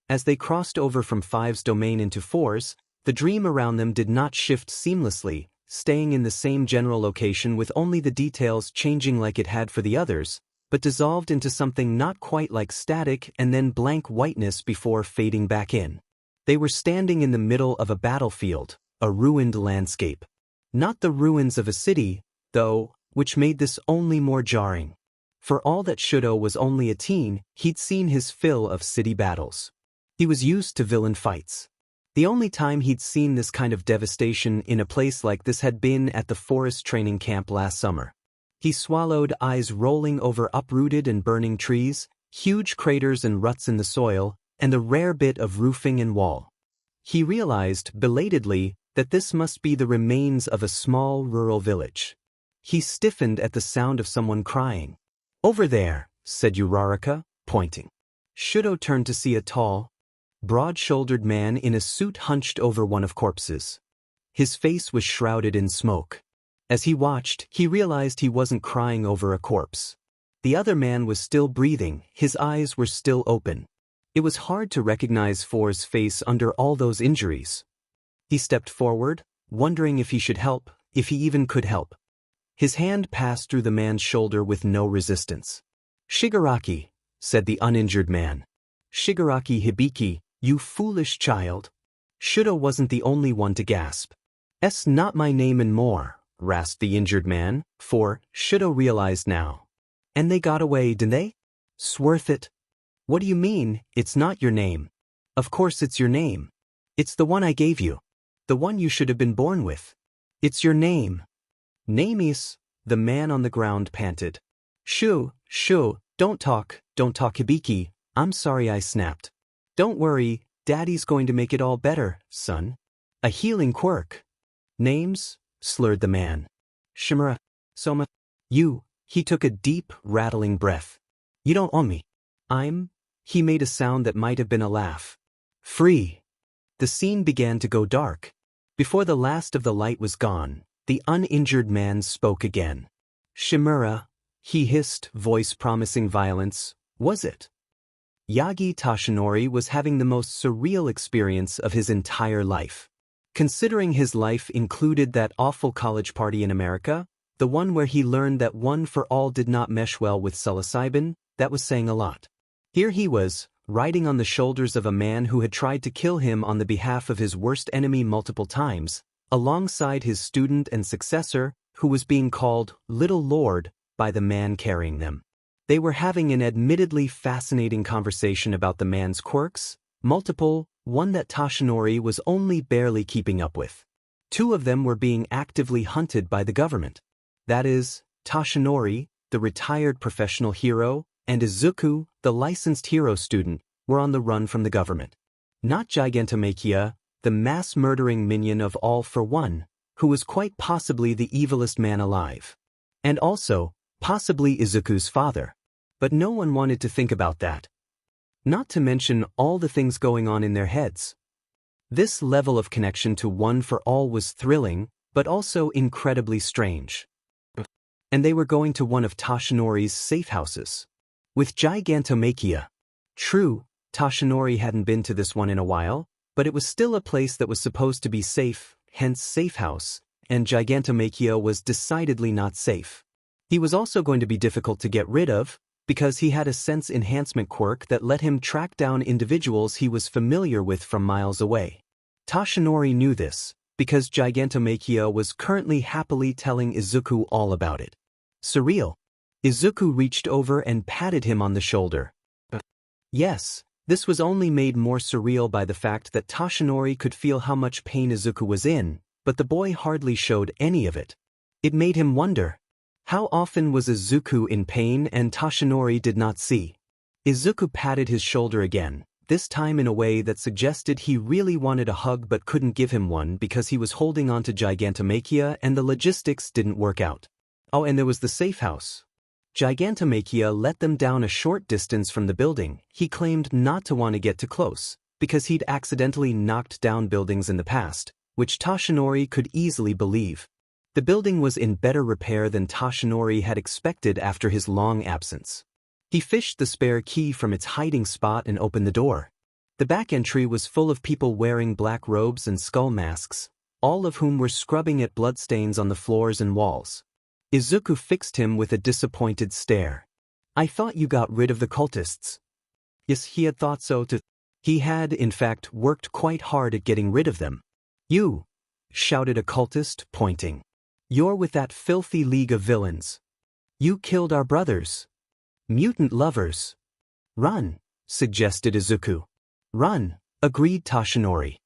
As they crossed over from 5's domain into 4's, the dream around them did not shift seamlessly, staying in the same general location with only the details changing like it had for the others, but dissolved into something not quite like static and then blank whiteness before fading back in. They were standing in the middle of a battlefield, a ruined landscape. Not the ruins of a city, though, which made this only more jarring. For all that Shudo was only a teen, he'd seen his fill of city battles. He was used to villain fights. The only time he'd seen this kind of devastation in a place like this had been at the forest training camp last summer. He swallowed, eyes rolling over uprooted and burning trees, huge craters and ruts in the soil, and a rare bit of roofing and wall. He realized, belatedly, that this must be the remains of a small rural village. He stiffened at the sound of someone crying. Over there, said Uraraka, pointing. Shudo turned to see a tall, broad-shouldered man in a suit hunched over one of corpses. His face was shrouded in smoke. As he watched, he realized he wasn't crying over a corpse. The other man was still breathing, his eyes were still open. It was hard to recognize 4's face under all those injuries. He stepped forward, wondering if he should help, if he even could help. His hand passed through the man's shoulder with no resistance. Shigaraki, said the uninjured man. Shigaraki Hibiki, you foolish child. Shudo wasn't the only one to gasp. "'S not my name and more," rasped the injured man, for Shudo realized now. "And they got away, didn't they? Sworth it." "What do you mean, it's not your name?" "Of course it's your name. It's the one I gave you. The one you should have been born with. It's your name." "Name is," the man on the ground panted. Shoo, don't talk, Hibiki. I'm sorry I snapped. Don't worry, Daddy's going to make it all better, son. A healing quirk." "Names?" slurred the man. "Shimura, Soma, you." He took a deep, rattling breath. "You don't own me. He made a sound that might have been a laugh. "Free." The scene began to go dark. Before the last of the light was gone, the uninjured man spoke again. "Shimura," he hissed, voice promising violence. "Was it?" Yagi Tashinori was having the most surreal experience of his entire life. Considering his life included that awful college party in America, the one where he learned that One for All did not mesh well with psilocybin, that was saying a lot. Here he was, riding on the shoulders of a man who had tried to kill him on the behalf of his worst enemy multiple times, alongside his student and successor, who was being called Little Lord by the man carrying them. They were having an admittedly fascinating conversation about the man's quirks, multiple, one that Tashinori was only barely keeping up with. Two of them were being actively hunted by the government. That is, Tashinori, the retired professional hero, and Izuku, the licensed hero student, were on the run from the government. Not Gigantomachia, the mass-murdering minion of All for One, who was quite possibly the evilest man alive. And also, possibly Izuku's father. But no one wanted to think about that. Not to mention all the things going on in their heads. This level of connection to One for All was thrilling, but also incredibly strange. And they were going to one of Tashinori's safe houses. With Gigantomachia. True, Tashinori hadn't been to this one in a while, but it was still a place that was supposed to be safe, hence safe house, and Gigantomachia was decidedly not safe. He was also going to be difficult to get rid of, because he had a sense enhancement quirk that let him track down individuals he was familiar with from miles away. Toshinori knew this, because Gigantomachia was currently happily telling Izuku all about it. Surreal. Izuku reached over and patted him on the shoulder. Yes, this was only made more surreal by the fact that Toshinori could feel how much pain Izuku was in, but the boy hardly showed any of it. It made him wonder. How often was Izuku in pain and Toshinori did not see? Izuku patted his shoulder again, this time in a way that suggested he really wanted a hug but couldn't give him one because he was holding on to Gigantomachia and the logistics didn't work out. Oh, and there was the safe house. Gigantomachia let them down a short distance from the building. He claimed not to want to get too close, because he'd accidentally knocked down buildings in the past, which Toshinori could easily believe. The building was in better repair than Toshinori had expected after his long absence. He fished the spare key from its hiding spot and opened the door. The back entry was full of people wearing black robes and skull masks, all of whom were scrubbing at bloodstains on the floors and walls. Izuku fixed him with a disappointed stare. I thought you got rid of the cultists. Yes, he had thought so too. He had, in fact, worked quite hard at getting rid of them. You, shouted a cultist, pointing. You're with that filthy league of villains. You killed our brothers. Mutant lovers. Run, suggested Izuku. Run, agreed Toshinori.